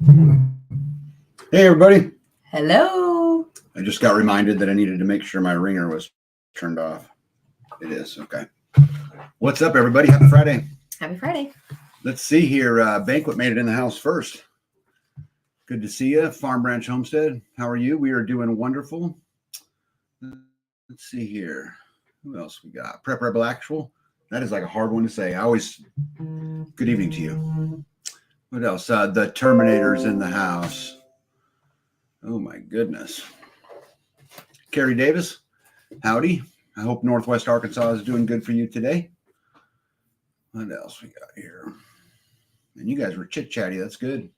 Hey, everybody. Hello. I just got reminded that I needed to make sure my ringer was turned off. It is. Okay. What's up, everybody? Happy Friday. Happy Friday. Let's see here. Banquet made it in the house first. Good to see you. Farm Branch Homestead. How are you? We are doing wonderful. Let's see here. Who else we got? Prep Rebel Actual. That is like a hard one to say. Good evening to you. What else? The Terminator's in the house. Oh, my goodness. Carrie Davis. Howdy. I hope Northwest Arkansas is doing good for you today. What else we got here? And you guys were chit-chatty. That's good.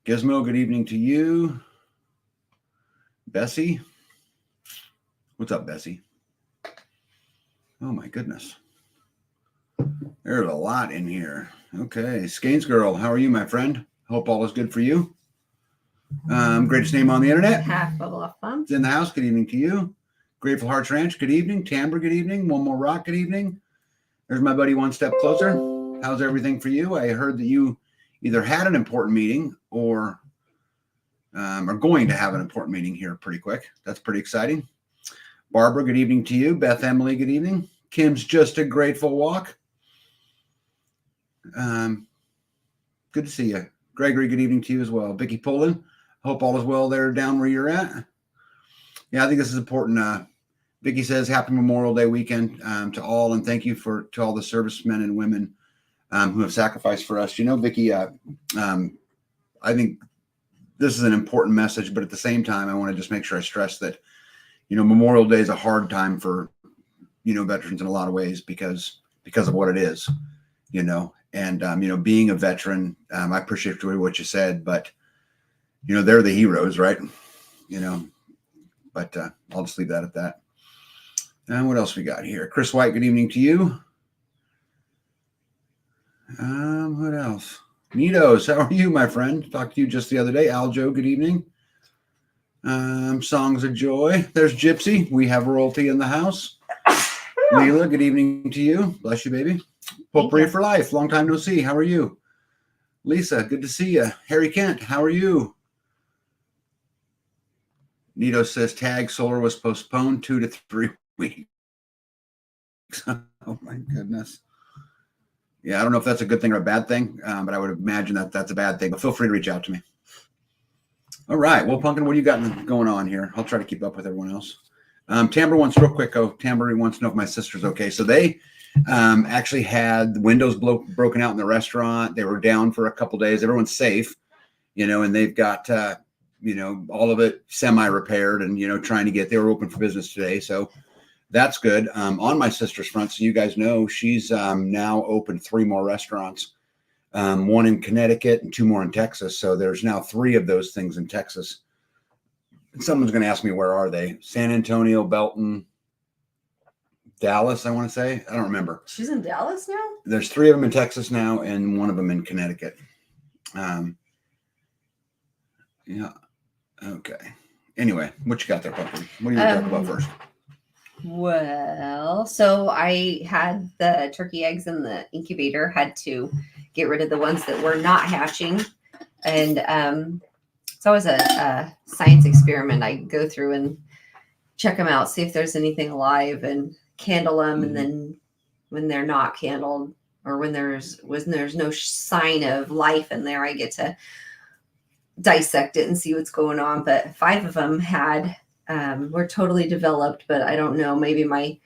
Gizmo, good evening to you. Bessie. What's up, Bessie? Oh, my goodness. There's a lot in here. Okay. Skanes Girl, how are you, my friend? Hope all is good for you. Greatest name on the internet. Half Bubble Off Fun. It's in the house. Good evening to you. Grateful Hearts Ranch, good evening. Tamber, good evening. One More Rock, good evening. There's my buddy One Step Closer. How's everything for you? I heard that you either had an important meeting or are going to have an important meeting here pretty quick. That's pretty exciting. Barbara, good evening to you. Beth Emily, good evening. Kim's Just a Grateful Walk. Good to see you. Gregory, good evening to you as well. Vicki Poland, hope all is well there down where you're at. Yeah, I think this is important. Vicki says, happy Memorial Day weekend to all, and thank you to all the servicemen and women who have sacrificed for us. You know, Vicki, I think this is an important message, but at the same time, I want to just make sure I stress that, Memorial Day is a hard time for, veterans in a lot of ways because of what it is, and, being a veteran, I appreciate what you said, but, they're the heroes, right? But I'll just leave that at that. And what else we got here? Chris White, good evening to you. What else? Nitos, how are you, my friend? Talked to you just the other day. Aljo, good evening. Songs of Joy. There's Gypsy. We have royalty in the house. Leela, good evening to you. Bless you, baby. Potpourri for life. Long time no see. How are you? Lisa, good to see you. Harry Kent, how are you? Nito says tag solar was postponed 2 to 3 weeks. Oh my goodness. Yeah, I don't know if that's a good thing or a bad thing, but I would imagine that that's a bad thing. But feel free to reach out to me. All right. Well, Pumpkin, what do you got going on here? I'll try to keep up with everyone else. Tamber wants real quick. Tamber wants to know if my sister's okay. So they actually had the windows broken out in the restaurant. They were down for a couple days. Everyone's safe, and they've got all of it semi-repaired and, trying to they were open for business today. So that's good. On my sister's front, so you guys know, she's now opened 3 more restaurants, 1 in Connecticut and 2 more in Texas. So there's now 3 of those things in Texas. And someone's going to ask me, where are they? San Antonio, Belton, Dallas, I want to say. I don't remember. She's in Dallas now? There's 3 of them in Texas now and 1 of them in Connecticut. Yeah. Okay. Anyway, what you got there, Pumpkin? What are you going to talk about first? Well, so I had the turkey eggs in the incubator, had to get rid of the ones that were not hatching. And it's always a science experiment. I go through and check them out, see if there's anything alive and candle them. And then when they're not candled or when there's no sign of life in there, I get to dissect it and see what's going on. But 5 of them were totally developed, but I don't know, maybe my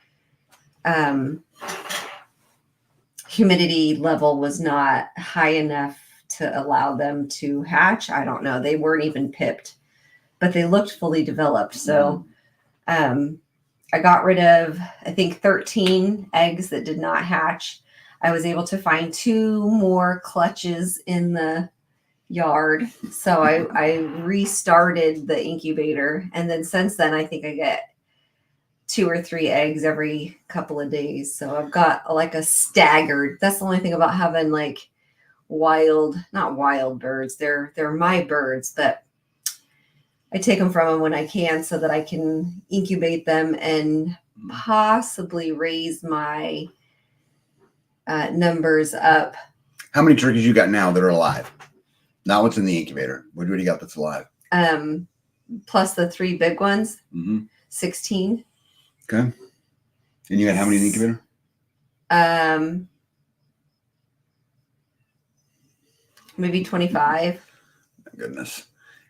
humidity level was not high enough to allow them to hatch. I don't know. They weren't even pipped, but they looked fully developed. So I got rid of, I think, 13 eggs that did not hatch. I was able to find 2 more clutches in the yard. So I restarted the incubator. And then since then, I think I get 2 or 3 eggs every couple of days. So I've got like a staggered, that's the only thing about having like not wild birds. They're my birds, but I take them from them when I can so that I can incubate them and possibly raise my numbers up. How many turkeys you got now that are alive? Now what's in the incubator? What do you got that's alive? Plus the 3 big ones, Mm-hmm. 16. Okay. And you got how many in the incubator? Maybe 25. My goodness.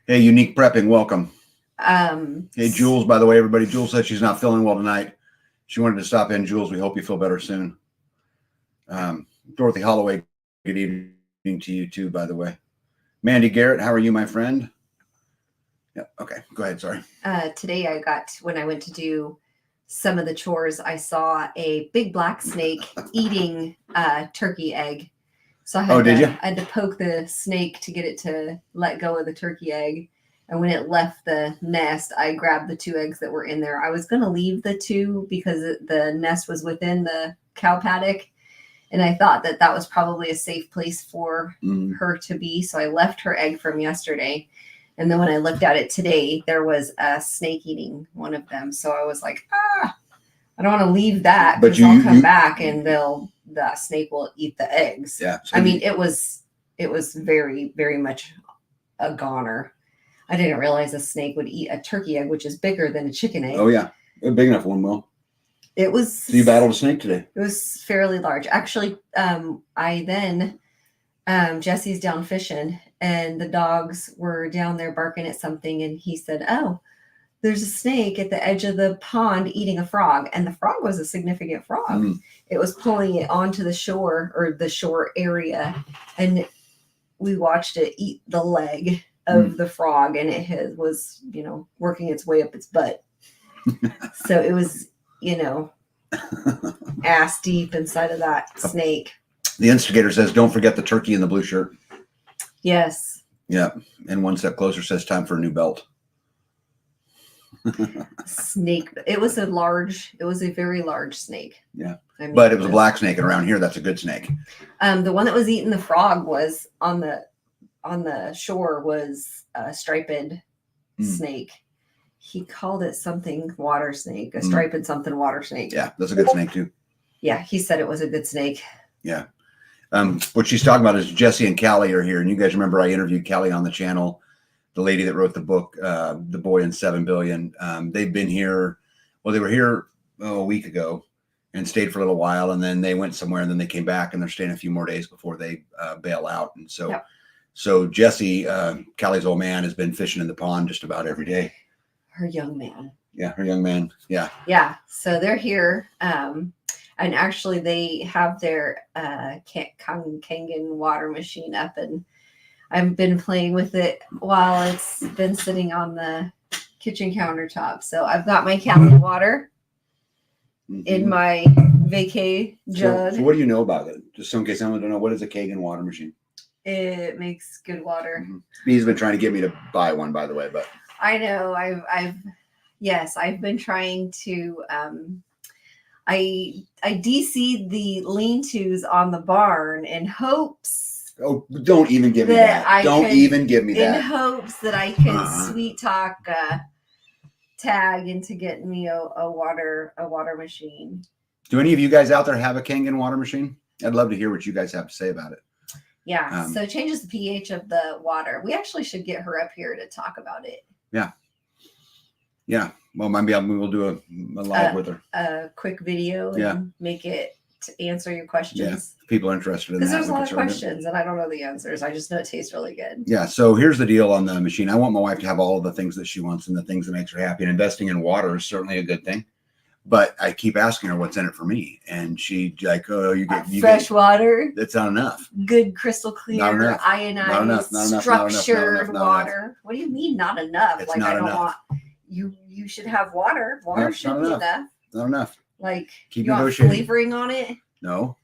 Hey, Unique Prepping, welcome. Hey, Jules, by the way, everybody. Jules said she's not feeling well tonight. She wanted to stop in. Jules, we hope you feel better soon. Dorothy Holloway, good evening to you too, by the way. Mandy Garrett, how are you, my friend? Yeah, okay, go ahead, sorry. Today when I went to do some of the chores, I saw a big black snake eating a turkey egg. So I had to poke the snake to get it to let go of the turkey egg. And when it left the nest, I grabbed the 2 eggs that were in there. I was going to leave the 2 because the nest was within the cow paddock. And I thought that was probably a safe place for her to be. So I left her egg from yesterday. And then when I looked at it today, there was a snake eating one of them. So I was like, I don't want to leave that because I'll come back and the snake will eat the eggs. Yeah. So I mean, it was very, very much a goner. I didn't realize a snake would eat a turkey egg, which is bigger than a chicken egg. Oh, yeah. A big enough one will. It was. So you battled a snake today? It was fairly large. Actually, Jesse's down fishing and the dogs were down there barking at something. And he said, oh, there's a snake at the edge of the pond eating a frog. And the frog was a significant frog. It was pulling it onto the shore or the shore area. And we watched it eat the leg of the frog. And it was, working its way up its butt. So it was, ass deep inside of that snake. The instigator says, don't forget the turkey in the blue shirt. Yes. Yeah. And one step closer says time for a new belt. Snake. It was a very large snake. Yeah. But it was a black snake, and around here that's a good snake. The one that was eating the frog was on the shore was a striped snake. He called it something water snake, a striped something water snake. Yeah, that's a good snake too. Yeah, he said it was a good snake. Yeah. What she's talking about is Jesse and Callie are here. And you guys remember I interviewed Callie on the channel, the lady that wrote the book, The Boy in 7 Billion. They've been here. Well, they were here a week ago and stayed for a little while. And then they went somewhere and then they came back and they're staying a few more days before they bail out. And so Jesse, Callie's old man, has been fishing in the pond just about every day. Her young man. Yeah, her young man. Yeah. Yeah. So they're here. And actually, they have their Kangen water machine up, and I've been playing with it while it's been sitting on the kitchen countertop. So I've got my Cali water in my vacay jug. So what do you know about it? Just in case someone don't know, what is a Kangen water machine? It makes good water. He's been trying to get me to buy one, by the way, but I know I've been trying to. I DC'd the lean-tos on the barn in hopes. Oh, don't even give me that. Even give me that. In hopes that I could sweet talk Tag into getting me a water machine. Do any of you guys out there have a Kangen water machine? I'd love to hear what you guys have to say about it. Yeah, so it changes the pH of the water. We actually should get her up here to talk about it. Yeah. Yeah. Well, maybe we'll do a live with her. A quick video and make it to answer your questions. Yeah, people are interested in that. Because there's a lot of questions and I don't know the answers. I just know it tastes really good. Yeah. So here's the deal on the machine. I want my wife to have all of the things that she wants and the things that makes her happy. And investing in water is certainly a good thing. But I keep asking her what's in it for me. And she like, oh, you get fresh water. That's not enough. Good crystal clear, ionized, structured water. What do you mean not enough? It's like not I don't enough. want you should have water. Water should be enough. Not enough. Like keep you want flavoring on it? No.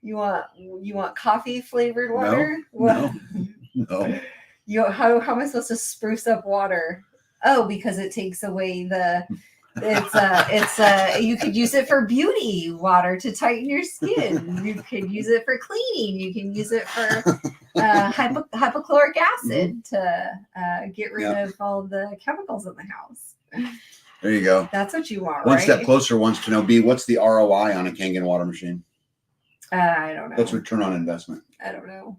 You want coffee flavored water? No. How am I supposed to spruce up water? Oh, because it takes away the you could use it for beauty water to tighten your skin. You could use it for cleaning. You can use it for hypochloric acid to get rid of all the chemicals in the house. There you go. That's what you want, One right? step closer wants to know, B, what's the ROI on a Kangen water machine? I don't know. That's return on investment. I don't know.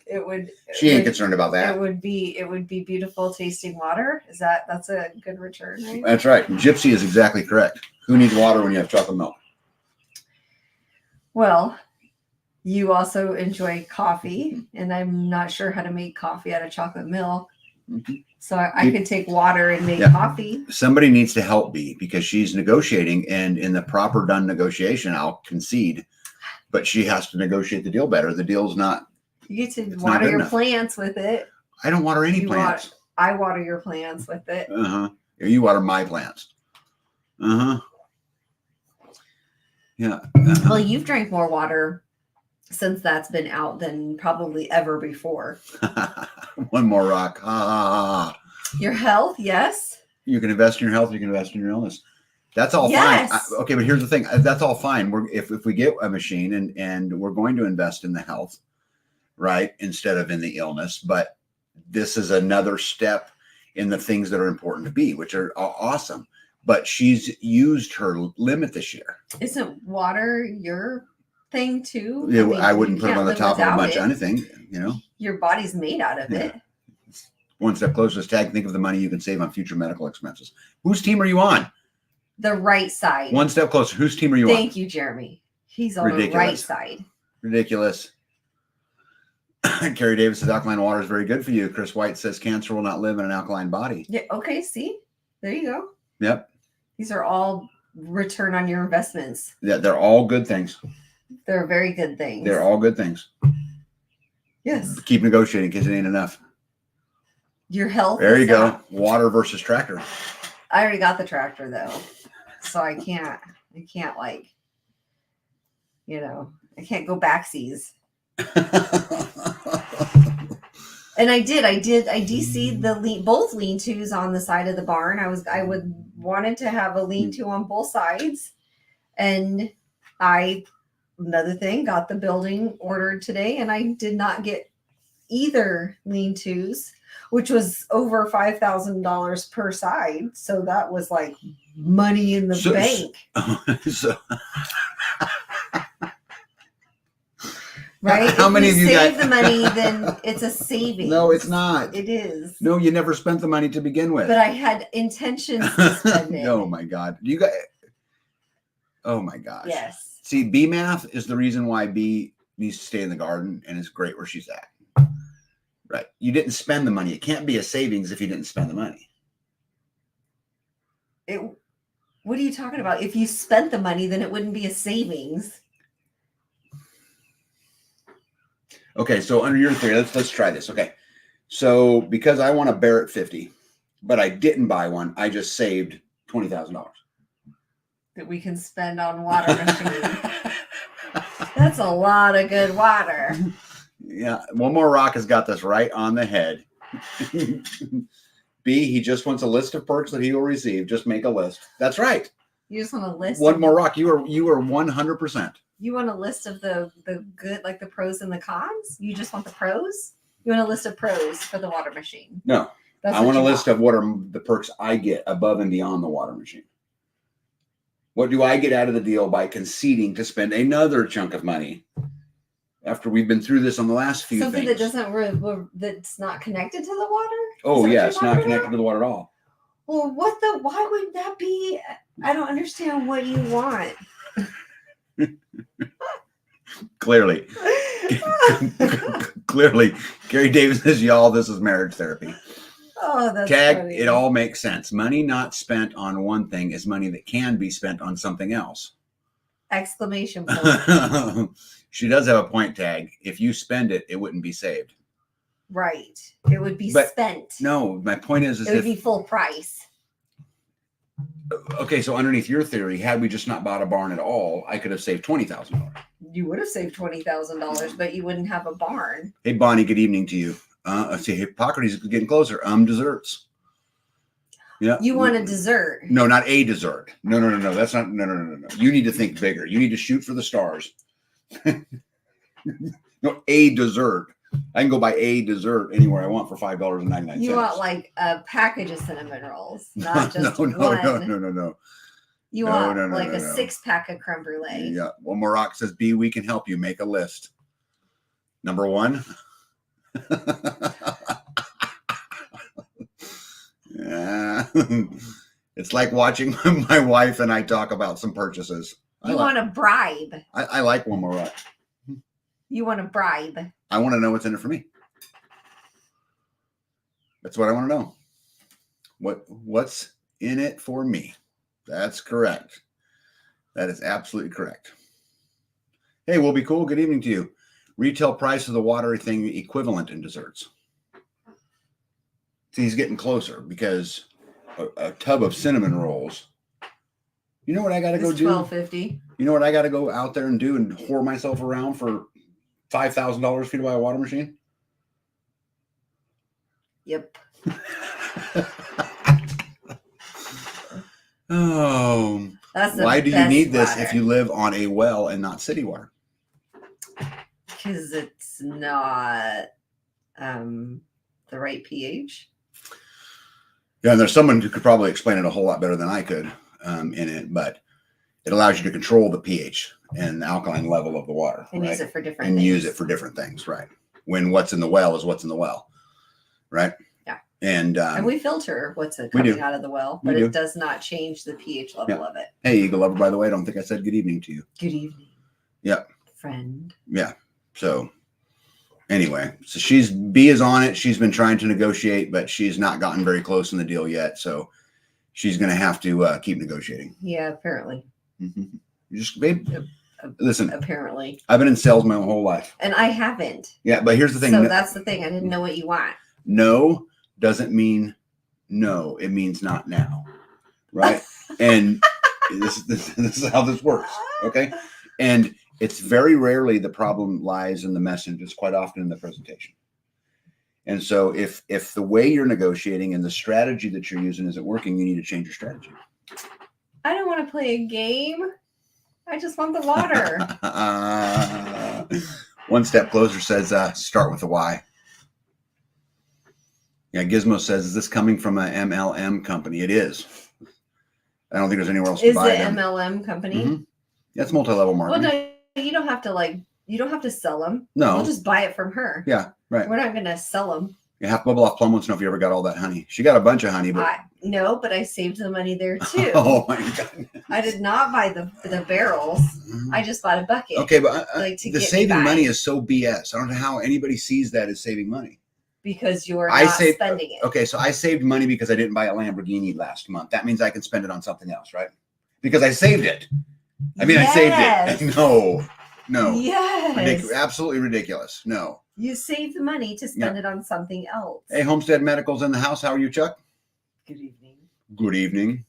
It would. She ain't concerned about that. It would be beautiful tasting water. That's a good return, right? That's right. Gypsy is exactly correct. Who needs water when you have chocolate milk? Well, you also enjoy coffee, and I'm not sure how to make coffee out of chocolate milk. Mm-hmm. So I could take water and make coffee. Somebody needs to help B because she's negotiating, and in the proper done negotiation, I'll concede. But she has to negotiate the deal better. The deal's not. You get to water your plants with it. I don't water any plants. I water your plants with it. You water my plants. Yeah. Well, you've drank more water since that's been out than probably ever before. One more rock. Your health, yes. You can invest in your health. You can invest in your illness. That's all yes. fine. Okay, but here's the thing. That's all fine. If we get a machine and we're going to invest in the health, right, instead of in the illness. But this is another step in the things that are important to be, which are awesome. But she's used her limit this year. Isn't water your thing too? I wouldn't put it on the top of a bunch of anything, Your body's made out of it. One step closer to this tag. Think of the money you can save on future medical expenses. Whose team are you on? The right side. One step closer. Whose team are you on? Thank you, Jeremy. He's on the right side. Ridiculous. Carrie Davis says alkaline water is very good for you. Chris White says cancer will not live in an alkaline body. Yeah. Okay. See, there you go. Yep. These are all return on your investments. Yeah, they're all good things. They're very good things. They're all good things. Yes. Keep negotiating because it ain't enough. Your health. There you go. Water versus tractor. I already got the tractor though, so I can't I can't go backsies. And I DC'd both lean-tos on the side of the barn. I wanted to have a lean-to on both sides, and another thing, got the building ordered today, and I did not get either lean-tos, which was over $5,000 per side. So that was like money in the bank. Right? How many of you save the money, then it's a savings. No, it's not. It is. No, you never spent the money to begin with. But I had intentions to spend it. Oh my God. You got. Oh my gosh. Yes. See, B math is the reason why B needs to stay in the garden and is great where she's at. Right. You didn't spend the money. It can't be a savings if you didn't spend the money. What are you talking about? If you spent the money, then it wouldn't be a savings. Okay, so under your theory, let's try this. Okay, so because I want a Barrett 50, but I didn't buy one, I just saved $20,000 that we can spend on water machine. That's a lot of good water. Yeah, one more rock has got this right on the head. B, he just wants a list of perks that he will receive. Just make a list. That's right. You just want a list. One more rock. You are 100%. You want a list of the good, like the pros and the cons? You just want the pros? You want a list of pros for the water machine? No. I want a list of what are the perks I get above and beyond the water machine. What do I get out of the deal by conceding to spend another chunk of money after we've been through this on the last few Something things? That's not connected to the water? Oh, yeah, it's not connected to the water at all. Well, why would that be? I don't understand what you want. Clearly, Gary Davis says, y'all, this is marriage therapy. Oh, that's Tag, funny. It all makes sense. Money not spent on one thing is money that can be spent on something else. Exclamation point. She does have a point, Tag. If you spend it, it wouldn't be saved. Right. It would be spent. No, my point is it would be full price. Okay, so underneath your theory, had we just not bought a barn at all, I could have saved $20,000. You would have saved $20,000, but you wouldn't have a barn. Hey, Bonnie, good evening to you. I see Hippocrates is getting closer. Desserts. Yeah. You want a dessert? No, not a dessert. No. That's not. No. You need to think bigger. You need to shoot for the stars. No, a dessert. I can go buy a dessert anywhere I want for $5.99. You want like a package of cinnamon rolls, not just one. No. You want like a 6-pack of creme brulee. Yeah. One more rock says, B, we can help you make a list. Number 1. Yeah. It's like watching my wife and I talk about some purchases. You want a bribe. I like one more. Right? You want a bribe. I want to know what's in it for me. That's what I want to know. What's in it for me? That's correct. That is absolutely correct. Hey, we'll be cool. Good evening to you. Retail price of the watery thing equivalent in desserts. See, he's getting closer because a tub of cinnamon rolls. You know what I got to go do? $12.50. You know what I got to go out there and do and whore myself around for $5,000 for you to buy a water machine? Yep. Oh, why do you need this if you live on a well and not city water? Because it's not the right pH. Yeah, and there's someone who could probably explain it a whole lot better than I could in it, but it allows you to control the pH and the alkaline level of the water. And right? Use it for different and things. use it for different things, right? When what's in the well is what's in the well, right? Yeah. And we filter what's coming out of the well, but it does not change the pH level of it. Hey, Eagle Lover, by the way, I don't think I said good evening to you. Good evening. Yep. Friend. Yeah. So anyway, so B is on it. She's been trying to negotiate, but she's not gotten very close in the deal yet. So she's going to have to keep negotiating. Yeah, apparently. Just, babe, listen. Apparently. I've been in sales my whole life. And I haven't. Yeah, but here's the thing. So that's the thing. I didn't know what you want. No doesn't mean no. It means not now. Right? And this is how this works. Okay? And it's very rarely the problem lies in the message. It's quite often in the presentation. And so if the way you're negotiating and the strategy that you're using isn't working, you need to change your strategy. I don't want to play a game. I just want the water. One step closer says start with a Y. Yeah, Gizmo says, is this coming from a MLM company? It is. I don't think there's anywhere else to buy them. Is it MLM company? Mm-hmm. That's multi-level marketing. Well, no. You don't have to sell them. No. We'll just buy it from her. Yeah, right. We're not going to sell them. You have to bubble off Plum wants to know if you ever got all that honey. She got a bunch of honey, but no, but I saved the money there too. Oh my God. I did not buy the barrels. I just bought a bucket. Okay, but the saving money is so BS. I don't know how anybody sees that as saving money. Because you're not spending it. Okay, so I saved money because I didn't buy a Lamborghini last month. That means I can spend it on something else, right? Because I saved it. I mean, yes. I saved it. No. Yes. Absolutely ridiculous. No. You save the money to spend it on something else. Hey, Homestead Medical's in the house. How are you, Chuck? Good evening. Good evening.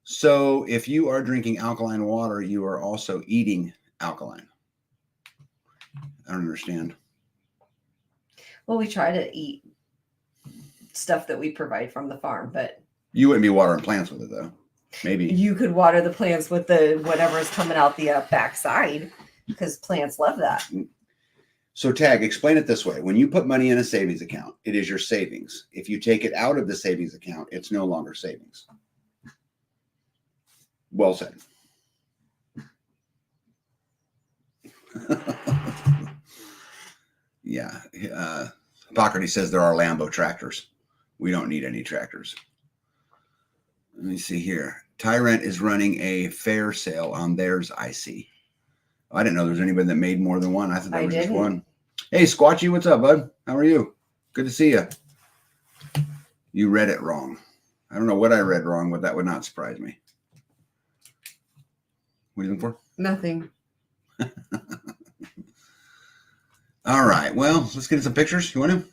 So if you are drinking alkaline water, you are also eating alkaline. I don't understand. Well, we try to eat stuff that we provide from the farm, but you wouldn't be watering plants with it, though. Maybe you could water the plants with the whatever's coming out the backside, because plants love that. So, Tag, explain it this way: when you put money in a savings account, it is your savings. If you take it out of the savings account, it's no longer savings. Well said. Yeah. Hippocrates says there are Lambo tractors. We don't need any tractors. Let me see here. Tyrant is running a fair sale on theirs, I see. I didn't know there was anybody that made more than one. I thought that was just one. Hey, Squatchy, what's up, bud? How are you? Good to see you. You read it wrong. I don't know what I read wrong, but that would not surprise me. What are you looking for? Nothing. All right. Well, let's get some pictures. You want to?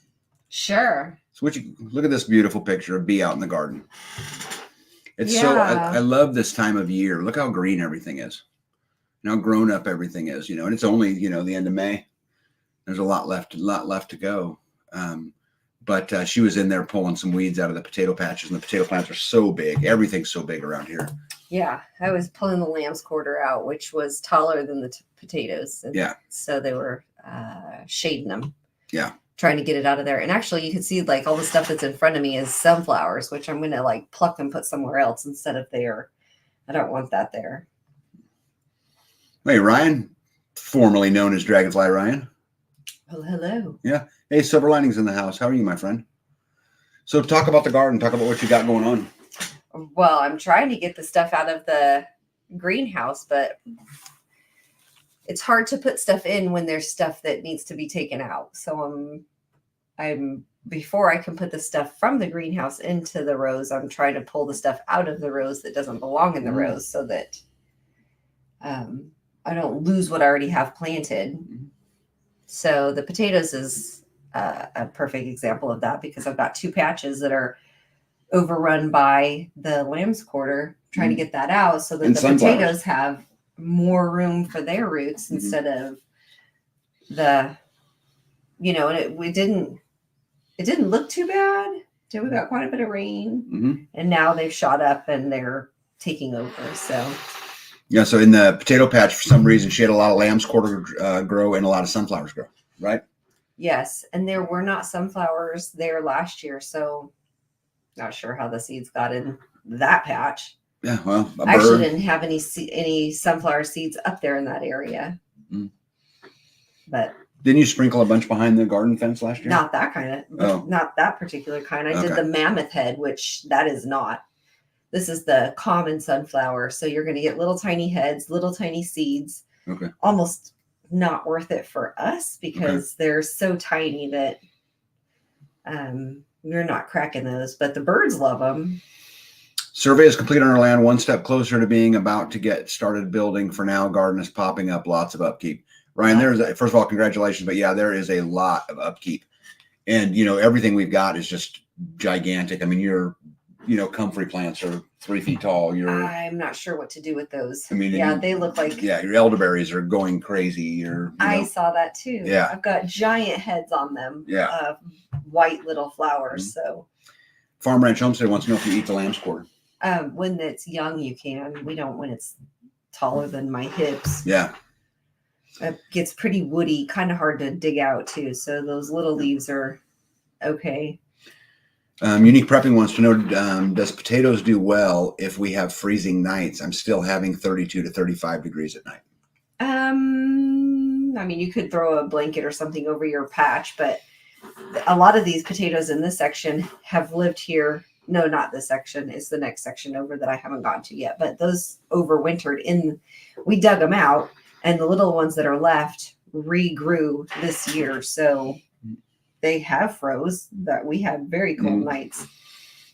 Sure. So look at this beautiful picture of Bee out in the garden. It's I love this time of year. Look how green everything is. And how grown up everything is, and it's only, the end of May. There's a lot left to go. But she was in there pulling some weeds out of the potato patches, and the potato plants are so big. Everything's so big around here. Yeah, I was pulling the lamb's quarter out, which was taller than the potatoes. And so they were shading them. Yeah. Trying to get it out of there. And actually, you can see like all the stuff that's in front of me is sunflowers, which I'm going to like pluck and put somewhere else instead of there. I don't want that there. Hey, Ryan, formerly known as Dragonfly Ryan. Well, hello. Hey, Silver Linings in the house. How are you, my friend? So talk about the garden. Talk about what you got going on. Well, I'm trying to get the stuff out of the greenhouse, but it's hard to put stuff in when there's stuff that needs to be taken out. So I'm before I can put the stuff from the greenhouse into the rows, I'm trying to pull the stuff out of the rows that doesn't belong in the rows so that I don't lose what I already have planted. So the potatoes is a perfect example of that because I've got 2 patches that are overrun by the lamb's quarter, trying to get that out so that And the sunflowers. potatoes have more room for their roots instead of the, and it didn't look too bad till we got quite a bit of rain, and now they've shot up and they're taking over. So yeah, so in the potato patch, for some reason, she had a lot of lamb's quarter grow and a lot of sunflowers grow, right? yes, and there were not sunflowers there last year, so not sure how the seeds got in that patch. Yeah, well, I actually didn't have any sunflower seeds up there in that area. But didn't you sprinkle a bunch behind the garden fence last year? not that kind of, not that particular kind. I did the mammoth head, which that is not. This is the common sunflower. So you're going to get little tiny heads, little tiny seeds. Okay. Almost not worth it for us because they're so tiny that you're not cracking those. But the birds love them. Survey is complete on our land, one step closer to being about to get started building. For now, garden is popping up, lots of upkeep. Ryan, first of all, congratulations. But yeah, there is a lot of upkeep. And, everything we've got is just gigantic. I mean, your, comfrey plants are 3 feet tall. I'm not sure what to do with those. I mean, they look like. Yeah, your elderberries are going crazy. I saw that too. Yeah. I've got giant heads on them. Yeah. White little flowers. So. Farm Ranch Homestead wants to know if you eat the lamb's quarter. When it's young, you can. We don't when it's taller than my hips. Yeah. It gets pretty woody, kind of hard to dig out too. So those little leaves are okay. Unique Prepping wants to know, does potatoes do well if we have freezing nights? I'm still having 32 to 35 degrees at night. I mean, you could throw a blanket or something over your patch, but a lot of these potatoes in this section have lived here. No, not this section. It's the next section over that I haven't gotten to yet. But those overwintered we dug them out, and the little ones that are left regrew this year. So they have froze. That we had very cold nights.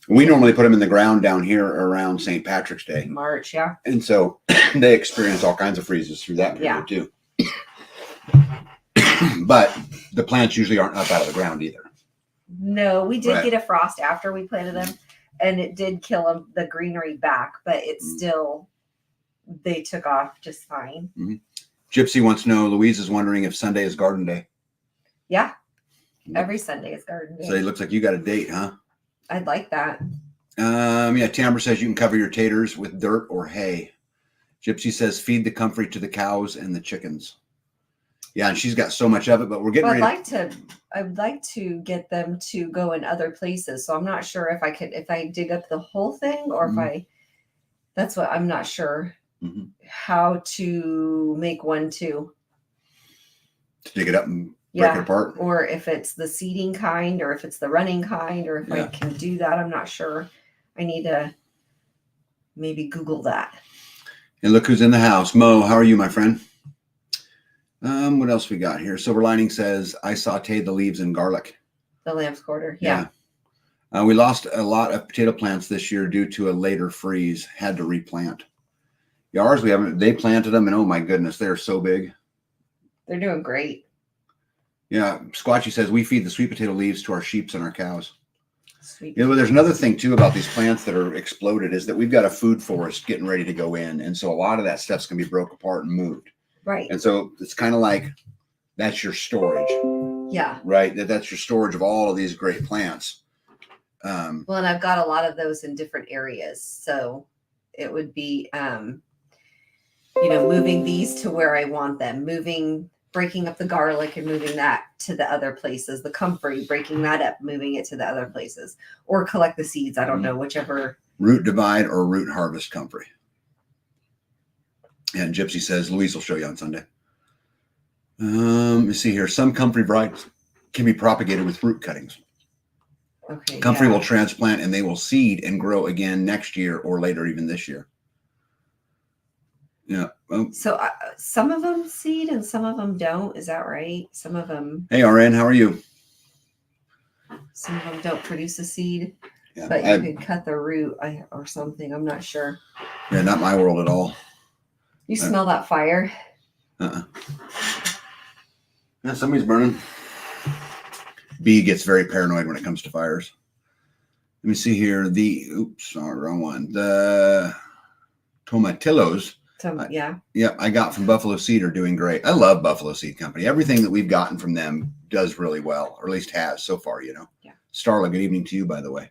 We normally put them in the ground down here around St. Patrick's Day. March, yeah. And so they experience all kinds of freezes through that period too. But the plants usually aren't up out of the ground either. No, we did get a frost after we planted them, and it did kill the greenery back, but it's still, they took off just fine. Gypsy wants to know, Louise is wondering if Sunday is garden day. Yeah. Every Sunday is garden day. So it looks like you got a date, huh? I'd like that. Yeah, Tamara says you can cover your taters with dirt or hay. Gypsy says feed the comfrey to the cows and the chickens. Yeah, and she's got so much of it, but we're getting ready. I'd like to get them to go in other places. So I'm not sure if I dig up the whole thing or that's what I'm not sure how to make one too. To dig it up and break it apart? Or if it's the seeding kind or if it's the running kind or if I can do that. I'm not sure. I need to maybe Google that. And look who's in the house. Mo, how are you, my friend? What else we got here? Silver Lining says, I sauteed the leaves in garlic. The lamb's quarter. Yeah. We lost a lot of potato plants this year due to a later freeze. Had to replant. Yeah, ours, they planted them, and oh my goodness, they're so big. They're doing great. Yeah. Squatchy says, we feed the sweet potato leaves to our sheep and our cows. Sweet. There's another thing too about these plants that are exploded is that we've got a food forest getting ready to go in. And so a lot of that stuff's going to be broke apart and moved. Right. And so it's kind of like that's your storage. Yeah. Right. That's your storage of all of these great plants. Well, and I've got a lot of those in different areas. So it would be, moving these to where I want them, breaking up the garlic and moving that to the other places, the comfrey, breaking that up, moving it to the other places, or collect the seeds. I don't know, whichever. Root divide or root harvest comfrey. And Gypsy says, Louise will show you on Sunday. Let me see here. Some comfrey varieties can be propagated with root cuttings. Okay. Comfrey yeah. will transplant and they will seed and grow again next year or later, even this year. Yeah. Well, So some of them seed and some of them don't. Is that right? Some of them. hey, RN, how are you? Some of them don't produce a seed, Yeah, but you could cut the root or something. I'm not sure. Yeah, not my world at all. You smell that fire? Yeah, somebody's burning. B gets very paranoid when it comes to fires. Let me see here. Oops, sorry, wrong one. The tomatillos. Yeah. Yep, I got from Buffalo Seed are doing great. I love Buffalo Seed Company. Everything that we've gotten from them does really well, or at least has so far, Yeah. Starla, good evening to you, by the way.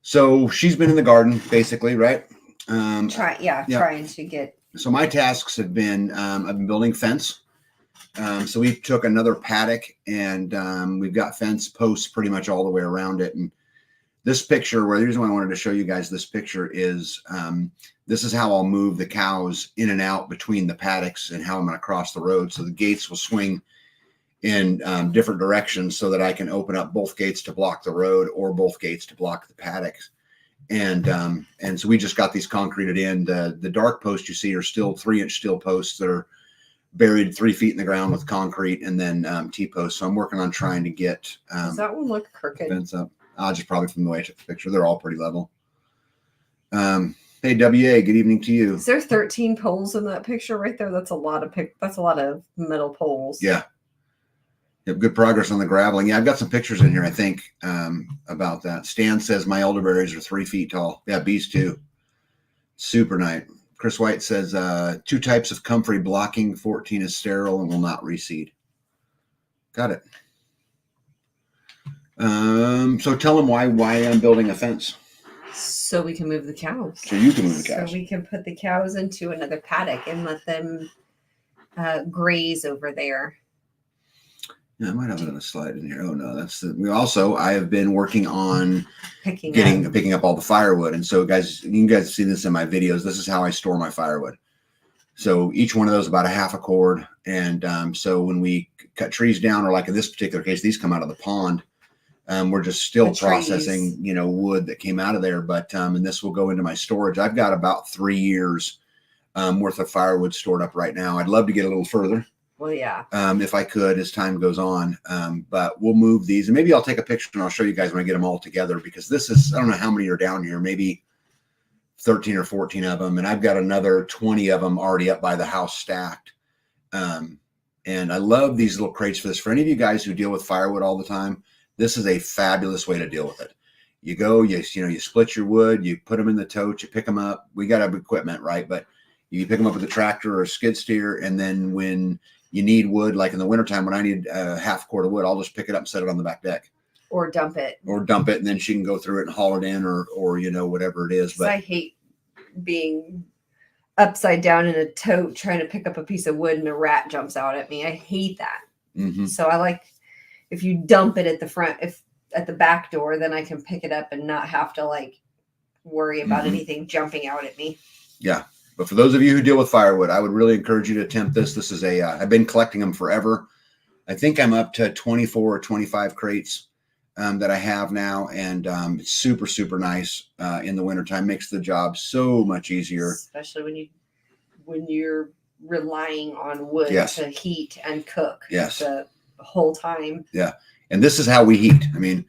So she's been in the garden, basically, right? Trying to get. So my tasks have been, I've been building fence. So we took another paddock and we've got fence posts pretty much all the way around it. And this picture, the reason why I wanted to show you guys this picture is this is how I'll move the cows in and out between the paddocks and how I'm going to cross the road. So the gates will swing in different directions so that I can open up both gates to block the road or both gates to block the paddocks. And so we just got these concreted in. The dark posts you see are still 3-inch steel posts that are buried 3 feet in the ground with concrete and then T-posts. So I'm working on trying to get Does that one look crooked? Fence up. Just probably from the way I took the picture. They're all pretty level. Hey, WA, good evening to you. Is there 13 poles in that picture right there? That's a lot of metal poles. Yeah. Yep, good progress on the graveling. Yeah, I've got some pictures in here, I think, about that. Stan says my elderberries are 3 feet tall. Yeah, bees too. Super nice. Chris White says 2 types of comfrey blocking. 14 is sterile and will not reseed. Got it. So tell them why I'm building a fence. So we can move the cows. So you can move the cows. So we can put the cows into another paddock and let them graze over there. Yeah, I might have another slide in here. Oh no, I have been working on picking up all the firewood. And so guys, you guys see this in my videos. This is how I store my firewood. So each one of those about a half a cord. And so when we cut trees down, or like in this particular case, these come out of the pond. We're just still processing, wood that came out of there. But and this will go into my storage. I've got about 3 years worth of firewood stored up right now. I'd love to get a little further. Well, yeah. If I could, as time goes on. But we'll move these, and maybe I'll take a picture and I'll show you guys when I get them all together, because this is, I don't know how many are down here, maybe 13 or 14 of them. And I've got another 20 of them already up by the house stacked. And I love these little crates for this. For any of you guys who deal with firewood all the time, this is a fabulous way to deal with it. You go, you split your wood, you put them in the tote, you pick them up. We got to have equipment, right? But you pick them up with a tractor or a skid steer. And then when you need wood, like in the wintertime, when I need a half quart of wood, I'll just pick it up and set it on the back deck. Or dump it. And then she can go through it and haul it in or whatever it is. But I hate being upside down in a tote trying to pick up a piece of wood and a rat jumps out at me. I hate that. Mm-hmm. So I like if you dump it at the front, at the back door, then I can pick it up and not have to worry about anything jumping out at me. Yeah. But for those of you who deal with firewood, I would really encourage you to attempt this. This is I've been collecting them forever. I think I'm up to 24 or 25 crates that I have now. And it's super, super nice in the wintertime. Makes the job so much easier. Especially when you're relying on wood to heat and cook the whole time. Yeah. And this is how we heat. I mean,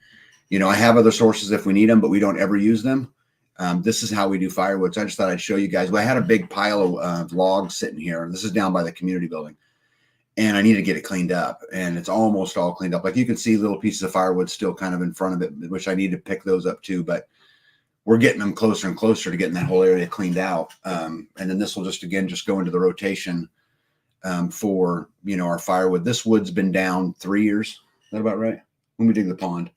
I have other sources if we need them, but we don't ever use them. This is how we do firewood. So I just thought I'd show you guys. Well, I had a big pile of logs sitting here. This is down by the community building. And I need to get it cleaned up. And it's almost all cleaned up. Like you can see little pieces of firewood still kind of in front of it, which I need to pick those up too. But we're getting them closer and closer to getting that whole area cleaned out. And then this will just go into the rotation for, our firewood. This wood's been down 3 years. Is that about right? When we dig the pond.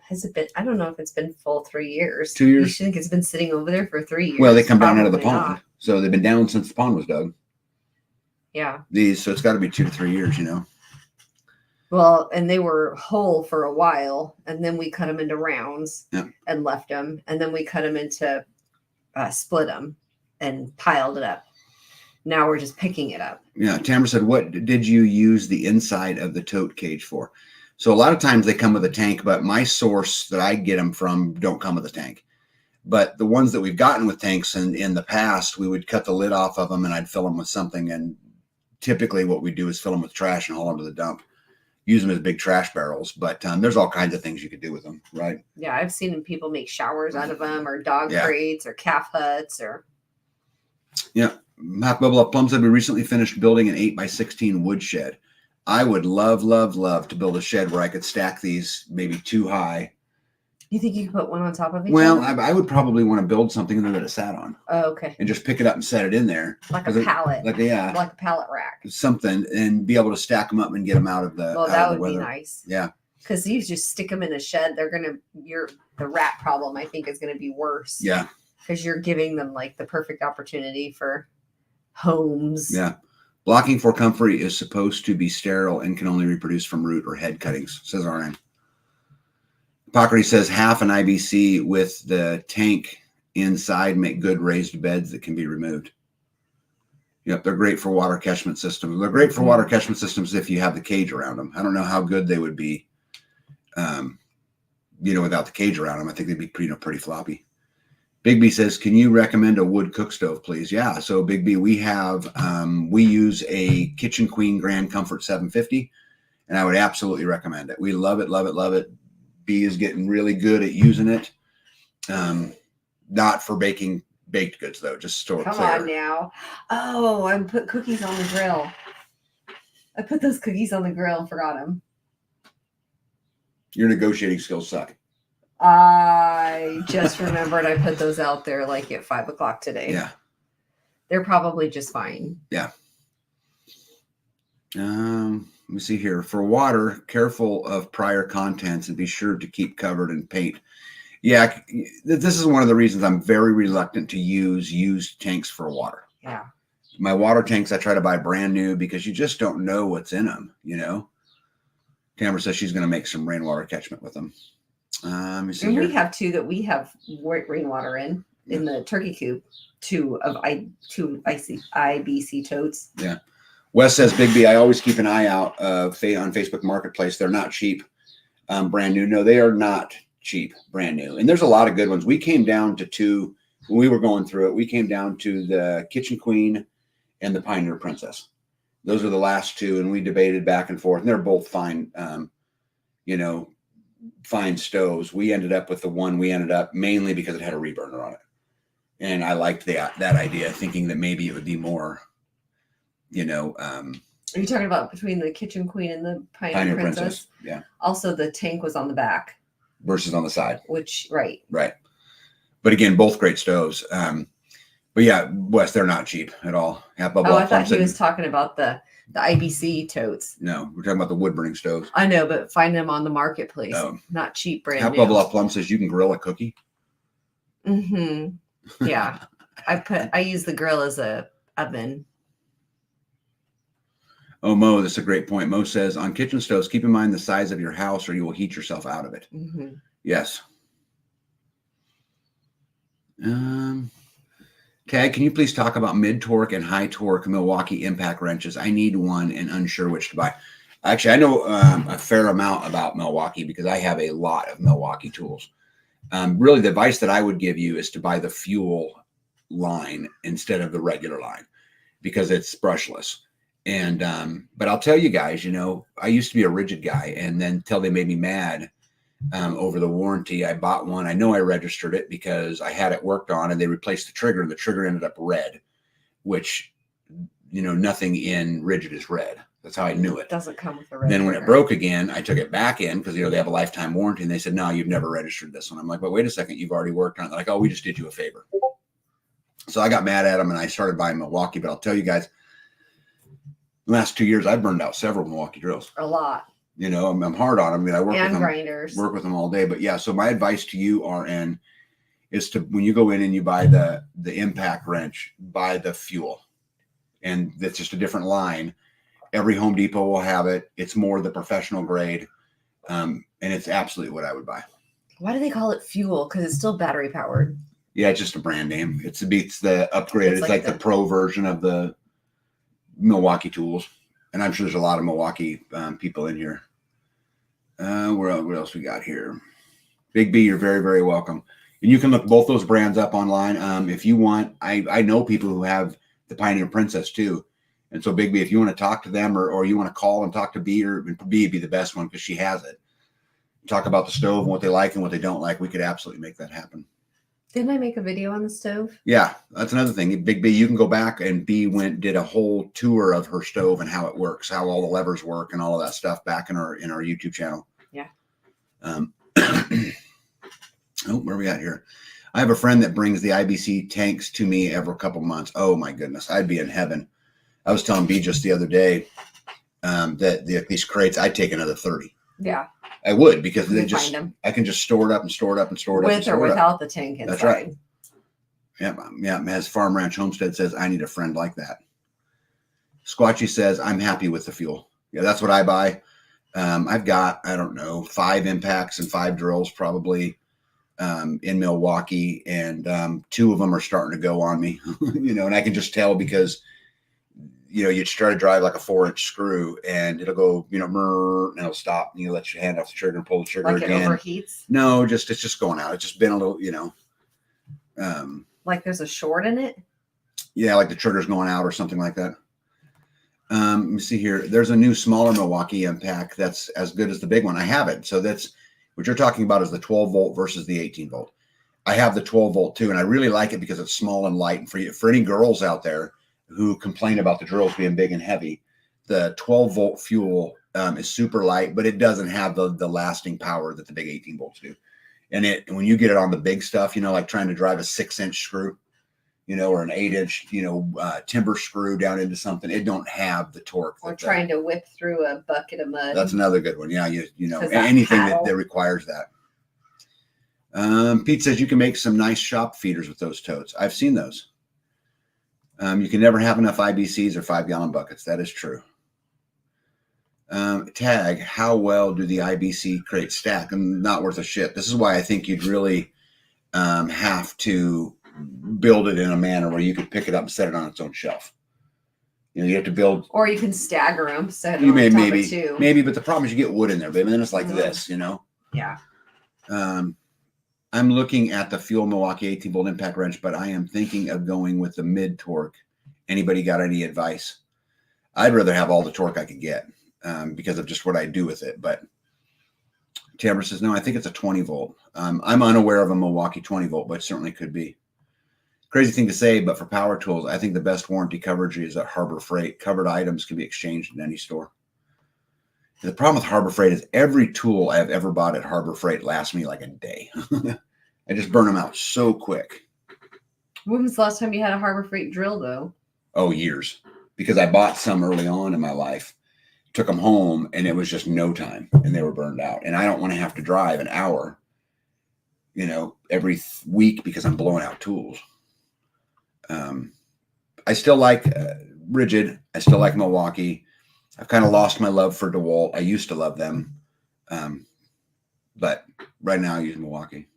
Has it been? I don't know if it's been full 3 years. 2 years? You think it's been sitting over there for 3 years? Well, they come down out of the pond. Not. So they've been down since the pond was dug. Yeah. So it's got to be 2 to 3 years, Well, and they were whole for a while, and then we cut them into rounds and left them, and then we cut them into split them and piled it up. Now we're just picking it up. Yeah. Tamara said, what did you use the inside of the tote cage for? So a lot of times they come with a tank, but my source that I get them from don't come with a tank. But the ones that we've gotten with tanks in the past, we would cut the lid off of them and I'd fill them with something. And typically what we do is fill them with trash and haul them to the dump. Use them as big trash barrels, but there's all kinds of things you could do with them, right? Yeah, I've seen people make showers out of them, or dog crates, or calf huts, or. Yeah, Half Bubble Up Plum said we recently finished building an 8x16 wood shed. I would love to build a shed where I could stack these maybe 2 high. You think you could put one on top of each Well, other? I would probably want to build something in there that it sat on. Oh, okay. And just pick it up and set it in there. Like a pallet. Like a pallet rack. Something, and be able to stack them up and get them out of the Well, that would be nice. Yeah. Because you just stick them in a shed, the rat problem, I think, is going to be worse. Yeah. Because you're giving them like the perfect opportunity for homes. Yeah. Blocking for comfrey is supposed to be sterile and can only reproduce from root or head cuttings, says RN. Hippocrates says half an IBC with the tank inside make good raised beds that can be removed. Yep, they're great for water catchment systems. They're great for water catchment systems if you have the cage around them. I don't know how good they would be, without the cage around them. I think they'd be pretty floppy. Big B says, can you recommend a wood cook stove, please? Yeah, so Big B, we use a Kitchen Queen Grand Comfort 750, and I would absolutely recommend it. We love it, love it, love it. B is getting really good at using it. Not for baking baked goods, though, just store Come on now. Oh, I put cookies on the grill. I put those cookies on the grill, forgot them. Your negotiating skills suck. I just remembered I put those out there like at 5 o'clock today. Yeah. They're probably just fine. Yeah. Let me see here. For water, careful of prior contents and be sure to keep covered in paint. Yeah, this is one of the reasons I'm very reluctant to use used tanks for water. Yeah. My water tanks, I try to buy brand new because you just don't know what's in them, Tamara says she's going to make some rainwater catchment with them. Let me see and here. We have 2 that we have rainwater in the turkey coop. 2 IBC totes. Yeah. Wes says, Big B, I always keep an eye out on Facebook Marketplace. They're not cheap, brand new. No, they are not cheap, brand new. And there's a lot of good ones. We came down to 2 when we were going through it. We came down to the Kitchen Queen and the Pioneer Princess. Those are the last 2, and we debated back and forth. And they're both fine, fine stoves. We ended up with the one mainly because it had a reburner on it. And I liked that idea, thinking that maybe it would be more, Are you talking about between the Kitchen Queen and the Pioneer Princess? Yeah. Also, the tank was on the back. Versus on the side. Right. But again, both great stoves. But yeah, Wes, they're not cheap at all. Yeah, I thought he was talking about the IBC totes. No, we're talking about the wood burning stoves. I know, but find them on the marketplace. Oh. Not cheap, brand Half new. Bubble Up Plum says you can grill a cookie. Mm-hmm. Yeah. I use the grill as a oven. Oh, Mo, that's a great point. Mo says, on kitchen stoves, keep in mind the size of your house or you will heat yourself out of it. Mm-hmm. Yes. Tag, can you please talk about mid-torque and high-torque Milwaukee impact wrenches? I need one and unsure which to buy. Actually, I know a fair amount about Milwaukee because I have a lot of Milwaukee tools. Really, the advice that I would give you is to buy the fuel line instead of the regular line because it's brushless. And, but I'll tell you guys, I used to be a rigid guy, and then until they made me mad over the warranty, I bought one. I know I registered it because I had it worked on and they replaced the trigger and the trigger ended up red, which, nothing in rigid is red. That's how I knew it. Doesn't come with a red. Then when it broke again, I took it back in because, they have a lifetime warranty and they said, no, you've never registered this one. I'm like, but wait a second, you've already worked on it. They're like, oh, we just did you a favor. So I got mad at them and I started buying Milwaukee, but I'll tell you guys, the last 2 years, I've burned out several Milwaukee drills. A lot. I'm hard on them. I mean, I work with them, grinders. Work with them all day. But yeah, so my advice to you, RN, is to, when you go in and you buy the impact wrench, buy the fuel. And that's just a different line. Every Home Depot will have it. It's more the professional grade. And it's absolutely what I would buy. Why do they call it fuel? Because it's still battery powered. Yeah, it's just a brand name. It beats the upgrade. It's like the pro version of the Milwaukee tools, and I'm sure there's a lot of Milwaukee people in here. What else we got here? Big B, you're very, very welcome. And you can look both those brands up online if you want. I know people who have the Pioneer Princess too. And so Big B, if you want to talk to them or you want to call and talk to B, or B would be the best one because she has it. Talk about the stove and what they like and what they don't like. We could absolutely make that happen. Didn't I make a video on the stove? Yeah, that's another thing. Big B, you can go back and B did a whole tour of her stove and how it works, how all the levers work and all of that stuff back in our YouTube channel. Yeah. Where are we at here? I have a friend that brings the IBC tanks to me every couple months. Oh my goodness, I'd be in heaven. I was telling B just the other day that these crates, I'd take another 30. Yeah. I would, because they find them. I can just store it up and store it up and store it up. With or without the tank inside. That's right. Yeah. As Farm Ranch Homestead says, I need a friend like that. Squatchy says, I'm happy with the fuel. Yeah, that's what I buy. I've got, I don't know, 5 impacts and 5 drills probably in Milwaukee, and 2 of them are starting to go on me, and I can just tell because, you try to drive like a 4-inch screw and it'll go, and it'll stop, and you let your hand off the trigger and pull the trigger like again. It overheats? No, it's just going out. It's just been a little, like there's a short in it? Yeah, like the trigger's going out or something like that. Let me see here. There's a new smaller Milwaukee impact that's as good as the big one. I have it. So that's what you're talking about, is the 12 volt versus the 18 volt. I have the 12 volt too, and I really like it because it's small and light. And for any girls out there who complain about the drills being big and heavy, the 12 volt fuel is super light, but it doesn't have the lasting power that the big 18 volts do. And when you get it on the big stuff, like trying to drive a 6-inch screw, or an 8-inch, timber screw down into something, it don't have the torque. Or trying to whip through a bucket of mud. That's another good one. Yeah, anything that requires that. Pete says you can make some nice shop feeders with those totes. I've seen those. You can never have enough IBCs or 5-gallon buckets. That is true. Tag, how well do the IBC crates stack? And not worth a shit. This is why I think you'd really have to build it in a manner where you could pick it up and set it on its own shelf. You have to build, or you can stagger them. Set you may maybe, but the problem is you get wood in there, baby. And then it's like this, Yeah. I'm looking at the Fuel Milwaukee 18 volt impact wrench, but I am thinking of going with the mid torque. Anybody got any advice? I'd rather have all the torque I could get because of just what I do with it. But Tamara says, no, I think it's a 20 volt. I'm unaware of a Milwaukee 20 volt, but certainly could be. Crazy thing to say, but for power tools, I think the best warranty coverage is at Harbor Freight. Covered items can be exchanged in any store. The problem with Harbor Freight is every tool I've ever bought at Harbor Freight lasts me like a day. I just burn them out so quick. When was the last time you had a Harbor Freight drill, though? Oh, years. Because I bought some early on in my life, took them home, and it was just no time, and they were burned out. And I don't want to have to drive an hour, every week because I'm blowing out tools. I still like Rigid. I still like Milwaukee. I've kind of lost my love for DeWalt. I used to love them. But right now I use Milwaukee.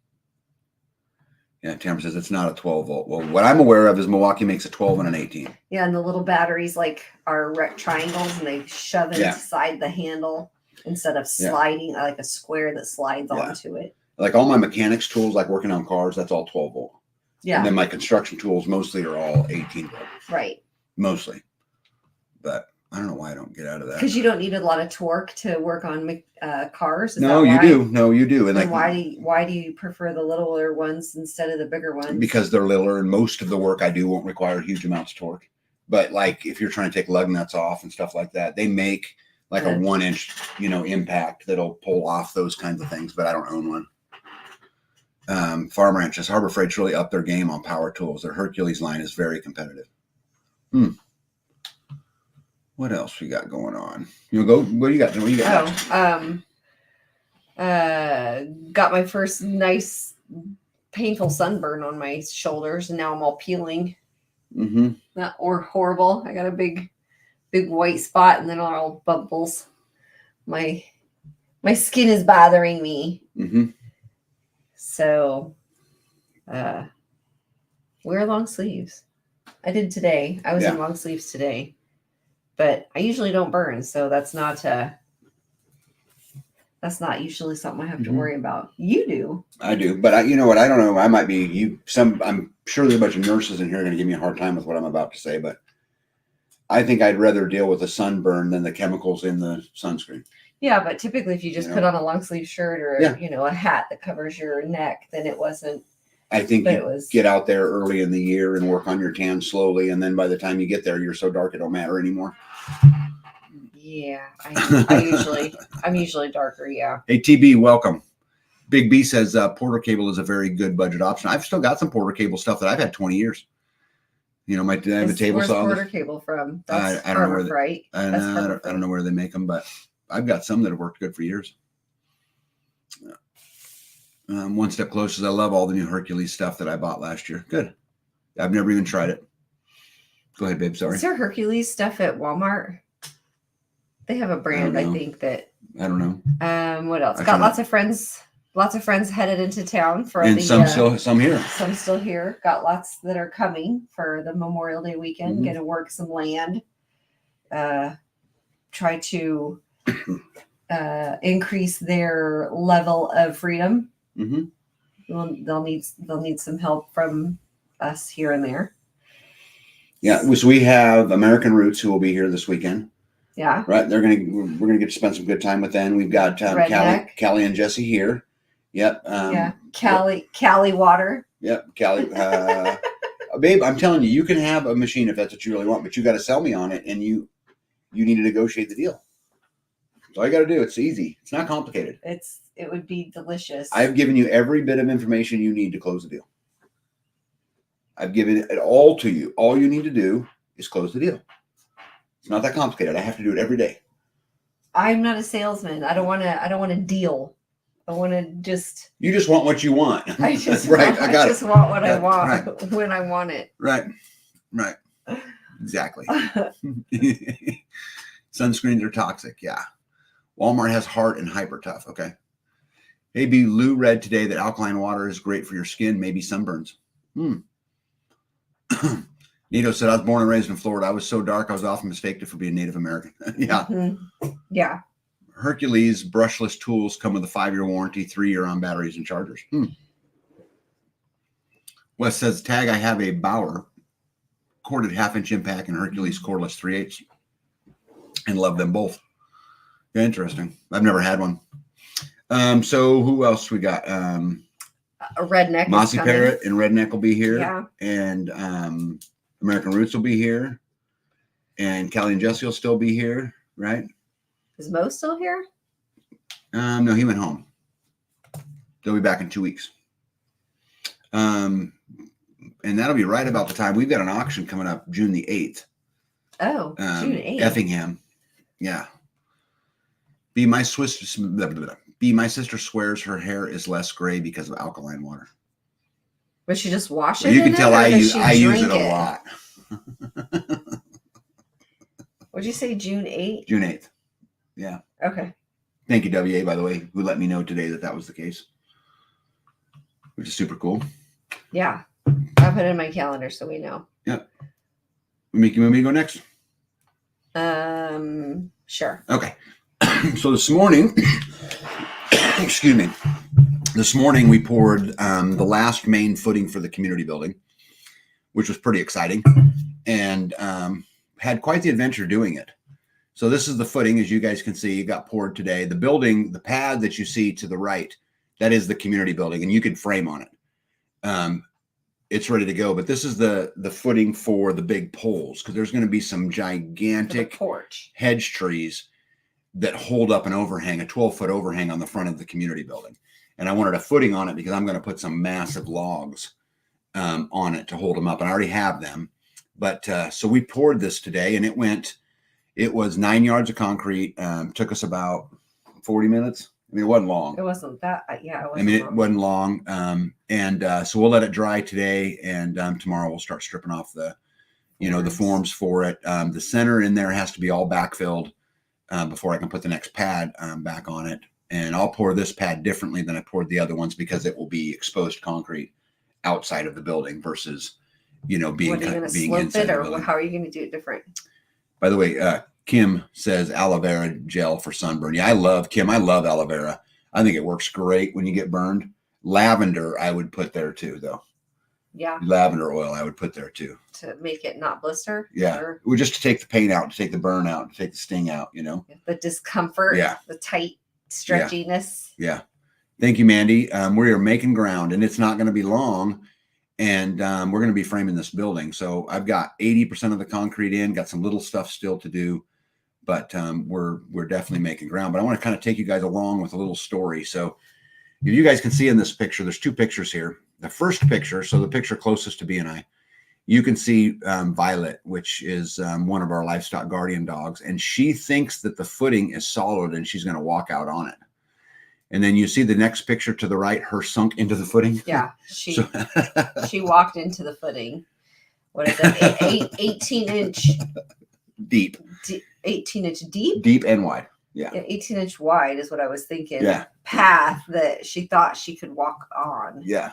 Yeah, Tamara says it's not a 12 volt. Well, what I'm aware of is Milwaukee makes a 12 and an 18. Yeah, and the little batteries are triangles, and they shove inside the handle instead of sliding, like a square that slides onto it. Like all my mechanics tools, like working on cars, that's all 12 volt. Yeah. And then my construction tools mostly are all 18 volt. Right. Mostly. But I don't know why I don't get out of that. Because you don't need a lot of torque to work on cars. No, you do. No, you do. And why do you prefer the littler ones instead of the bigger ones? Because they're littler, and most of the work I do won't require huge amounts of torque. But like if you're trying to take lug nuts off and stuff like that, they make like a 1-inch, impact that'll pull off those kinds of things. But I don't own one. Farm Ranches, Harbor Freight's really upped their game on power tools. Their Hercules line is very competitive. What else we got going on? You go. What do you got? What do you got? Got my first nice painful sunburn on my shoulders, and now I'm all peeling. Not or horrible. I got a big white spot, and then all bubbles. My skin is bothering me. So, wear long sleeves. I did today. I was in long sleeves today. but I usually don't burn, so that's not usually something I have to Mhm. worry about. You do. I do, but you know what? I don't know. I might be you. I'm sure there's a bunch of nurses in here going to give me a hard time with what I'm about to say, but I think I'd rather deal with the sunburn than the chemicals in the sunscreen. Yeah, but typically if you just You put know? on a long sleeve shirt or Yeah. a hat that covers your neck, then it wasn't. I think But you it was- get out there early in the year and work on your tan slowly, and then by the time you get there, you're so dark it don't matter anymore. Yeah, I'm usually darker. Yeah. Hey, TB, welcome. Big B says Porter cable is a very good budget option. I've still got some Porter cable stuff that I've had 20 years. You know, I have a table Where's saw. Porter cable from? That's I don't know where Harbor Freight. I That's don't, Harbor I don't Freight. know where they make them, but I've got some that have worked good for years. One step closer. I love all the new Hercules stuff that I bought last year. Good. I've never even tried it. Go ahead, babe. Sorry. Is there Hercules stuff at Walmart? They have a brand, I know. think that. I don't know. What else? I Got kinda- lots of friends. Lots of friends headed into town for And the. some here. Some still here. Got lots that are coming for the Memorial Day weekend. Mhm. Going to work some land. Try to increase their level of freedom. Mm-hmm. They'll need some help from us here and there. Yeah. So we have American Roots who will be here this weekend. Yeah. Right. We're gonna get to spend some good time with them. We've got Callie and Jesse here. Yep. Yeah. Cali water. Yep. Callie. Babe, I'm telling you, you can have a machine if that's what you really want, but you got to sell me on it, and you need to negotiate the deal. That's all you got to do. It's easy. It's not complicated. It would be delicious. I've given you every bit of information you need to close the deal. I've given it all to you. All you need to do is close the deal. It's not that complicated. I have to do it every day. I'm not a salesman. I don't want to deal. I want to just. You just want what you want. I just right. I just want what I want right. when I want it. Right. Right. Exactly. Sunscreens are toxic. Yeah. Walmart has Heart and Hyper Tough. Okay. Maybe Lou read today that alkaline water is great for your skin, maybe sunburns. Nito said, I was born and raised in Florida. I was so dark, I was often mistaken for being Native American. Yeah. Mm-hmm. Yeah. Hercules brushless tools come with a 5-year warranty, 3-year on batteries and chargers. Wes says, tag, I have a Bauer corded 1/2-inch impact and Hercules cordless 3/8 and love them both. Yeah, interesting. I've never had one. So who else we got? A redneck. Mossy Parrot and Redneck will be here. Yeah. And American Roots will be here. And Callie and Jesse will still be here, right? Is Mo still here? No, he went home. They'll be back in 2 weeks. And that'll be right about the time. We've got an auction coming up June the 8th. Oh, June 8th. Effingham. Yeah. My sister swears her hair is less gray because of alkaline water. Would she just wash Well, it? you can tell I use it drink a lot. Would you say June 8th? June 8th. Yeah. Okay. Thank you, WA, by the way, who let me know today that was the case, which is super cool. Yeah. I'll put it in my calendar so we know. Yep. You want me to go next? Sure. Okay. So this morning, excuse me, this morning we poured the last main footing for the community building, which was pretty exciting, and had quite the adventure doing it. So this is the footing, as you guys can see, it got poured today. The building, the pad that you see to the right, that is the community building, and you can frame on it. It's ready to go, but this is the footing for the big poles, because there's going to be some gigantic porch hedge trees that hold up an overhang, a 12-foot overhang on the front of the community building. And I wanted a footing on it because I'm going to put some massive logs on it to hold them up. And I already have them. But so we poured this today, and it was 9 yards of concrete. Took us about 40 minutes. I mean, it wasn't long. It wasn't that. Yeah. It wasn't long. So we'll let it dry today, and tomorrow we'll start stripping off the forms for it. The center in there has to be all backfilled before I can put the next pad back on it. And I'll pour this pad differently than I poured the other ones because it will be exposed concrete outside of the building versus, being What, are you going to being slope inside it, the or building. how are you going to do it different? By the way, Kim says aloe vera gel for sunburn. Yeah, I love aloe vera. I think it works great when you get burned. Lavender, I would put there too, though. Yeah. Lavender oil, I would put there too. To make it not blister. Yeah. Or Well, just to take the pain out, to take the burn out, to take the sting out, you know? the discomfort. Yeah. The tight stretchiness. Yeah. Thank you, Mandy. We are making ground, and it's not going to be long. And we're going to be framing this building. So I've got 80% of the concrete in, got some little stuff still to do, but we're definitely making ground. But I want to kind of take you guys along with a little story. So if you guys can see in this picture, there's two pictures here. The first picture, so the picture closest to B and I, you can see Violet, which is one of our livestock guardian dogs, and she thinks that the footing is solid and she's going to walk out on it. And then you see the next picture to the right, her sunk into the footing. Yeah, she walked into the footing. What is it? 18-inch deep. 18-inch deep? Deep and wide. Yeah. 18-inch wide is what I was thinking. Yeah. Path that she thought she could walk on. Yeah.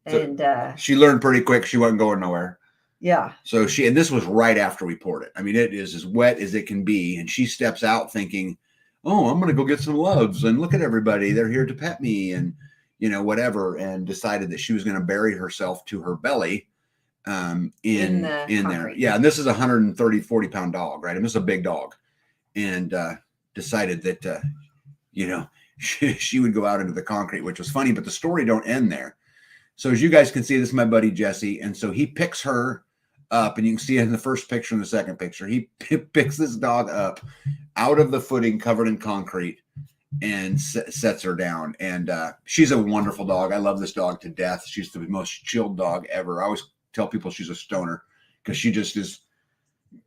And she learned pretty quick she wasn't going nowhere. Yeah. So and this was right after we poured it. I mean, it is as wet as it can be. And she steps out thinking, oh, I'm going to go get some loves and look at everybody. They're here to pet me and, you know, whatever. And decided that she was going to bury herself to her belly in there. Yeah. And this is a 130, 40-pound dog, right? And this is a big dog. And decided that, you know, she would go out into the concrete, which was funny, but the story don't end there. So as you guys can see, this is my buddy Jesse. And so he picks her up, and you can see it in the first picture and the second picture. He picks this dog up out of the footing covered in concrete and sets her down. And she's a wonderful dog. I love this dog to death. She's the most chilled dog ever. I always tell people she's a stoner because she's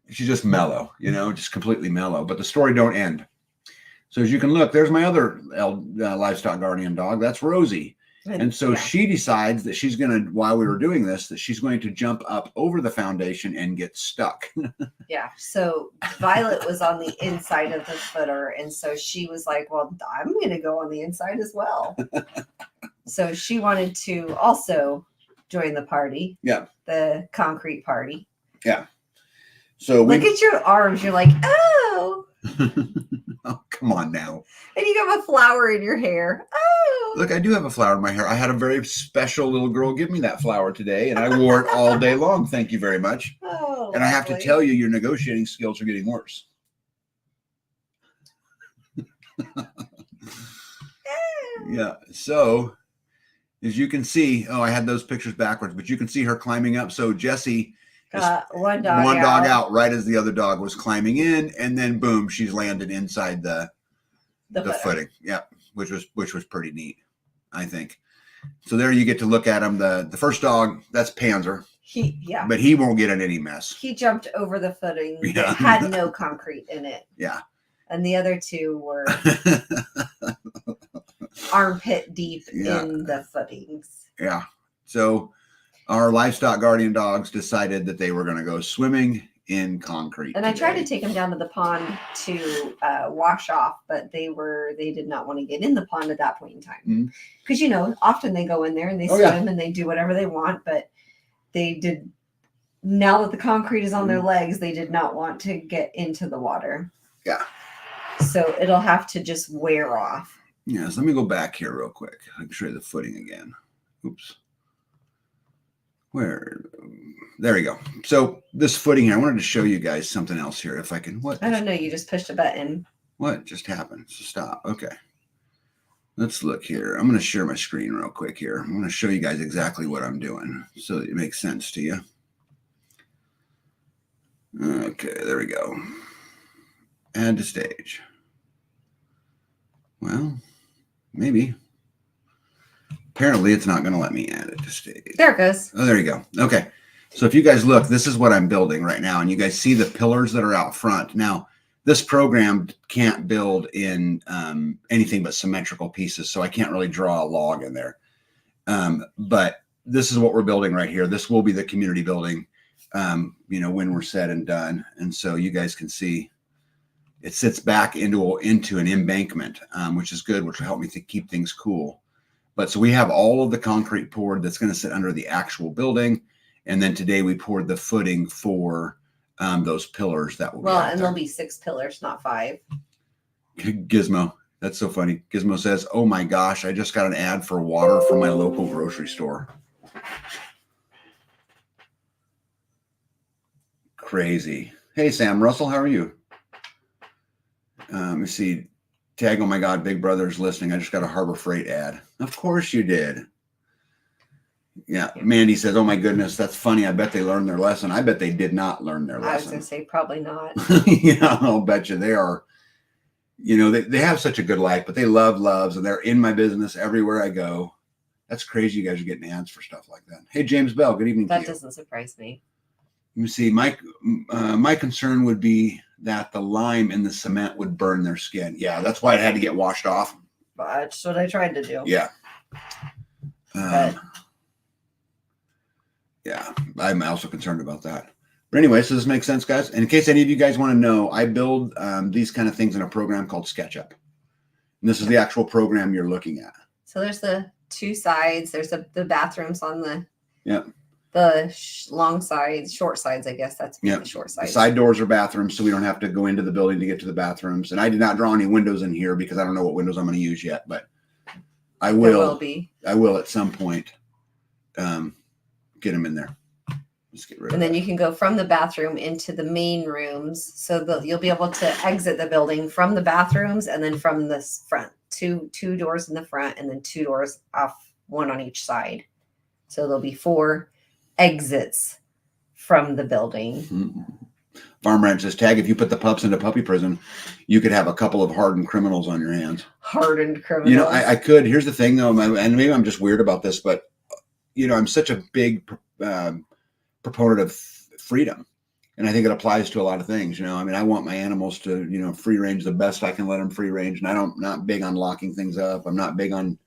just mellow, you know, just completely mellow. But the story don't end. So as you can look, there's my other livestock guardian dog. That's Rosie. And so she decides that she's going to, while we were doing this, that she's going to jump up over the foundation and get stuck. Yeah. So Violet was on the inside of the footer. And so she was like, well, I'm going to go on the inside as well. So she wanted to also join the party. Yeah. The concrete party. Yeah. So look at your arms. You're like, oh. Oh, come on now. And you have a flower in your hair. Oh. Look, I do have a flower in my hair. I had a very special little girl give me that flower today, and I wore it all day long. Thank you very much. Oh, and I have to tell you, your negotiating skills are getting worse. Yeah. So, as you can see, I had those pictures backwards, but you can see her climbing up. So Jesse one dog out right as the other dog was climbing in, and then boom, she's landed inside the footing. Yep, which was pretty neat, I think. So there you get to look at him. The first dog, that's Panzer. But he won't get in any mess. He jumped over the footing. Yeah. It had no concrete in it. Yeah. And the other two were armpit deep in the footings. Yeah. So our livestock guardian dogs decided that they were going to go swimming in concrete. And I tried to take them down to the pond to wash off, but they did not want to get in the pond at that point in time. Because, you know, often they go in there and they swim and they do whatever they want, but now that the concrete is on their legs, they did not want to get into the water. Yeah. So it'll have to just wear off. Yes. Let me go back here real quick. I can show you the footing again. Oops. There we go. So this footing here, I wanted to show you guys something else here. If I can, I don't know. You just pushed a button. What just happened? So stop. Okay. Let's look here. I'm going to share my screen real quick here. I'm going to show you guys exactly what I'm doing so that it makes sense to you. Okay. There we go. Add to stage. Well, maybe. Apparently, it's not going to let me add it to stage. There it goes. Oh, there you go. Okay. So if you guys look, this is what I'm building right now. And you guys see the pillars that are out front. Now, this program can't build in anything but symmetrical pieces. So I can't really draw a log in there. But this is what we're building right here. This will be the community building, when we're said and done. And so you guys can see it sits back into an embankment, which is good, which will help me to keep things cool. But so we have all of the concrete poured that's going to sit under the actual building. And then today we poured the footing for those pillars that will Well, be out and there. there'll be 6 pillars, not 5. Gizmo. That's so funny. Gizmo says, "Oh my gosh, I just got an ad for water from my local grocery store." Crazy. Hey, Sam Russell, how are you? Let me see. Tag, oh my God, Big Brother's listening. I just got a Harbor Freight ad. Of course you did. Yeah. Mandy says, oh my goodness, that's funny. I bet they learned their lesson. I bet they did not learn their I was going lesson. to say probably not. Yeah, I'll bet you they are. You know, they have such a good life, but they love loves, and they're in my business everywhere I go. That's crazy. You guys are getting ads for stuff like that. Hey, James Bell, good evening to you. That doesn't surprise me. Let me see. My concern would be that the lime in the cement would burn their skin. Yeah, that's why it had to get washed off. That's what I tried to do. Yeah. But yeah, I'm also concerned about that. But anyway, so this makes sense, guys. And in case any of you guys want to know, I build these kind of things in a program called SketchUp. And this is the actual program you're looking at. So there's the 2 sides. There's the bathrooms on the long sides, short sides, I guess. That's the short The sides. side doors are bathrooms, so we don't have to go into the building to get to the bathrooms. And I did not draw any windows in here because I don't know what windows I'm going to use yet, but I will. There will be. I will at some point get them in there. Let's get rid of And then you can go from the bathroom into the main rooms. So you'll be able to exit the building from the bathrooms and then from the front. Two doors in the front and then 2 doors off, 1 on each side. So there'll be 4 exits from the building. Farm Ranch says, Tag, if you put the pups into puppy prison, you could have a couple of hardened criminals on your hands. Hardened criminals. You know, I could. Here's the thing, though, and maybe I'm just weird about this, but, you know, I'm such a big proponent of freedom. And I think it applies to a lot of things. You know, I mean, I want my animals to, you know, free range the best I can let them free range. And I'm not big on locking things up. I'm not big on,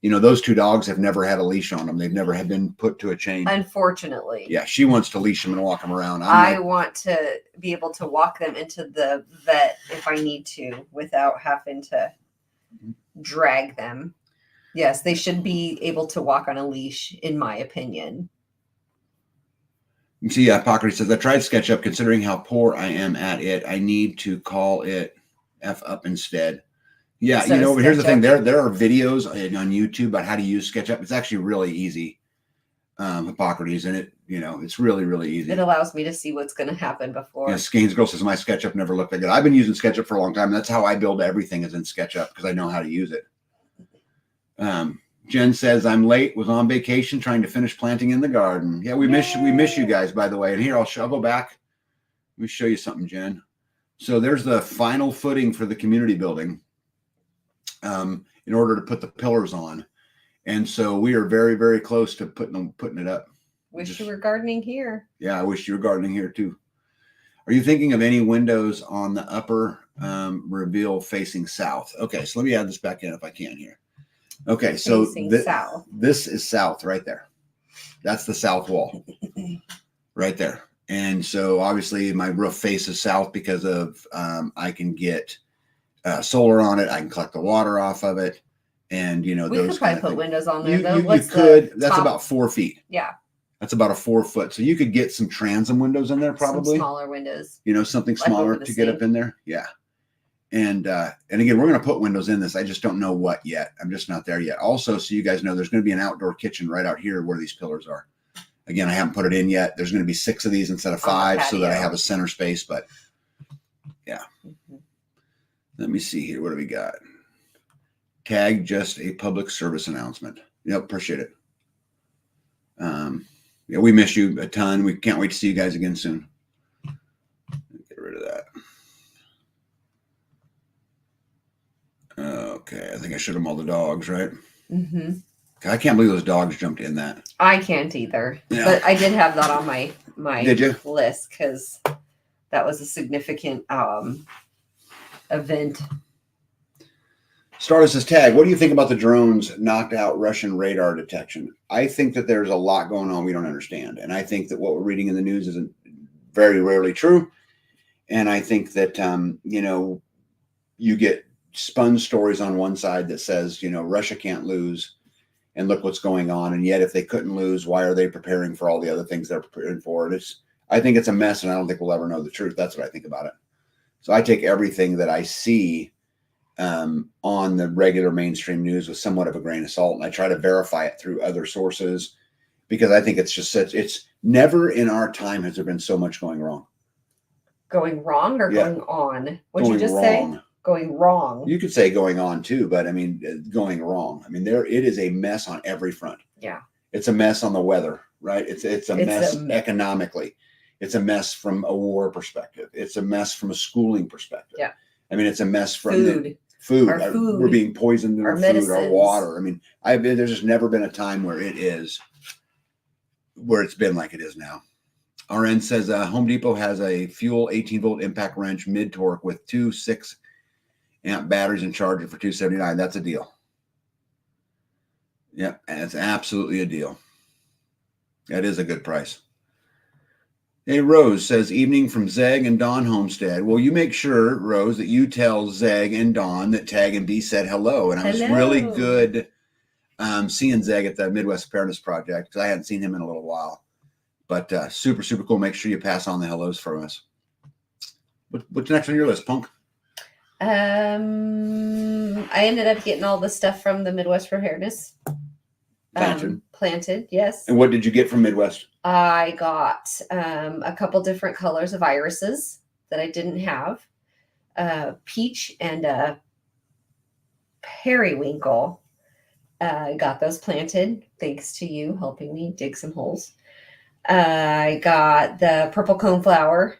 you know, those 2 dogs have never had a leash on them. They've never had been put to a chain. Unfortunately. Yeah, she wants to leash them and walk them around. I want to be able to walk them into the vet if I need to without having to drag them. Yes, they should be able to walk on a leash, in my opinion. You see, Hippocrates says, I tried SketchUp. Considering how poor I am at it, I need to call it F up instead. Yeah, So you know, but here's the SketchUp. thing. There are videos on YouTube about how to use SketchUp. It's actually really easy, Hippocrates, and it, you know, it's really, really easy. It allows me to see what's going to happen before. Yeah, Skeins Girl says, my SketchUp never looked that good. I've been using SketchUp for a long time. That's how I build everything, is in SketchUp, because I know how to use it. Jen says, I'm late, was on vacation trying to finish planting in the garden. Yeah, we miss you guys, by the way. And here, I'll go back. Let me show you something, Jen. So there's the final footing for the community building in order to put the pillars on. And so we are very, very close to putting it up. Wish you were gardening here. Yeah, I wish you were gardening here too. Are you thinking of any windows on the upper reveal facing south? Okay, so let me add this back in if I can here. Okay, so south. This is south right there. That's the south wall right there. And so obviously my roof faces south because of I can get solar on it. I can collect the water off of it. And, you know, we those could probably kind of put things. windows on there, though. You could. That's about 4 feet. Yeah. That's about a 4 foot. So you could get some transom windows in there, probably. Some smaller windows. You know, something Like smaller over the to get up in there. Yeah. And again, we're going to put windows in this. I just don't know what yet. I'm just not there yet. Also, so you guys know, there's going to be an outdoor kitchen right out here where these pillars are. Again, I haven't put it in yet. There's going to be 6 of these instead of 5 so that I have a center space. But yeah. Let me see here. What do we got? Tag, just a public service announcement. Yep, appreciate it. Yeah, we miss you a ton. We can't wait to see you guys again soon. Get rid of that. Okay, I think I showed them all the dogs, right? Mm-hmm. I can't believe those dogs jumped in that. I can't either. Yeah. But I did have that on my Did you? list because that was a significant event. Stardust says, Tag, what do you think about the drones knocked out Russian radar detection? I think that there's a lot going on we don't understand. And I think that what we're reading in the news isn't very rarely true. And I think that, you know, you get spun stories on one side that says, you know, Russia can't lose and look what's going on. And yet if they couldn't lose, why are they preparing for all the other things they're preparing for? And I think it's a mess, and I don't think we'll ever know the truth. That's what I think about it. So I take everything that I see on the regular mainstream news with somewhat of a grain of salt, and I try to verify it through other sources, because I think it's never in our time has there been so much going wrong. Going wrong or Yeah. going on? What'd Going you just wrong. say? Going wrong. You could say going on too, but I mean, going wrong. I mean, it is a mess on every front. Yeah. It's a mess on the weather, right? It's a mess a- economically. It's a mess from a war perspective. It's a mess from a schooling perspective. Yeah. I mean, it's a mess from Food. Our food. We're being poisoned in our food, medicines. our water. I mean, there's just never been a time where it's been like it is now. RN says Home Depot has a fuel 18-volt impact wrench mid-torque with 2 6-amp batteries and charger for $279. That's a deal. Yep, and it's absolutely a deal. That is a good price. Hey, Rose says, evening from Zeg and Don Homestead. Well, you make sure, Rose, that you tell Zeg and Don that Tag and B said hello. And I was really good seeing Zeg at the Midwest Preparedness Project, because I hadn't seen him in a little while. But super, super cool. Make sure you pass on the hellos for us. What's next on your list, Punk? I ended up getting all the stuff from the Midwest Preparedness. Planted, yes. And what did you get from Midwest? I got a couple different colors of irises that I didn't have. Peach and a periwinkle. Got those planted thanks to you helping me dig some holes. I got the purple coneflower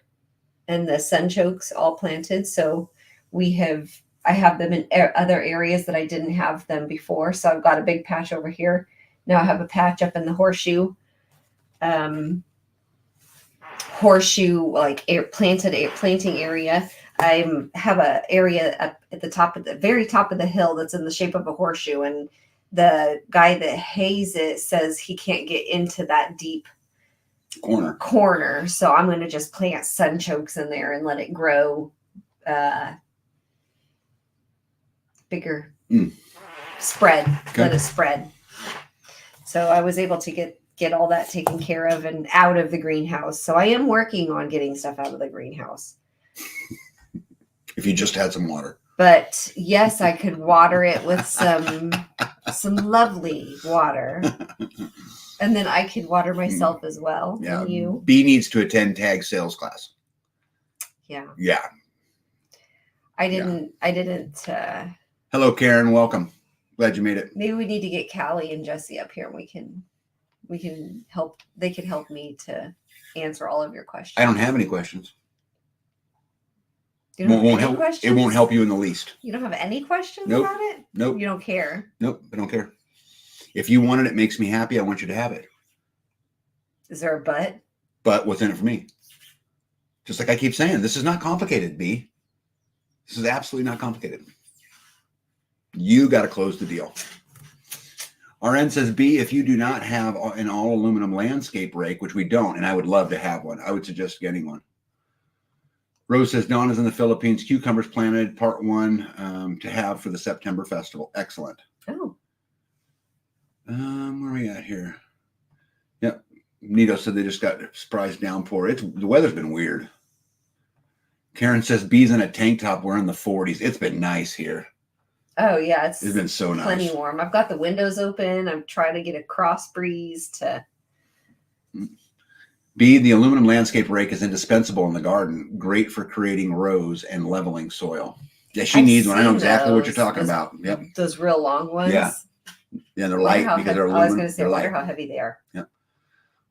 and the sunchokes all planted. So I have them in other areas that I didn't have them before. So I've got a big patch over here. Now I have a patch up in the horseshoe planting area. I have a area up at the very top of the hill that's in the shape of a horseshoe, and the guy that hays it says he can't get into that deep corner. So I'm going to just plant sunchokes in there and let it grow bigger. Spread. Okay. Let it spread. So I was able to get all that taken care of and out of the greenhouse. So I am working on getting stuff out of the greenhouse. If you just had some water. But yes, I could water it with some lovely water. And then I could water myself as well. Yeah. And you. B needs to attend tag sales class. Yeah. Yeah. I didn't. Hello, Karen. Welcome. Glad you made it. Maybe we need to get Callie and Jesse up here, and we can help. They could help me to answer all of your questions. I don't have any questions. You don't have any questions? It won't help you in the least. You don't have any questions Nope. about it? Nope. You don't care? Nope. I don't care. If you want it, it makes me happy. I want you to have it. Is there a but? But what's in it for me? Just like I keep saying, this is not complicated, B. This is absolutely not complicated. You got to close the deal. RN says, B, if you do not have an all aluminum landscape rake, which we don't, and I would love to have one, I would suggest getting one. Rose says, Dawn is in the Philippines. Cucumbers planted, part 1 to have for the September festival. Excellent. Oh. Where are we at here? Yep. Nito said they just got a surprise downpour. The weather's been weird. Karen says, B's in a tank top. We're in the 40s. It's been nice here. Oh, yeah. It's been so nice. Plenty warm. I've got the windows open. I'm trying to get a cross breeze to... B, the aluminum landscape rake is indispensable in the garden. Great for creating rows and leveling soil. Yeah, she needs one. I know exactly what you're talking about. Yep. Those real long ones. Yeah. Yeah, they're light because they're aluminum. I was going to say, wonder how heavy they are. Yep.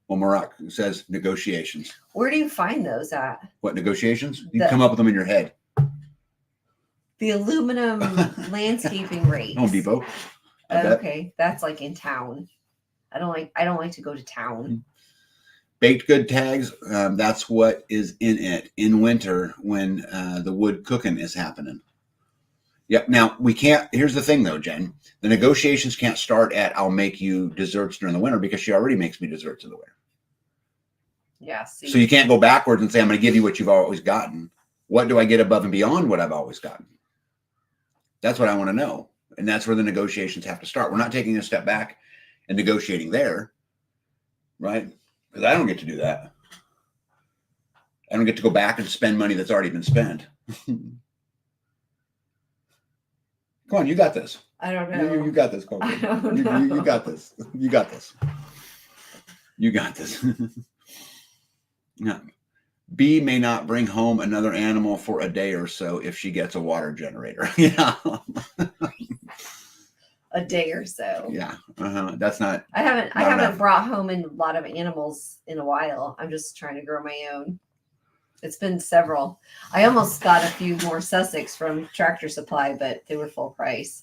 Well, Marak says negotiations. Where do you find those at? What, negotiations? You come up with them in your head. The aluminum landscaping rakes. Home Depot. Okay, that's like in town. I don't like to go to town. Baked good tags, that's what is in it in winter when the wood cooking is happening. Yep. Now we can't. Here's the thing, though, Jen. The negotiations can't start at "I'll make you desserts during the winter" because she already makes me desserts in the winter. Yeah. So you can't go backwards and say, "I'm going to give you what you've always gotten." What do I get above and beyond what I've always gotten? That's what I want to know, and that's where the negotiations have to start. We're not taking a step back and negotiating there, right? Because I don't get to do that. I don't get to go back and spend money that's already been spent. Come on, you got this. I don't know. You got this, Coco. I don't You know. got this. You got this. You got this. Yeah. B may not bring home another animal for a day or so if she gets a water generator. Yeah. A day or so. Yeah. That's not. I haven't enough. brought home a lot of animals in a while. I'm just trying to grow my own. It's been several. I almost got a few more Sussex from Tractor Supply, but they were full price.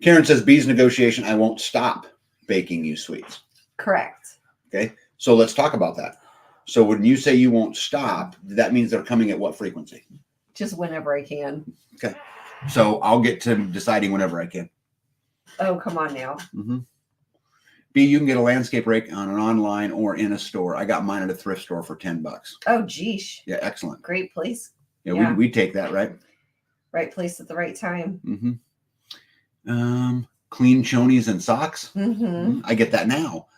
Karen says, B's negotiation, I won't stop baking you sweets. Correct. Okay. So let's talk about that. So when you say you won't stop, that means they're coming at what frequency? Just whenever I can. Okay. So I'll get to deciding whenever I can. Oh, come on now. Mm-hmm. B, you can get a landscape rake on an online or in a store. I got mine at a thrift store for $10. Oh, geesh. Yeah, excellent. Great place. Yeah, Yeah. we take that, right? Right place at the right time. Mm-hmm. Clean chonies and socks. Mm-hmm. I get that now.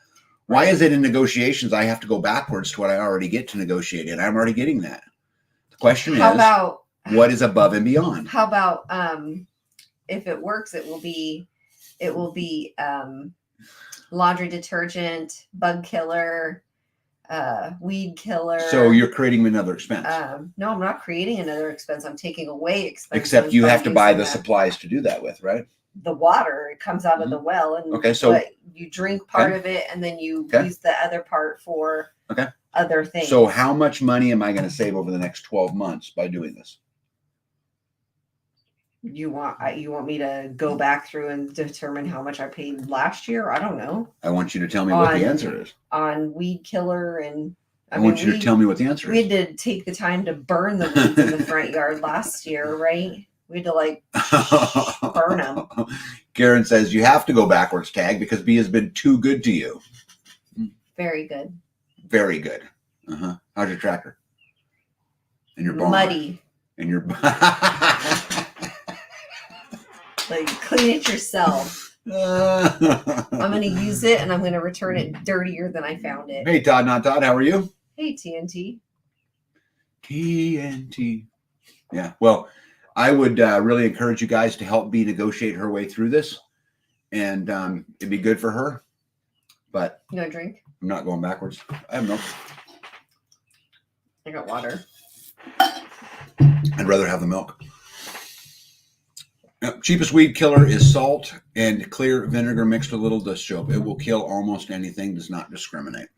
Why is it in negotiations I have to go backwards to what I already get to negotiate in? I'm already getting that. The question How is, about what is above and beyond? How about if it works, it will be laundry detergent, bug killer, weed killer. So you're creating another expense. No, I'm not creating another expense. I'm taking away expenses. Except you by have to buy using the supplies to do that with, right? the water. It comes out of the well, and Okay, so you drink part of it, and then you use the other part for other things. So how much money am I going to save over the next 12 months by doing this? You want me to go back through and determine how much I paid last year? I don't know. I want you to tell me what the answer is. On weed killer, and I want you to tell me what the answer we is. had to take the time to burn the weeds in the front yard last year, right? We had to burn them. Karen says you have to go backwards, Tag, because B has been too good to you. Very good. Very good. How's your tractor? And your barn? Muddy. And your like clean it yourself. I'm gonna use it and I'm gonna return it dirtier than I found it. Hey Todd, not Todd, how are you? Hey TNT. TNT. Yeah. Well, I would really encourage you guys to help B negotiate her way through this, and it'd be good for her. But no drink. I'm not going backwards. I have milk. I got water. I'd rather have the milk. Cheapest weed killer is salt and clear vinegar mixed with a little dish soap. It will kill almost anything. Does not discriminate.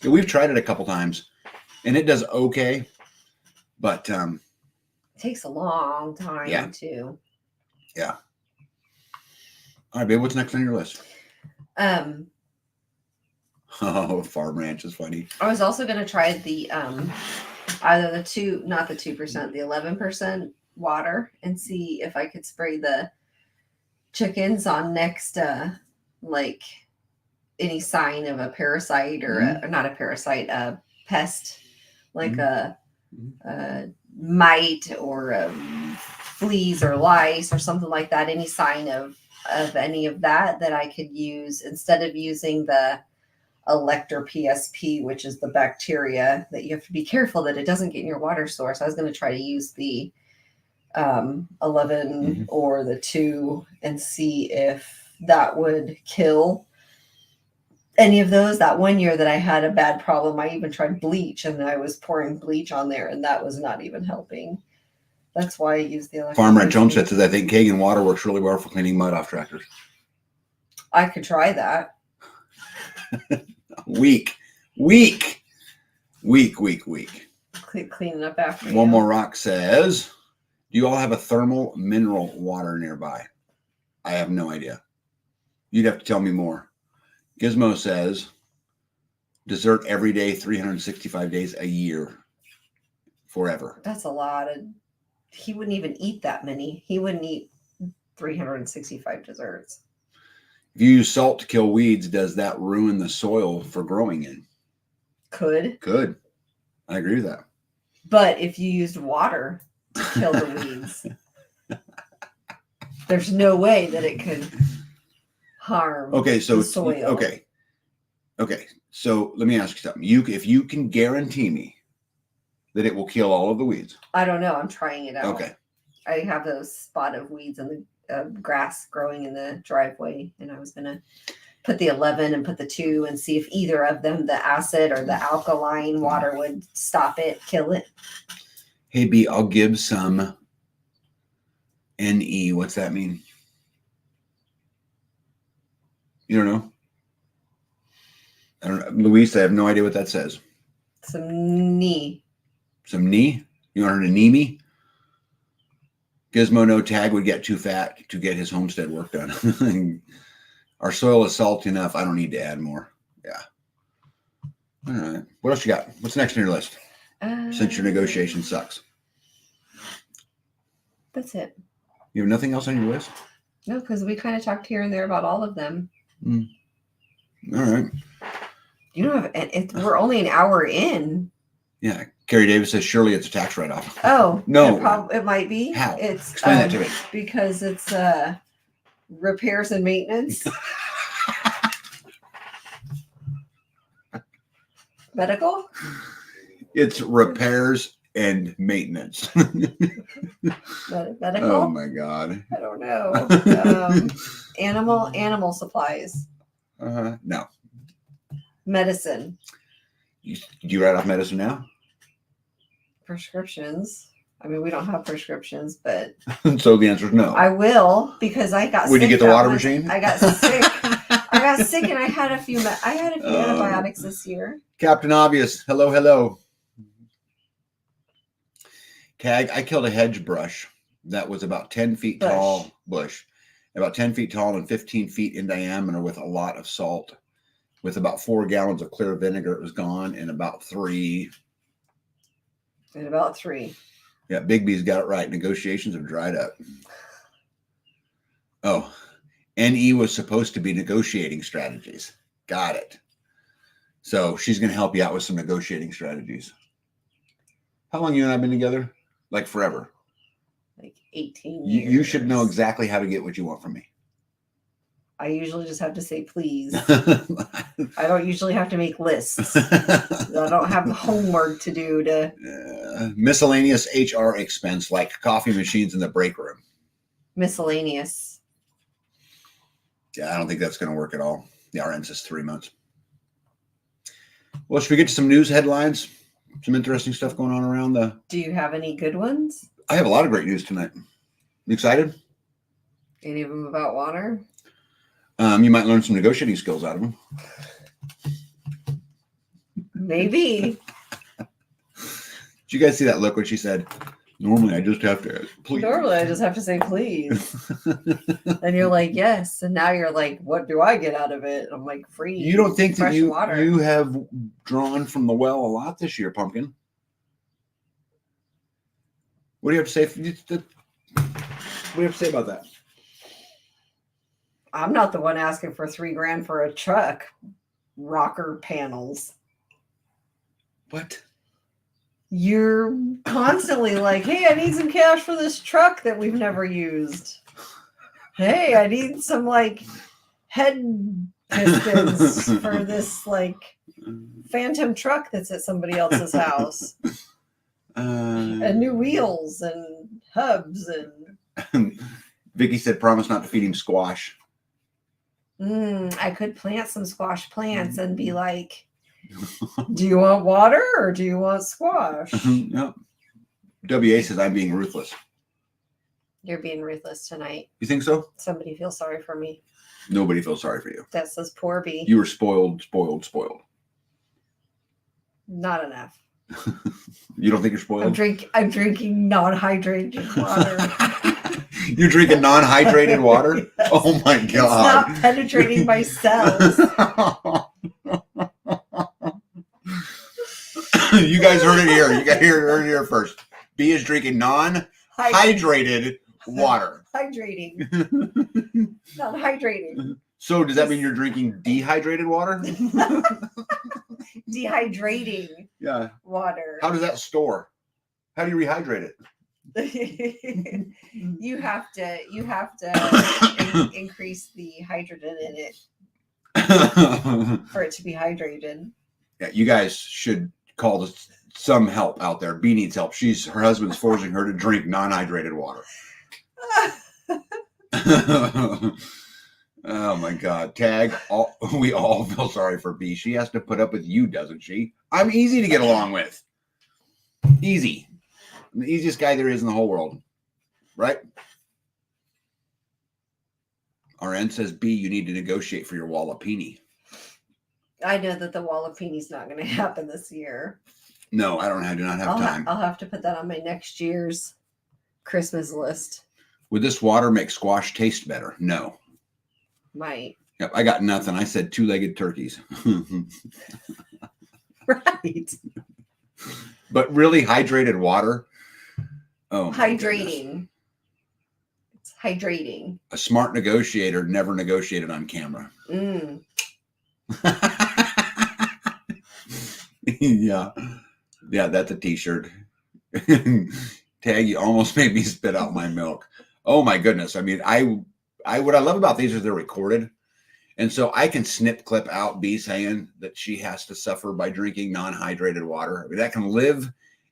Yeah, we've tried it a couple times, and it does okay, but it takes a long time too. Yeah. All right, babe. What's next on your list? Oh, Farm Ranch is funny. I was also going to try the either the 2%, the 11% water, and see if I could spray the chickens on next like any sign of a parasite or not a parasite, a pest, like a mite or fleas or lice or something like that. Any sign of any of that I could use instead of using the Elector PSP, which is the bacteria that you have to be careful that it doesn't get in your water source. I was going to try to use the 11 or the 2 and see if that would kill any of those. That one year that I had a bad problem, I even tried bleach, and I was pouring bleach on there, and that was not even helping. That's why I used the Elector. Farm Ranch Homestead says I think Kagan water works really well for cleaning mud off tractors. I could try that. Weak. Cleaning up after. One more rock says, do you all have a thermal mineral water nearby? I have no idea. You'd have to tell me more. Gizmo says, dessert every day, 365 days a year, forever. That's a lot. He wouldn't even eat that many. He wouldn't eat 365 desserts. If you use salt to kill weeds, does that ruin the soil for growing in? Could. I agree with that. But if you used water to kill the weeds, there's no way that it could harm the soil. Okay. So let me ask you something. If you can guarantee me that it will kill all of the weeds. I don't know. I'm trying it out. Okay. I have a spot of weeds in the grass growing in the driveway, and I was gonna put the 11 and put the 2 and see if either of them, the acid or the alkaline water, would stop it, kill it. Hey B, I'll give some NE. What's that mean? You don't know? I don't know. Luis, I have no idea what that says. Some knee. Some knee? You want her to knee me? Gizmo no tag would get too fat to get his homestead work done. Our soil is salty enough. I don't need to add more. Yeah. All right. What else you got? What's next on your list? Since your negotiation sucks. That's it. You have nothing else on your list? No, because we kind of talked here and there about all of them. All right. You don't have. We're only an hour in. Yeah. Carrie Davis says surely it's a tax write-off. Oh No. it might be. How? It's Explain that to me. Because it's repairs and maintenance. Medical. It's repairs and maintenance. Medical. Oh my God. I don't know. Animal supplies. No. Medicine. Do you write off medicine now? Prescriptions. I mean, we don't have prescriptions, but So the answer is no. I will, because I got When sick. you get the water machine? I got sick. I got sick and I had a few antibiotics this year. Captain Obvious. Hello, hello. Tag, I killed a hedge brush that was about 10 feet tall, about 10 feet tall and 15 feet in diameter with a lot of salt. With about 4 gallons of clear vinegar, it was gone in about 3. In about 3. Yeah, Big B's got it right. Negotiations have dried up. Oh, NE was supposed to be negotiating strategies. Got it. So she's going to help you out with some negotiating strategies. How long you and I been together? Like forever. Like 18 years. You should know exactly how to get what you want from me. I usually just have to say please. I don't usually have to make lists. I don't have homework to do to. Miscellaneous HR expense like coffee machines in the break room. Miscellaneous. Yeah, I don't think that's going to work at all. The RN says 3 months. Well, should we get to some news headlines? Some interesting stuff going on around the. Do you have any good ones? I have a lot of great news tonight. You excited? Any of them about water? You might learn some negotiating skills out of them. Maybe. Did you guys see that look when she said, normally I just have to please. Normally I just have to say please. And you're like, yes. And now you're like, what do I get out of it? I'm like, free. You don't think that water. you have drawn from the well a lot this year, Pumpkin? What do you have to say? What do you have to say about that? I'm not the one asking for $3,000 for a truck. Rocker panels. What? You're constantly like, hey, I need some cash for this truck that we've never used. Hey, I need some like head pistons for this like phantom truck that's at somebody else's house. And new wheels and hubs and. Vicky said, promise not to feed him squash. I could plant some squash plants and be like, do you want water or do you want squash? Yep. WA says I'm being ruthless. You're being ruthless tonight. You think so? Somebody feels sorry for me. Nobody feels sorry for you. That says poor B. You were spoiled. Not enough. You don't think you're spoiled? I'm drinking non-hydrated water. You're drinking non-hydrated water? Yes. Oh my God. It's not penetrating my cells. You guys heard it here. You got heard it here first. B is drinking non-hydrated water. Hydrating. Not hydrating. So does that mean you're drinking dehydrated water? Dehydrating. Yeah. Water. How does that store? How do you rehydrate it? You have to increase the hydrogen in it for it to be hydrated. Yeah, you guys should call the some help out there. B needs help. Her husband's forcing her to drink non-hydrated water. Oh my God. Tag, we all feel sorry for B. She has to put up with you, doesn't she? I'm easy to get along with. Easy. I'm the easiest guy there is in the whole world. Right? RN says, B, you need to negotiate for your Wallapini. I know that the Wallapini's not going to happen this year. No, I do not have time. I'll have to put that on my next year's Christmas list. Would this water make squash taste better? No. Might. Yep, I got nothing. I said two-legged turkeys. Right. But really hydrated water. Oh, hydrating. It's hydrating. A smart negotiator never negotiated on camera. Yeah. Yeah, that's a t-shirt. Tag, you almost made me spit out my milk. Oh my goodness. I mean, what I love about these is they're recorded. And so I can snip clip out B saying that she has to suffer by drinking non-hydrated water. I mean, that can live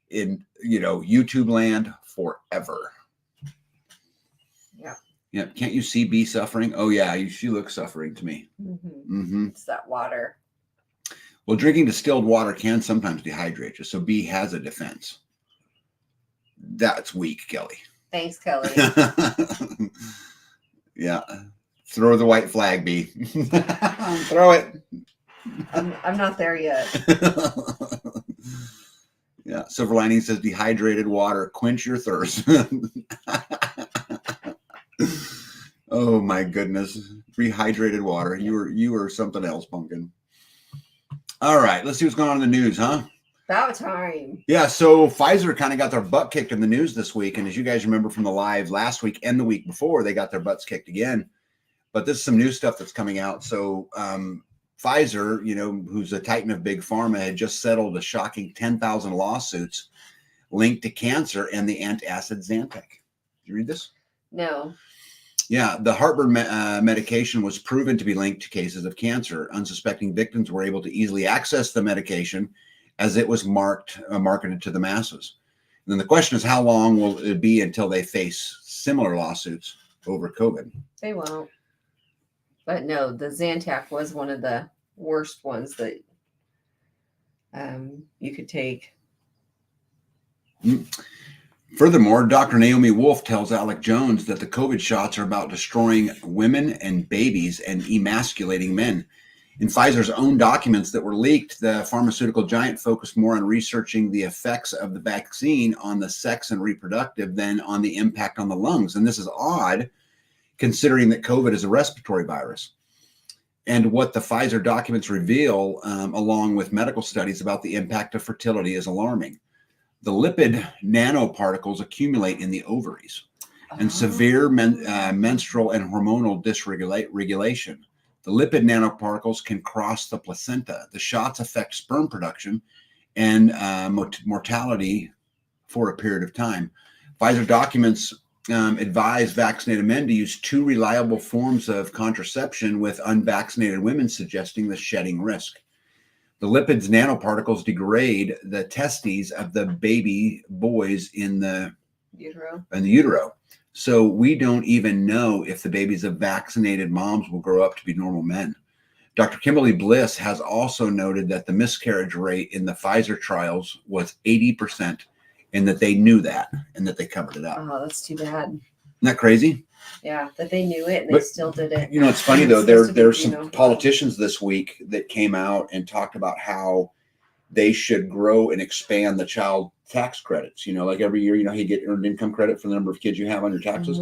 in, YouTube land forever. Yeah. Yeah. Can't you see B suffering? Oh yeah. She looks suffering to me. It's that water. Well, drinking distilled water can sometimes dehydrate you. So B has a defense. That's weak, Kelly. Thanks, Kelly. Yeah. Throw the white flag, B. Throw it. I'm not there yet. Yeah. Silver Lining says dehydrated water, quench your thirst. Oh my goodness. Rehydrated water. You were something else, Pumpkin. All right. Let's see what's going on in the news, huh? About time. Yeah, so Pfizer kind of got their butt kicked in the news this week. And as you guys remember from the live last week and the week before, they got their butts kicked again. But this is some new stuff that's coming out. So Pfizer, who's a titan of big pharma, had just settled a shocking 10,000 lawsuits linked to cancer and the antacid Zantac. Did you read this? No. Yeah, the heartburn medication was proven to be linked to cases of cancer. Unsuspecting victims were able to easily access the medication as it was marketed to the masses. And then the question is, how long will it be until they face similar lawsuits over COVID? They won't. But no, the Zantac was one of the worst ones that you could take. Furthermore, Dr. Naomi Wolf tells Alec Jones that the COVID shots are about destroying women and babies and emasculating men. In Pfizer's own documents that were leaked, the pharmaceutical giant focused more on researching the effects of the vaccine on the sex and reproductive than on the impact on the lungs. And this is odd, considering that COVID is a respiratory virus. And what the Pfizer documents reveal, along with medical studies about the impact of fertility, is alarming. The lipid nanoparticles accumulate in the ovaries and severe menstrual and hormonal dysregulation. The lipid nanoparticles can cross the placenta. The shots affect sperm production and mortality for a period of time. Pfizer documents advise vaccinated men to use 2 reliable forms of contraception, with unvaccinated women suggesting the shedding risk. The lipids nanoparticles degrade the testes of the baby boys in the utero. So we don't even know if the babies of vaccinated moms will grow up to be normal men. Dr. Kimberly Bliss has also noted that the miscarriage rate in the Pfizer trials was 80%, and that they knew that and that they covered it up. Oh, that's too bad. Isn't that crazy? Yeah, that they knew it and they still did it. It's funny though. There's some politicians this week that came out and talked about how they should grow and expand the child tax credits. Like every year, you get earned income credit for the number of kids you have on your taxes.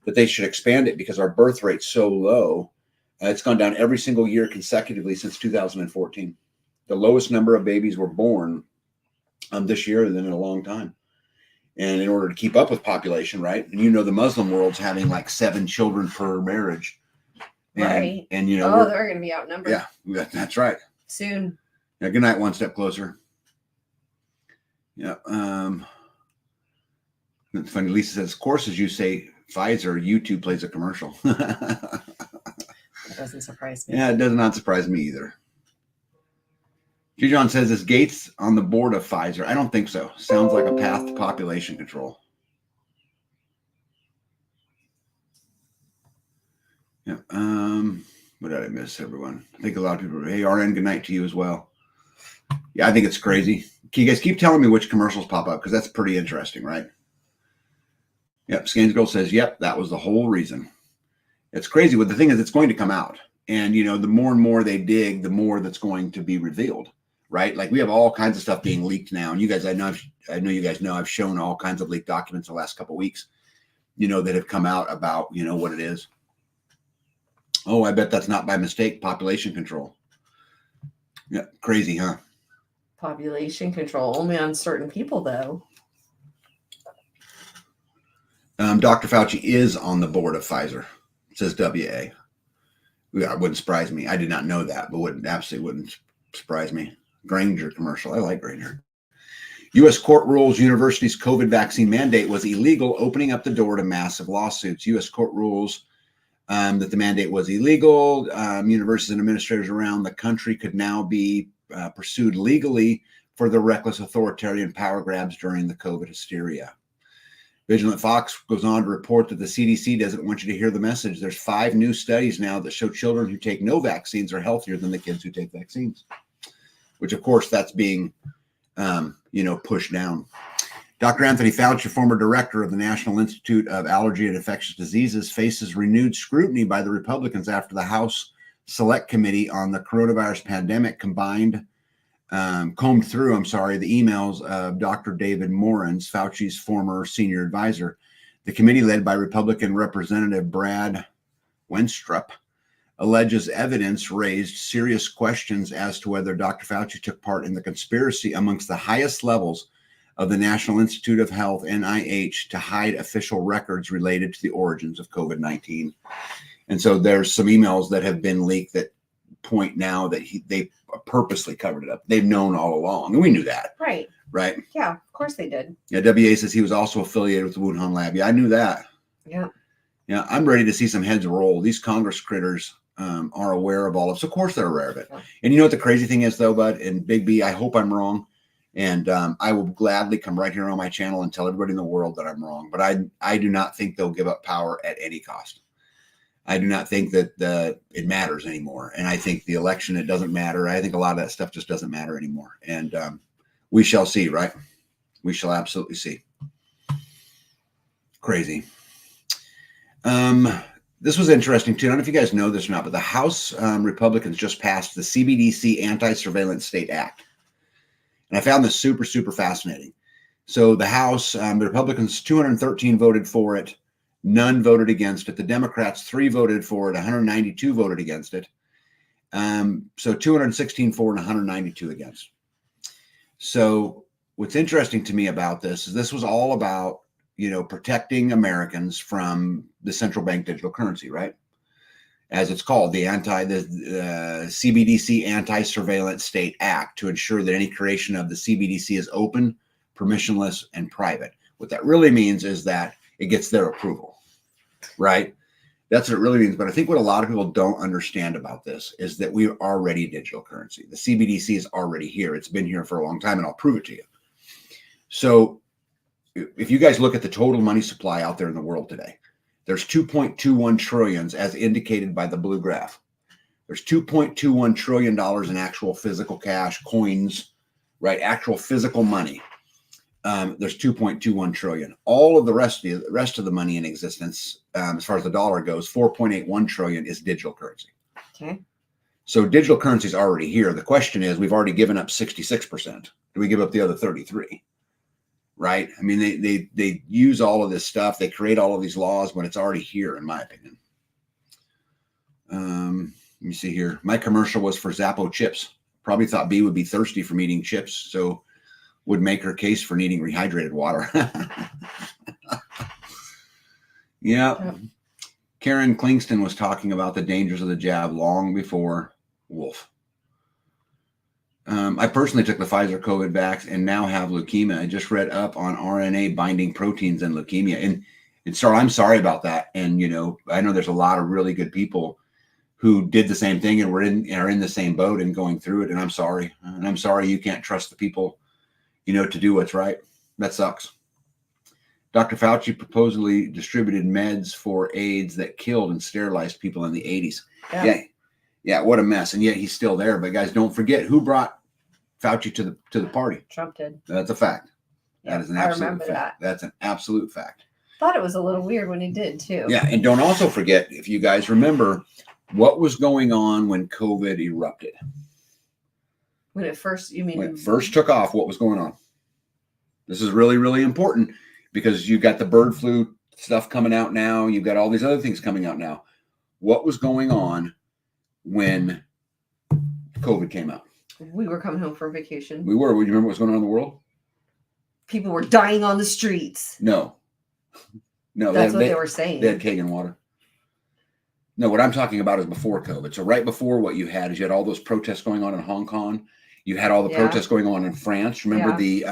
That they should expand it because our birth rate's so low. It's gone down every single year consecutively since 2014. The lowest number of babies were born this year than in a long time. And in order to keep up with population, right? And the Muslim world's having like 7 children per marriage. And, right. And they're going to be outnumbered. Yeah, that's right. Soon. Yeah, good night, one step closer. Yeah. It's funny. Lisa says, of course, as you say, Pfizer, YouTube plays a commercial. That doesn't surprise me. Yeah, it does not surprise me either. G. John says, is Gates on the board of Pfizer? I don't think so. Sounds like a path to population control. Yeah. What did I miss, everyone? I think a lot of people. Hey, RN, good night to you as well. Yeah, I think it's crazy. Can you guys keep telling me which commercials pop up? Because that's pretty interesting, right? Yep. Scans Girl says, yep, that was the whole reason. It's crazy. But the thing is, it's going to come out. And, you know, the more and more they dig, the more that's going to be revealed, right? Like we have all kinds of stuff being leaked now. And you guys, I know you guys know I've shown all kinds of leaked documents the last couple of weeks, you know, that have come out about, you know, what it is. Oh, I bet that's not by mistake. Population control. Yeah. Crazy, huh? Population control only on certain people, though. Dr. Fauci is on the board of Pfizer, says WA. Yeah, it wouldn't surprise me. I did not know that, but absolutely wouldn't surprise me. Granger commercial. I like Granger. U.S. court rules universities' COVID vaccine mandate was illegal, opening up the door to massive lawsuits. U.S. court rules that the mandate was illegal. Universities and administrators around the country could now be pursued legally for the reckless authoritarian power grabs during the COVID hysteria. Vigilant Fox goes on to report that the CDC doesn't want you to hear the message. There's 5 new studies now that show children who take no vaccines are healthier than the kids who take vaccines, which, of course, that's being, pushed down. Dr. Anthony Fauci, former director of the National Institute of Allergy and Infectious Diseases, faces renewed scrutiny by the Republicans after the House Select Committee on the Coronavirus Pandemic combed through the emails of Dr. David Morans, Fauci's former senior advisor. The committee, led by Republican Representative Brad Wenstrup, alleges evidence raised serious questions as to whether Dr. Fauci took part in the conspiracy amongst the highest levels of the National Institute of Health, NIH, to hide official records related to the origins of COVID-19. And so there's some emails that have been leaked that point now that they purposely covered it up. They've known all along, and we knew that. Right. Yeah, of course they did. Yeah, WA says he was also affiliated with the Wuhan lab. Yeah, I knew that. Yeah. Yeah, I'm ready to see some heads roll. These Congress critters are aware of all of this. Of course they're aware of it. Yeah. And you know what the crazy thing is, though, Bud, and Big B, I hope I'm wrong. And I will gladly come right here on my channel and tell everybody in the world that I'm wrong. But I do not think they'll give up power at any cost. I do not think that it matters anymore. And I think the election, it doesn't matter. I think a lot of that stuff just doesn't matter anymore. And we shall see, right? We shall absolutely see. Crazy. This was interesting, too. I don't know if you guys know this or not, but the House Republicans just passed the CBDC Anti-Surveillance State Act. And I found this super, super fascinating. So the House, the Republicans, 213 voted for it. None voted against it. The Democrats, 3 voted for it. 192 voted against it. So 216 for and 192 against. So what's interesting to me about this is this was all about, protecting Americans from the central bank digital currency, right? As it's called, the CBDC Anti-Surveillance State Act, to ensure that any creation of the CBDC is open, permissionless, and private. What that really means is that it gets their approval, right? That's what it really means. But I think what a lot of people don't understand about this is that we are already digital currency. The CBDC is already here. It's been here for a long time, and I'll prove it to you. So if you guys look at the total money supply out there in the world today, there's 2.21 trillions as indicated by the blue graph. There's $2.21 trillion in actual physical cash, coins, right? Actual physical money. There's 2.21 trillion. All of the rest of the money in existence, as far as the dollar goes, 4.81 trillion is digital currency. Okay. So digital currency is already here. The question is, we've already given up 66%. Do we give up the other 33? Right? I mean, they use all of this stuff. They create all of these laws, but it's already here, in my opinion. Let me see here. My commercial was for Zappo chips. Probably thought B would be thirsty from eating chips, so would make her case for needing rehydrated water. Yeah. Karen Klingston was talking about the dangers of the jab long before Wolf. I personally took the Pfizer COVID vax and now have leukemia. I just read up on RNA binding proteins and leukemia. And so I'm sorry about that. And, I know there's a lot of really good people who did the same thing and are in the same boat and going through it. And I'm sorry. And I'm sorry you can't trust the people, to do what's right. That sucks. Dr. Fauci supposedly distributed meds for AIDS that killed and sterilized people in the 80s. Yeah, what a mess. And yet he's still there. But guys, don't forget who brought Fauci to the party. Trump did. That's a fact. That is an absolute fact. That. That's an absolute fact. Thought it was a little weird when he did too. Yeah, and don't also forget, if you guys remember, what was going on when COVID erupted. When it first, when it first took off, what was going on? This is really, really important because you got the bird flu stuff coming out now. You've got all these other things coming out now. What was going on when COVID came out? We were coming home from vacation. We were. You remember what was going on in the world? People were dying on the streets. No. That's what they were saying. They had Kagan water. No, what I'm talking about is before COVID. So right before, what you had is you had all those protests going on in Hong Kong. You had all the protests going on in France. Remember the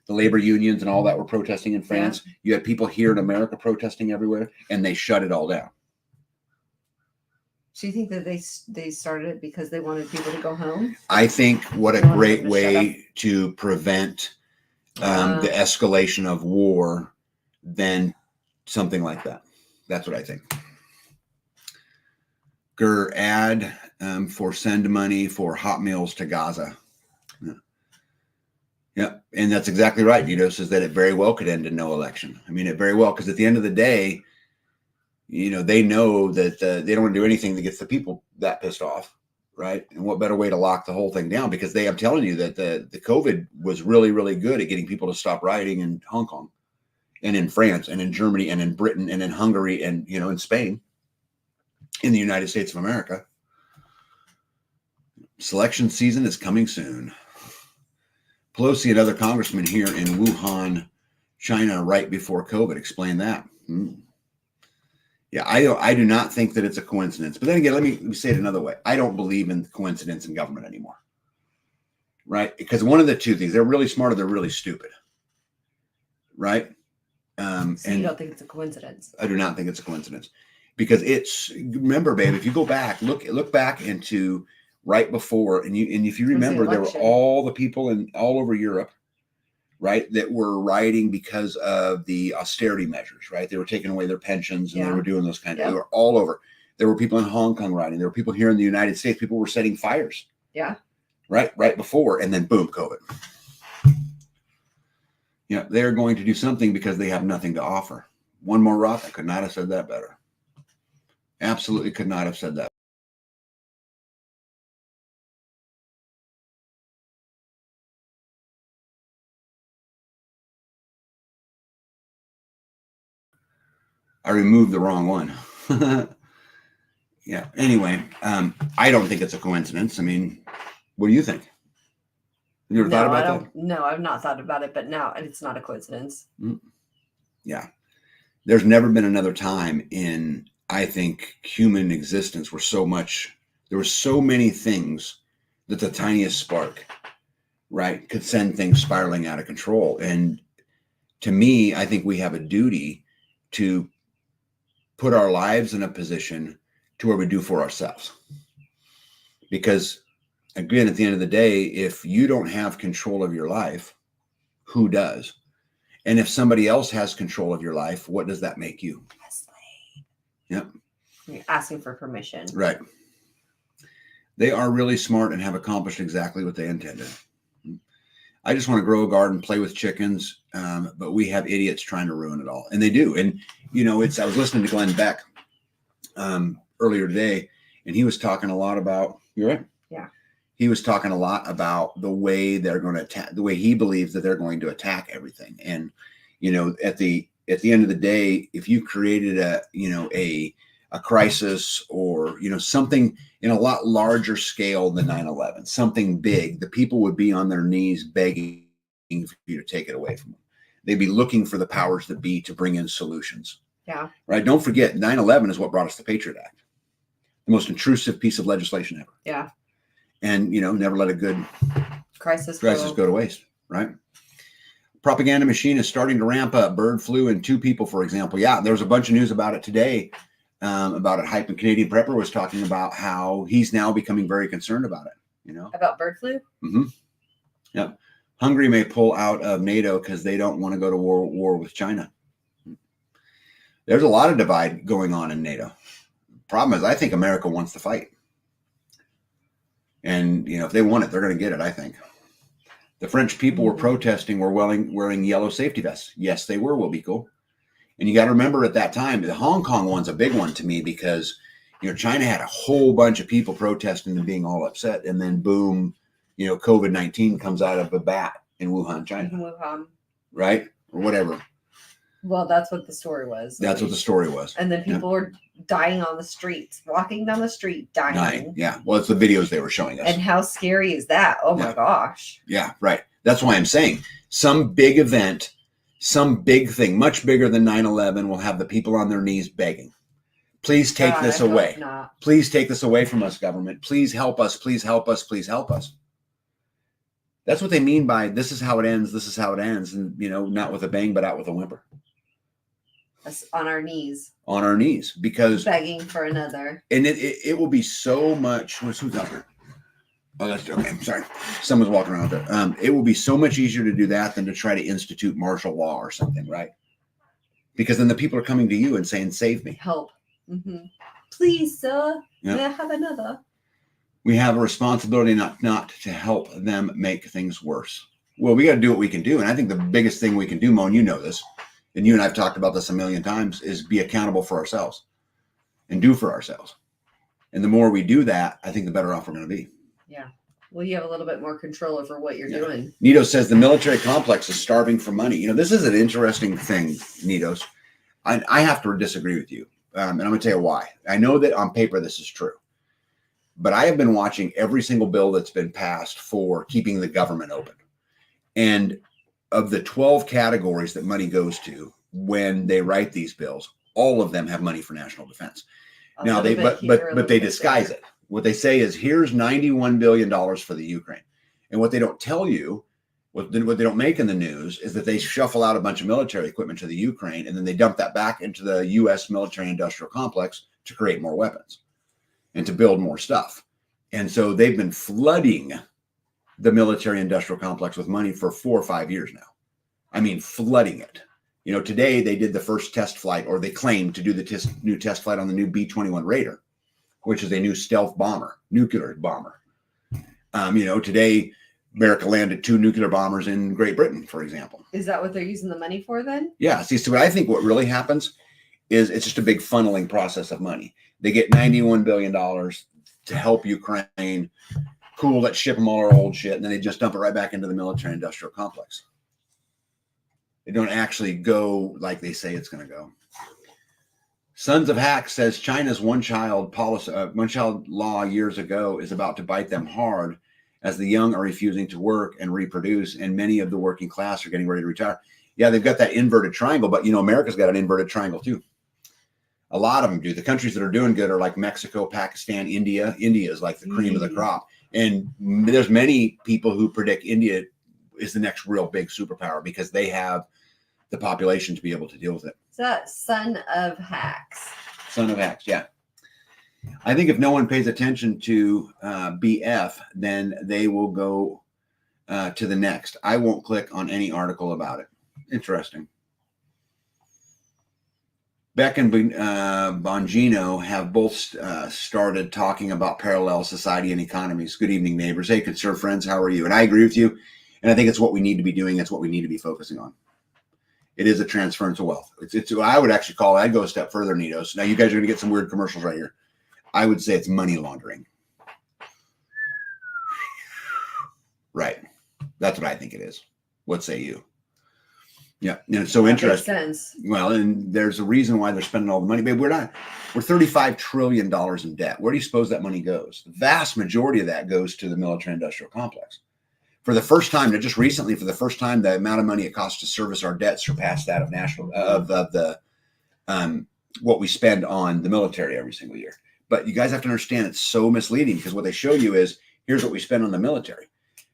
labor unions and all that were protesting in France? Yeah. You had people here in America protesting everywhere, and they shut it all down. So you think that they started it because they wanted people to go home? I think what a great way to prevent the escalation of war than something like that. That's what I think. Ad for send money for hot meals to Gaza. Yeah, and that's exactly right. Says that it very well could end in no election. I mean, it very well, because at the end of the day, they know that they don't want to do anything that gets the people that pissed off, right? And what better way to lock the whole thing down? Because I'm telling you that the COVID was really, really good at getting people to stop rioting in Hong Kong and in France and in Germany and in Britain and in Hungary and, in Spain, in the United States of America. Selection season is coming soon. Pelosi and other congressmen here in Wuhan, China, right before COVID. Explain that. Yeah, I do not think that it's a coincidence. But then again, let me say it another way. I don't believe in coincidence in government anymore. Right? Because one of the two things, they're really smart or they're really stupid. Right? So you don't think it's a coincidence? I do not think it's a coincidence. Because remember, babe, if you go back, look back into right before, and if you remember, there were all the people all over Europe, right, that were rioting because of the austerity measures, right? They were taking away their pensions and they were doing those kinds of, they were all over. There were people in Hong Kong rioting. There were people here in the United States. People were setting fires. Yeah. Right before, and then boom, COVID. Yeah, they're going to do something because they have nothing to offer. One more rock, I could not have said that better. Absolutely could not have said that. I removed the wrong one. Yeah. Anyway, I don't think it's a coincidence. I mean, what do you think? Have you ever thought about that? No, I've not thought about it, but now it's not a coincidence. Yeah. There's never been another time in, I think, human existence where there were so many things that the tiniest spark, right, could send things spiraling out of control. And to me, I think we have a duty to put our lives in a position to where we do for ourselves. Because again, at the end of the day, if you don't have control of your life, who does? And if somebody else has control of your life, what does that make you? Yep. You're asking for permission. Right. They are really smart and have accomplished exactly what they intended. I just want to grow a garden, play with chickens, but we have idiots trying to ruin it all. And they do. And, I was listening to Glenn Beck earlier today, and he was talking a lot about, you're right? Yeah. He was talking a lot about the way they're going to attack, the way he believes that they're going to attack everything. And, at the end of the day, if you created a crisis or, something in a lot larger scale than 9/11, something big, the people would be on their knees begging for you to take it away from them. They'd be looking for the powers that be to bring in solutions. Yeah. Right. Don't forget, 9/11 is what brought us the Patriot Act, the most intrusive piece of legislation ever. Yeah. And, never let a good crisis go to waste. Right. Propaganda machine is starting to ramp up bird flu in 2 people, for example. Yeah. There was a bunch of news about it today. about it. Hype and Canadian Prepper was talking about how he's now becoming very concerned about it. You know, About bird flu? Mm-hmm. Yep. Hungary may pull out of NATO because they don't want to go to war with China. There's a lot of divide going on in NATO. Problem is, I think America wants to fight. And, you know, if they want it, they're going to get it, I think. The French people were protesting, were wearing yellow safety vests. Yes, they were, Wobiko. And you got to remember at that time, the Hong Kong one's a big one to me because, you know, China had a whole bunch of people protesting and being all upset. And then boom, you know, COVID-19 comes out of a bat in Wuhan, China. Wuhan. Right? Or whatever. Well, that's what the story was. That's what the story was. And then people were dying on the streets, walking down the street, dying. Yeah. Well, it's the videos they were showing us. And how scary is that? Oh my gosh. Yeah, right. That's why I'm saying some big event, some big thing, much bigger than 9/11 will have the people on their knees begging. Please take this away. Please take this away from us, government. Please help us. Please help us. Please help us. That's what they mean by this is how it ends. This is how it ends. And, you know, not with a bang, but out with a whimper. Us on our knees. On our knees. Because begging for another. And it will be so much. Who's out there? Oh, that's okay. I'm sorry. Someone's walking around there. It will be so much easier to do that than to try to institute martial law or something, right? Because then the people are coming to you and saying, save me. Help. Mm-hmm. Please, sir. May I have another? We have a responsibility not to help them make things worse. Well, we got to do what we can do. And I think the biggest thing we can do, Moan, you know this, and you and I have talked about this a million times, is be accountable for ourselves and do for ourselves. And the more we do that, I think the better off we're going to be. Yeah. Well, you have a little bit more control over what you're doing. Nito says the military complex is starving for money. You know, this is an interesting thing, Nitos. I have to disagree with you. And I'm going to tell you why. I know that on paper this is true. But I have been watching every single bill that's been passed for keeping the government open. And of the 12 categories that money goes to when they write these bills, all of them have money for national defense. Now but they disguise it. What they say is here's $91 billion for the Ukraine. And what they don't tell you, what they don't make in the news is that they shuffle out a bunch of military equipment to the Ukraine and then they dump that back into the U.S. military industrial complex to create more weapons and to build more stuff. And so they've been flooding the military industrial complex with money for 4 or 5 years now. I mean, flooding it. You know, today they did the first test flight, or they claimed to do the new test flight on the new B-21 Raider, which is a new stealth bomber, nuclear bomber. You know, today America landed 2 nuclear bombers in Great Britain, for example. Is that what they're using the money for then? Yeah. See, so I think what really happens is it's just a big funneling process of money. They get $91 billion to help Ukraine. Cool, let's ship them all our old shit. And then they just dump it right back into the military industrial complex. They don't actually go like they say it's going to go. Sons of Hacks says China's one-child law years ago is about to bite them hard as the young are refusing to work and reproduce, and many of the working class are getting ready to retire. Yeah, they've got that inverted triangle, but, you know, America's got an inverted triangle too. A lot of them do. The countries that are doing good are like Mexico, Pakistan, India. India is like the cream of the crop. And there's many people who predict India is the next real big superpower because they have the population to be able to deal with it. So that's Son of Hacks. Son of Hacks, yeah. I think if no one pays attention to BF, then they will go to the next. I won't click on any article about it. Interesting. Beck and Bongino have both started talking about parallel society and economies. Good evening, neighbors. Hey, conserve friends, how are you? And I agree with you. And I think it's what we need to be doing. It's what we need to be focusing on. It is a transference of wealth. It's I would actually call it, I'd go a step further, Nitos. Now you guys are going to get some weird commercials right here. I would say it's money laundering. Right. That's what I think it is. What say you? Yeah, and it's so interesting. Makes sense. Well, and there's a reason why they're spending all the money. But we're $35 trillion in debt. Where do you suppose that money goes? The vast majority of that goes to the military industrial complex. For the first time, just recently, for the first time, the amount of money it costs to service our debt surpassed that of what we spend on the military every single year. But you guys have to understand it's so misleading because what they show you is here's what we spend on the military.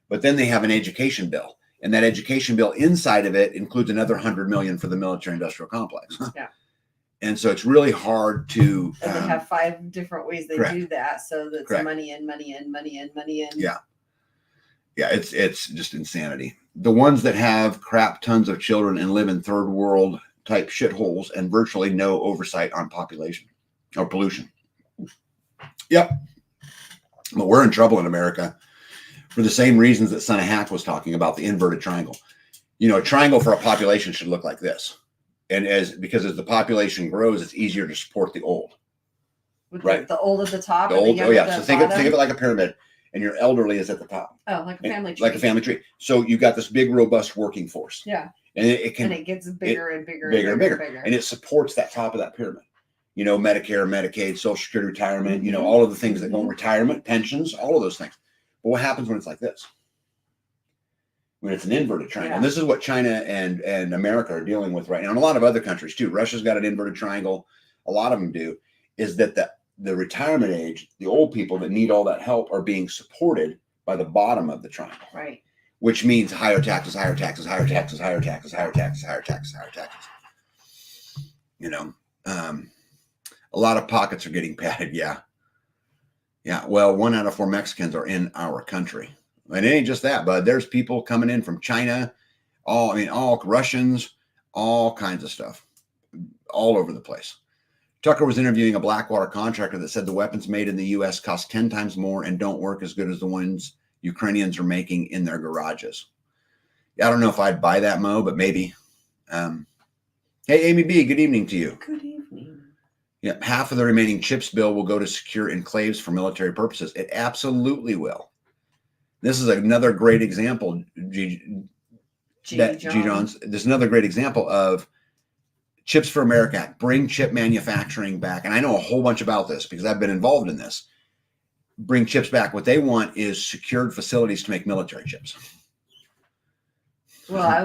But then they have an education bill. And that education bill inside of it includes another $100 million for the military industrial complex. Yeah. And so it's really hard to. And they have 5 different ways they correct. do that. So that's Correct. money in, money in, money in, money in. Yeah. Yeah, it's just insanity. The ones that have crap tons of children and live in third world type shitholes and virtually no oversight on population or pollution. Yep. But we're in trouble in America for the same reasons that Son of Hack was talking about, the inverted triangle. You know, a triangle for a population should look like this. And because as the population grows, it's easier to support the old. With right. The old at the top. The and old, the young oh yeah. at So the think of bottom. it like a pyramid, and your elderly is at the top. Oh, like a family tree. Like a family tree. So you got this big, robust working force. Yeah. And it can. And it gets bigger and bigger and bigger. And it supports that top of that pyramid. You know, Medicare, Medicaid, Social Security, retirement, you know, all of the things that go in retirement, pensions, all of those things. But what happens when it's like this? When it's an inverted triangle. Yeah. And this is what China and America are dealing with right now. And a lot of other countries too. Russia's got an inverted triangle. A lot of them do. Is that the retirement age, the old people that need all that help are being supported by the bottom of the triangle. Right. Which means higher taxes, higher taxes, higher taxes, higher taxes, higher taxes, higher taxes, higher taxes. You know, a lot of pockets are getting padded. Yeah. Yeah. Well, 1 out of 4 Mexicans are in our country. And it ain't just that, but there's people coming in from China, all Russians, all kinds of stuff, all over the place. Tucker was interviewing a Blackwater contractor that said the weapons made in the U.S. cost 10 times more and don't work as good as the ones Ukrainians are making in their garages. Yeah, I don't know if I'd buy that, Mo, but maybe. Hey, Amy B., good evening to you. Good evening. Yeah, half of the remaining CHIPS bill will go to secure enclaves for military purposes. It absolutely will. This is another great example, G. Jones. There's another great example of Chips for America. Bring chip manufacturing back. And I know a whole bunch about this because I've been involved in this. Bring chips back. What they want is secured facilities to make military chips. Well, I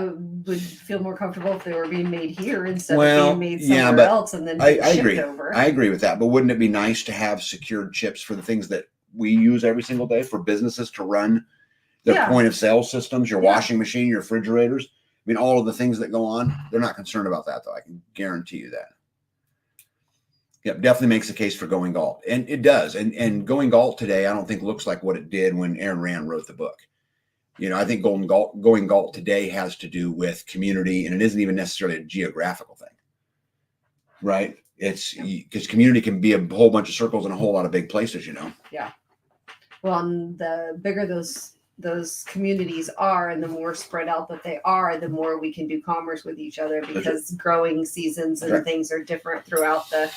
would feel more comfortable if they were being made here instead of being made somewhere else and then I shipped agree. over. I agree with that. But wouldn't it be nice to have secured chips for the things that we use every single day for businesses to run their point of sale systems, your washing machine, your refrigerators? I mean, all of the things that go on, they're not concerned about that, though. I can guarantee you that. Yep, definitely makes a case for going Galt. And it does. And going Galt today, I don't think looks like what it did when Aaron Rand wrote the book. You know, I think going Galt today has to do with community, and it isn't even necessarily a geographical thing, right? It's because community can be a whole bunch of circles and a whole lot of big places, you know? Yeah. Well, and the bigger those communities are and the more spread out that they are, the more we can do commerce with each other because growing seasons and things are different throughout the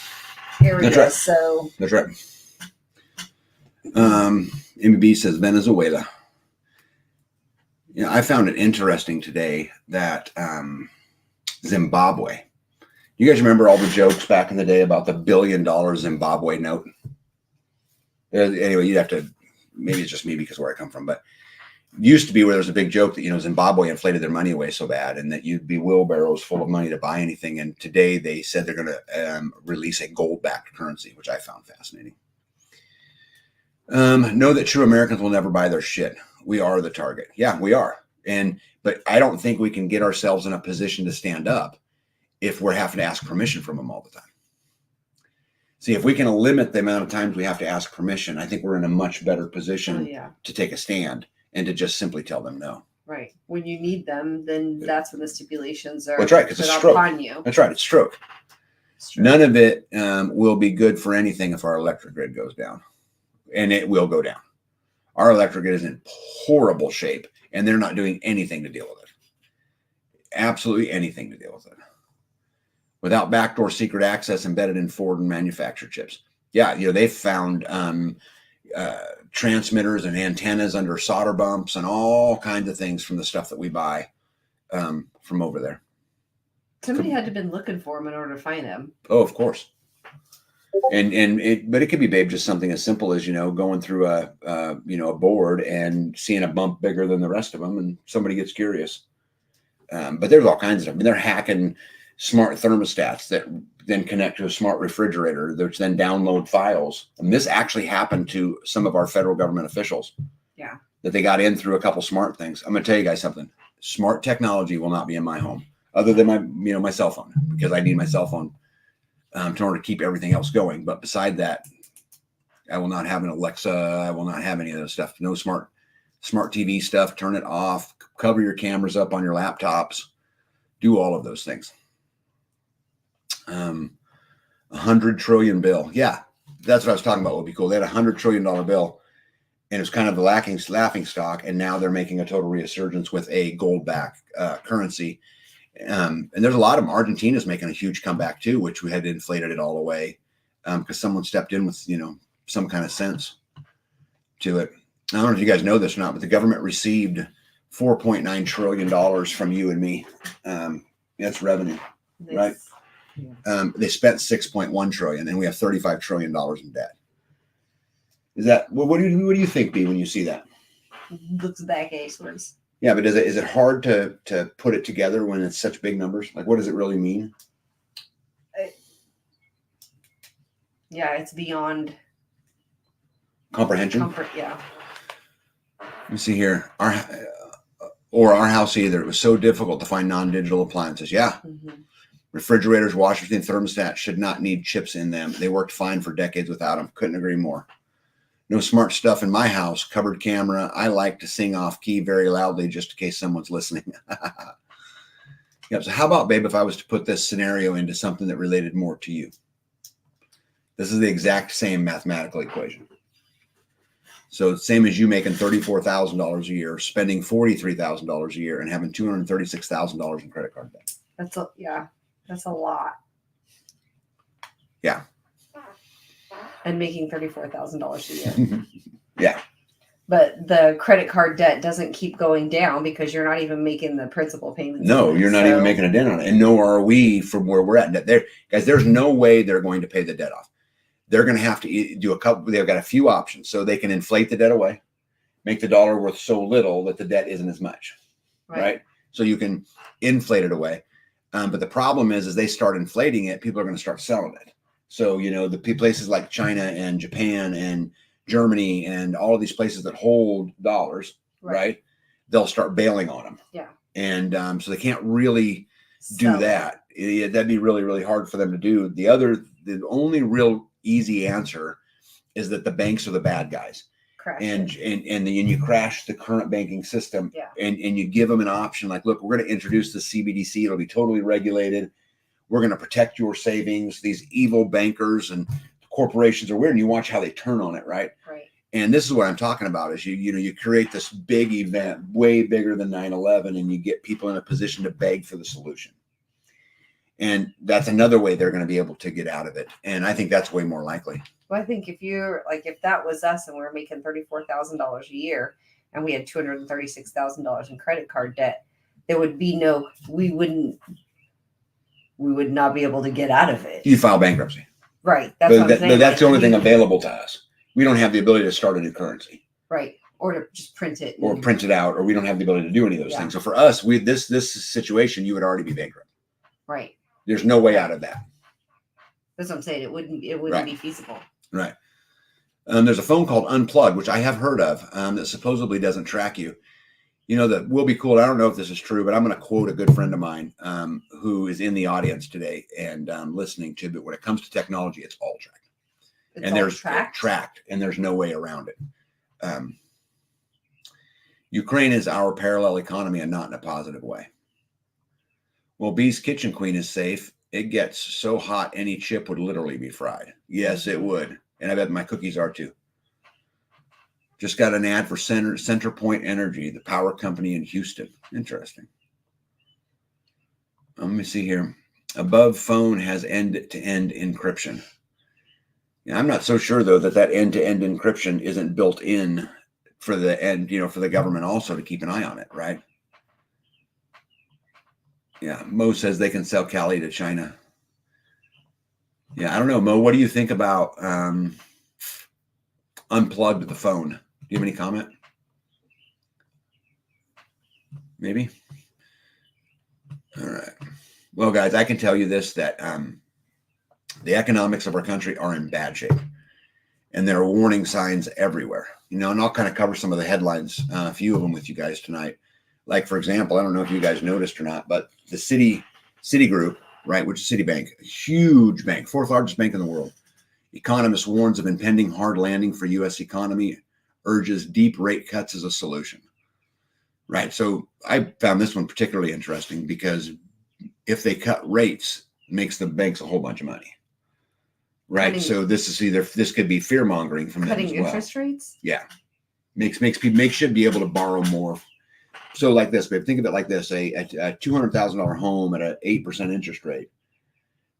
area. That's right. So that's right. MB says Venezuela. Yeah, I found it interesting today that Zimbabwe. You guys remember all the jokes back in the day about the $1 billion Zimbabwe note? Anyway, you'd have to, maybe it's just me because where I come from, but it used to be where there's a big joke that, you know, Zimbabwe inflated their money away so bad and that you'd be wheelbarrows full of money to buy anything. And today they said they're going to release a gold-backed currency, which I found fascinating. Know that true Americans will never buy their shit. We are the target. Yeah, we are. But I don't think we can get ourselves in a position to stand up if we're having to ask permission from them all the time. See, if we can limit the amount of times we have to ask permission, I think we're in a much better position to take a stand and to just simply tell them no. Right. When you need them, then that's when the stipulations are. That's right, because it's stroke. On you. That's right, it's stroke. None of it will be good for anything if our electric grid goes down. And it will go down. Our electric grid is in horrible shape, and they're not doing anything to deal with it. Absolutely anything to deal with it. Without backdoor secret access embedded in Ford and manufactured chips. Yeah, you know, they found transmitters and antennas under solder bumps and all kinds of things from the stuff that we buy from over there. Somebody had to have been looking for them in order to find them. Oh, of course. But it could be, babe, just something as simple as, you know, going through a board and seeing a bump bigger than the rest of them, and somebody gets curious. But there's all kinds of stuff. I mean, they're hacking smart thermostats that then connect to a smart refrigerator, which then download files. And this actually happened to some of our federal government officials. Yeah. That they got in through a couple smart things. I'm going to tell you guys something. Smart technology will not be in my home, other than my cell phone, because I need my cell phone in order to keep everything else going. But beside that, I will not have an Alexa. I will not have any of those stuff. No smart TV stuff. Turn it off. Cover your cameras up on your laptops. Do all of those things. 100 trillion bill. Yeah, that's what I was talking about. Would be cool. They had $100 trillion bill, and it was kind of the laughing stock. And now they're making a total resurgence with a gold-backed currency. And there's a lot of them. Argentina's making a huge comeback too, which we had inflated it all away because someone stepped in with some kind of sense to it. I don't know if you guys know this or not, but the government received $4.9 trillion from you and me. That's revenue, right? Yeah. They spent $6.1 trillion, and we have $35 trillion in debt. Is that what do you think, B, when you see that? Looks back backwards. Yeah, but is it hard to put it together when it's such big numbers? Like, what does it really mean? Yeah, it's beyond comprehension. Yeah. Let me see here. Our house either. It was so difficult to find non-digital appliances. Yeah. Mm-hmm. Refrigerators, washers, and thermostats should not need chips in them. They worked fine for decades without them. Couldn't agree more. No smart stuff in my house. Covered camera. I like to sing off key very loudly just in case someone's listening. Yep. So how about, babe, if I was to put this scenario into something that related more to you? This is the exact same mathematical equation. So same as you making $34,000 a year, spending $43,000 a year, and having $236,000 in credit card debt. That's a lot. Yeah. And making $34,000 a year. Yeah. But the credit card debt doesn't keep going down because you're not even making the principal payments. No, you're not even making a dent on it. And nor are we from where we're at. Guys, there's no way they're going to pay the debt off. They're going to have to do a couple. They've got a few options. So they can inflate the debt away, make the dollar worth so little that the debt isn't as much. Right? So you can inflate it away. But the problem is, as they start inflating it, people are going to start selling it. So, the places like China and Japan and Germany and all of these places that hold dollars, right? They'll start bailing on them. Yeah. And so they can't really do that. That'd be really, really hard for them to do. The only real easy answer is that the banks are the bad guys. And you crash the current banking system, and you give them an option like, look, we're going to introduce the CBDC. It'll be totally regulated. We're going to protect your savings. These evil bankers and corporations are weird, and you watch how they turn on it, right? Right. And this is what I'm talking about is you create this big event, way bigger than 9/11, and you get people in a position to beg for the solution. And that's another way they're going to be able to get out of it. And I think that's way more likely. Well, I think if that was us and we were making $34,000 a year and we had $236,000 in credit card debt, there would be we would not be able to get out of it. You file bankruptcy. Right. That's the only thing available to us. We don't have the ability to start a new currency. Right. Or to just print it. Or print it out, or we don't have the ability to do any of those things. So for us, this situation, you would already be bankrupt. Right. There's no way out of that. That's what I'm saying. It wouldn't be feasible. Right. There's a phone called Unplugged, which I have heard of, that supposedly doesn't track you. That will be cool. I don't know if this is true, but I'm going to quote a good friend of mine who is in the audience today and listening to. But when it comes to technology, it's all tracked. There's tracked, and there's no way around it. Ukraine is our parallel economy, and not in a positive way. Well, B's Kitchen Queen is safe. It gets so hot, any chip would literally be fried. Yes, it would. And I bet my cookies are too. Just got an ad for Center Point Energy, the power company in Houston. Interesting. Let me see here. Above phone has end-to-end encryption. Yeah, I'm not so sure, though, that end-to-end encryption isn't built in for the government also to keep an eye on it, right? Yeah, Mo says they can sell Cali to China. Yeah, I don't know, Mo. What do you think about Unplugged with the phone? Do you have any comment? Maybe. All right. Well, guys, I can tell you this, that the economics of our country are in bad shape, and there are warning signs everywhere. And I'll kind of cover some of the headlines, a few of them with you guys tonight. Like, for example, I don't know if you guys noticed or not, but the Citigroup right? Which is Citibank, a huge bank, fourth largest bank in the world. Economist warns of impending hard landing for U.S. economy, urges deep rate cuts as a solution. Right. So I found this one particularly interesting because if they cut rates, it makes the banks a whole bunch of money. Right. So this could be fear mongering from them as well. Cutting interest rates? Yeah. Makes should be able to borrow more. So like this, babe, think of it like this: a $200,000 home at an 8% interest rate,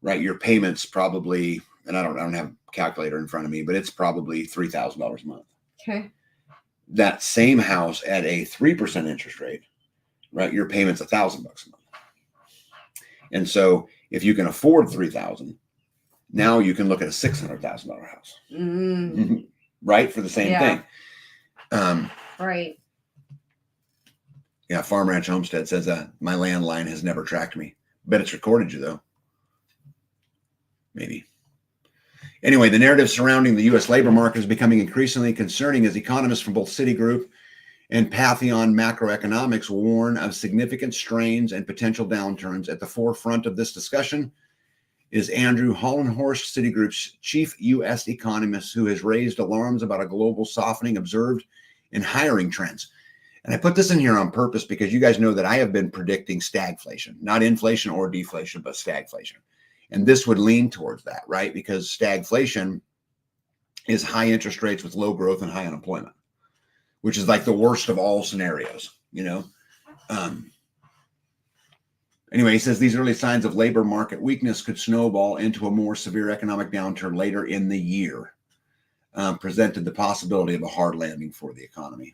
right? Your payments probably, and I don't have a calculator in front of me, but it's probably $3,000 a month. Okay. That same house at a 3% interest rate, right? Your payment's $1,000 a month. And so if you can afford $3,000, now you can look at a $600,000 house, right? For the same thing. Right. Yeah. Farm Ranch Homestead says my landline has never tracked me. Bet it's recorded you though. Maybe. Anyway, the narrative surrounding the U.S. labor market is becoming increasingly concerning as economists from both Citigroup and Pantheon Macroeconomics warn of significant strains and potential downturns. At the forefront of this discussion is Andrew Hollenhorst, Citigroup's chief U.S. economist, who has raised alarms about a global softening observed in hiring trends. And I put this in here on purpose because you guys know that I have been predicting stagflation, not inflation or deflation, but stagflation. And this would lean towards that, right? Because stagflation is high interest rates with low growth and high unemployment, which is like the worst of all scenarios, you know? Anyway, he says these early signs of labor market weakness could snowball into a more severe economic downturn later in the year, presented the possibility of a hard landing for the economy.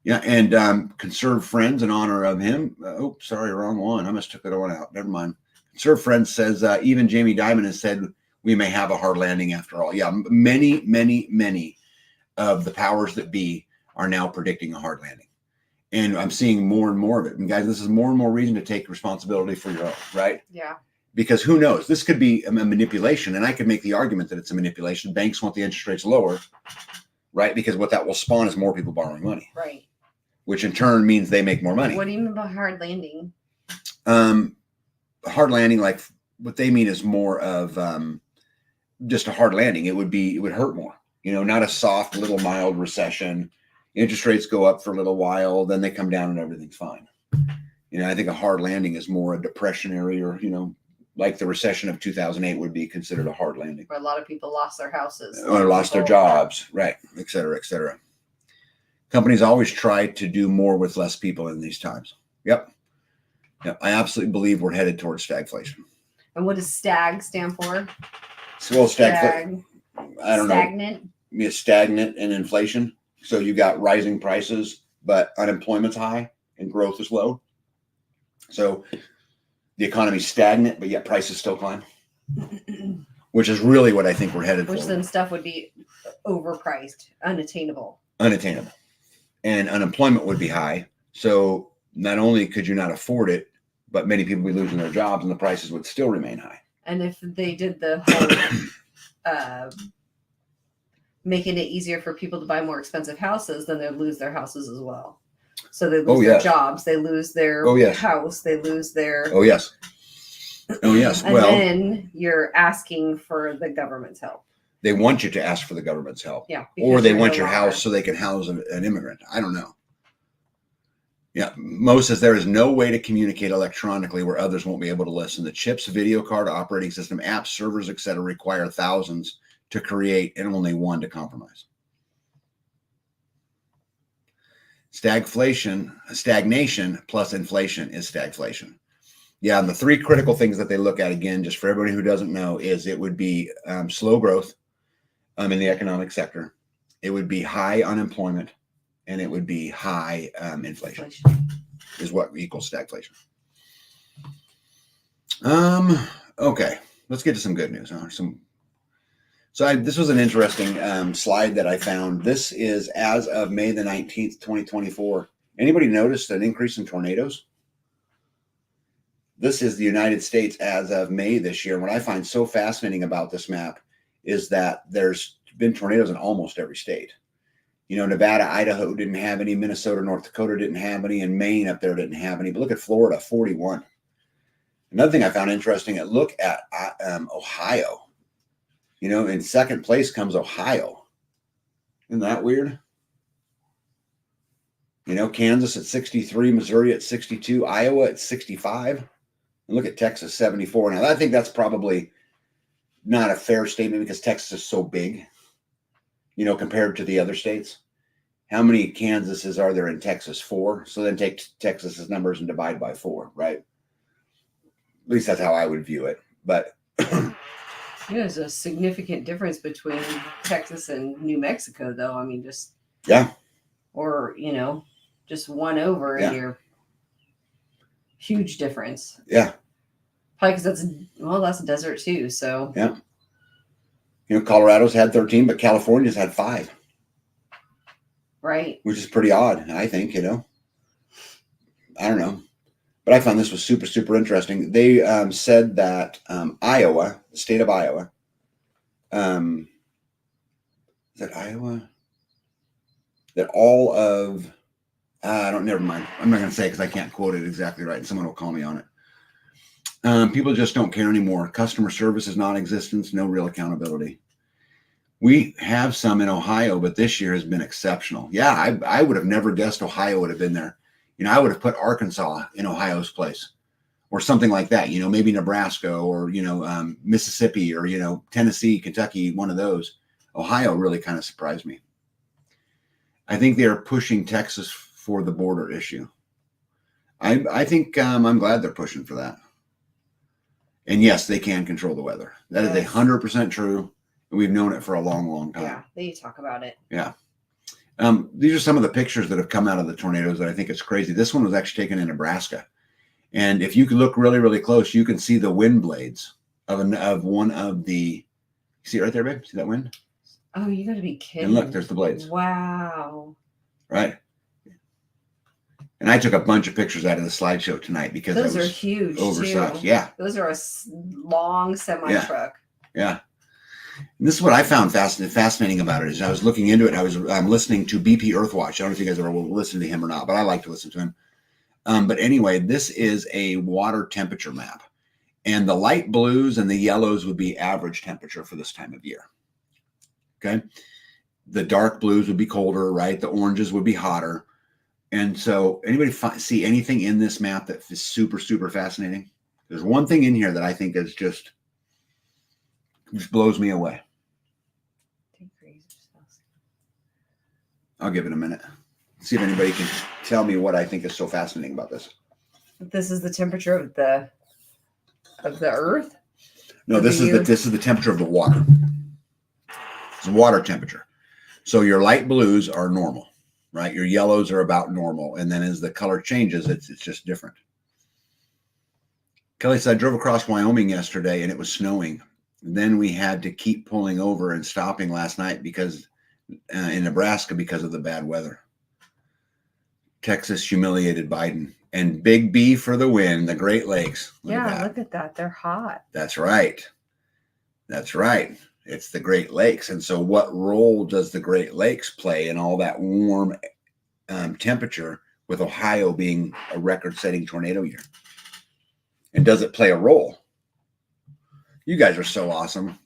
Yeah, and Conserve Friends, in honor of him. Sorry, wrong one. I must have took that one out. Never mind. Conserve Friends says even Jamie Dimon has said we may have a hard landing after all. Yeah, many of the powers that be are now predicting a hard landing. And I'm seeing more and more of it. And guys, this is more and more reason to take responsibility for your own, right? Yeah. Because who knows? This could be a manipulation. And I could make the argument that it's a manipulation. Banks want the interest rates lower, right? Because what that will spawn is more people borrowing money. Right. Which in turn means they make more money. What do you mean by hard landing? Hard landing, like what they mean is more of just a hard landing. It would hurt more, you know, not a soft little mild recession. Interest rates go up for a little while, then they come down and everything's fine. You know, I think a hard landing is more a depressionary, or, you know, like the recession of 2008 would be considered a hard landing. Where a lot of people lost their houses. Or lost their jobs, right, et cetera, et cetera. Companies always try to do more with less people in these times. Yep. I absolutely believe we're headed towards stagflation. And what does stag stand for? Well, stagflation. I don't know. Stagnant. Yeah, stagnant and inflation. So you got rising prices, but unemployment's high and growth is low. So the economy's stagnant, but yet prices still climb, which is really what I think we're headed for. Which then stuff would be overpriced, unattainable. And unemployment would be high. So not only could you not afford it, but many people would be losing their jobs and the prices would still remain high. And if they did the whole making it easier for people to buy more expensive houses, then they'd lose their houses as well. So they lose their jobs, they lose their house, they lose their... Oh, yes. And then you're asking for the government's help. They want you to ask for the government's help. Yeah. Or they want your house so they can house an immigrant. I don't know. Yeah. Mo says there is no way to communicate electronically where others won't be able to listen. The chips, video card, operating system, apps, servers, etc. require thousands to create and only one to compromise. Stagnation plus inflation is stagflation. Yeah, and the three critical things that they look at, again, just for everybody who doesn't know, is it would be slow growth in the economic sector. It would be high unemployment, and it would be high inflation is what equals stagflation. Okay, let's get to some good news. This was an interesting slide that I found. This is as of May the 19th, 2024. Anybody noticed an increase in tornadoes? This is the United States as of May this year. What I find so fascinating about this map is that there's been tornadoes in almost every state. You know, Nevada, Idaho didn't have any. Minnesota, North Dakota didn't have any. And Maine up there didn't have any. But look at Florida, 41. Another thing I found interesting, look at Ohio. You know, in second place comes Ohio. Isn't that weird? You know, Kansas at 63, Missouri at 62, Iowa at 65. And look at Texas, 74. Now, I think that's probably not a fair statement because Texas is so big, you know, compared to the other states. How many Kansases are there in Texas? 4. So then take Texas's numbers and divide by 4, right? At least that's how I would view it. But there's a significant difference between Texas and New Mexico, though. I mean, just yeah, or you know, just one over Yeah. and you're huge difference. yeah, Probably because that's a desert too. So yeah. You know, Colorado's had 13, but California's had 5, right. which is pretty odd, I think. You know, I don't know. But I found this was super, super interesting. They said that Iowa, the state of Iowa, is that Iowa? That all of, never mind. I'm not going to say because I can't quote it exactly right, and someone will call me on it. People just don't care anymore. Customer service is non-existent, no real accountability. We have some in Ohio, but this year has been exceptional. Yeah, I would have never guessed Ohio would have been there. You know, I would have put Arkansas in Ohio's place or something like that, you know, maybe Nebraska or, you know, Mississippi or, you know, Tennessee, Kentucky, one of those. Ohio really kind of surprised me. I think they're pushing Texas for the border issue. I think I'm glad they're pushing for that. And yes, they can control the weather. That is 100% true. And we've known it for a long, long time. Yeah, they talk about it. Yeah. These are some of the pictures that have come out of the tornadoes that I think it's crazy. This one was actually taken in Nebraska. And if you could look really, really close, you can see the wind blades of one of the, see it right there, babe? See that wind? Oh, you got to be kidding. And look, there's the blades. Wow. Right. And I took a bunch of pictures out of the slideshow tonight because those are huge oversized. too. Yeah. Those are a long semi truck. Yeah. And this is what I found fascinating about it is I was looking into it. I'm listening to BP Earthwatch. I don't know if you guys ever will listen to him or not, but I like to listen to him. But anyway, this is a water temperature map. And the light blues and the yellows would be average temperature for this time of year. Okay. The dark blues would be colder, right? The oranges would be hotter. And so anybody see anything in this map that is super, super fascinating? There's one thing in here that I think is just blows me away. I'll give it a minute. See if anybody can tell me what I think is so fascinating about this. This is the temperature of the earth? No, this is the temperature of the water. It's water temperature. So your light blues are normal, right? Your yellows are about normal. And then as the color changes, it's just different. Kelly said, I drove across Wyoming yesterday and it was snowing. Then we had to keep pulling over and stopping last night because in Nebraska because of the bad weather. Texas humiliated Biden. And Big B for the win, the Great Lakes. Look at that. They're hot. That's right. That's right. It's the Great Lakes. And so what role does the Great Lakes play in all that warm temperature with Ohio being a record-setting tornado year? And does it play a role? You guys are so awesome.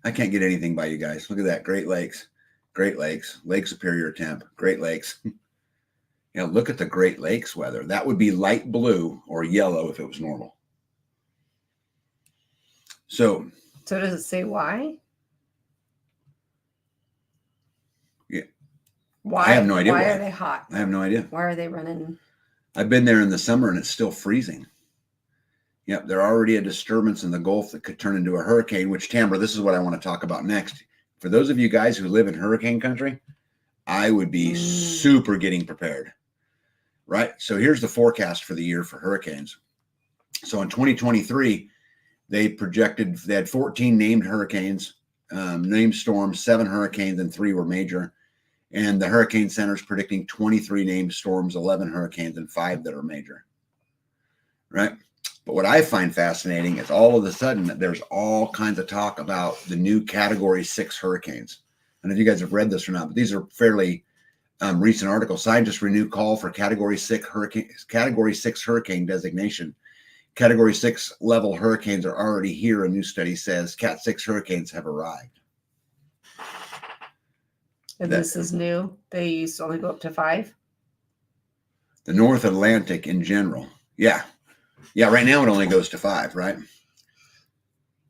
I can't get anything by you guys. Look at that. Great Lakes. Great Lakes. Lake Superior temp. Great Lakes. You know, look at the Great Lakes weather. That would be light blue or yellow if it was normal. So does it say why? Yeah. Why? I have no idea. Why are they hot? I have no idea. Why are they running? I've been there in the summer and it's still freezing. Yep, they're already a disturbance in the Gulf that could turn into a hurricane, which, Tamara, this is what I want to talk about next. For those of you guys who live in hurricane country, I would be super getting prepared, right? So here's the forecast for the year for hurricanes. So in 2023, they had 14 named hurricanes, named storms, 7 hurricanes, and 3 were major. And the Hurricane Center is predicting 23 named storms, 11 hurricanes, and 5 that are major, right? But what I find fascinating is all of a sudden there's all kinds of talk about the new Category 6 hurricanes. I don't know if you guys have read this or not, but these are fairly recent articles. Scientists renew call for Category 6 hurricane designation. Category 6 level hurricanes are already here. A new study says Cat 6 hurricanes have arrived. And this is new. They used to only go up to 5. The North Atlantic in general. Yeah. Yeah, right now it only goes to 5, right? Let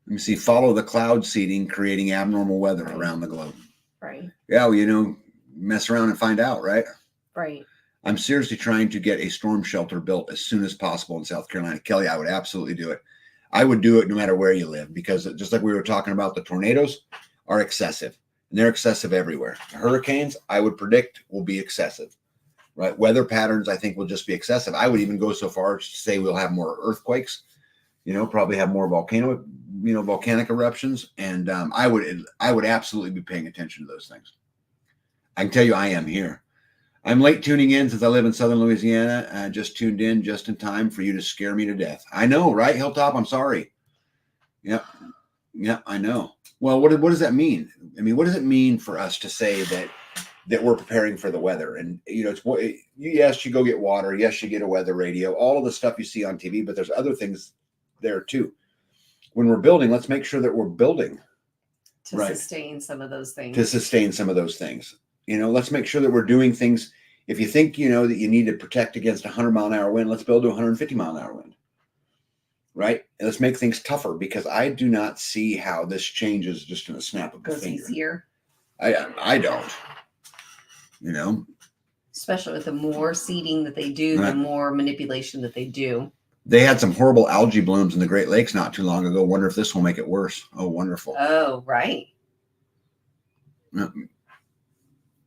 me see. Follow the cloud seeding, creating abnormal weather around the globe. Right. Yeah, well, mess around and find out, right? Right. I'm seriously trying to get a storm shelter built as soon as possible in South Carolina. Kelly, I would absolutely do it. I would do it no matter where you live, because just like we were talking about, the tornadoes are excessive, and they're excessive everywhere. Hurricanes, I would predict, will be excessive, right? Weather patterns, I think, will just be excessive. I would even go so far as to say we'll have more earthquakes, probably have more volcanic eruptions. And I would absolutely be paying attention to those things. I can tell you I am here. I'm late tuning in since I live in Southern Louisiana. I just tuned in just in time for you to scare me to death. I know, right? Hilltop, I'm sorry. Yep. Yeah, I know. Well, what does that mean? I mean, what does it mean for us to say that we're preparing for the weather? And, yes, you go get water. Yes, you get a weather radio, all of the stuff you see on TV, but there's other things there too. When we're building, let's make sure that we're building to sustain some of those things. Let's make sure that we're doing things. If you think, that you need to protect against a 100-mile-an-hour wind, let's build a 150-mile-an-hour wind, right? And let's make things tougher, because I do not see how this changes just in a snap of a finger. Easier. I don't, Especially with the more seeding that they do, the more manipulation that they do. They had some horrible algae blooms in the Great Lakes not too long ago. Wonder if this will make it worse. Oh, wonderful. Oh, right.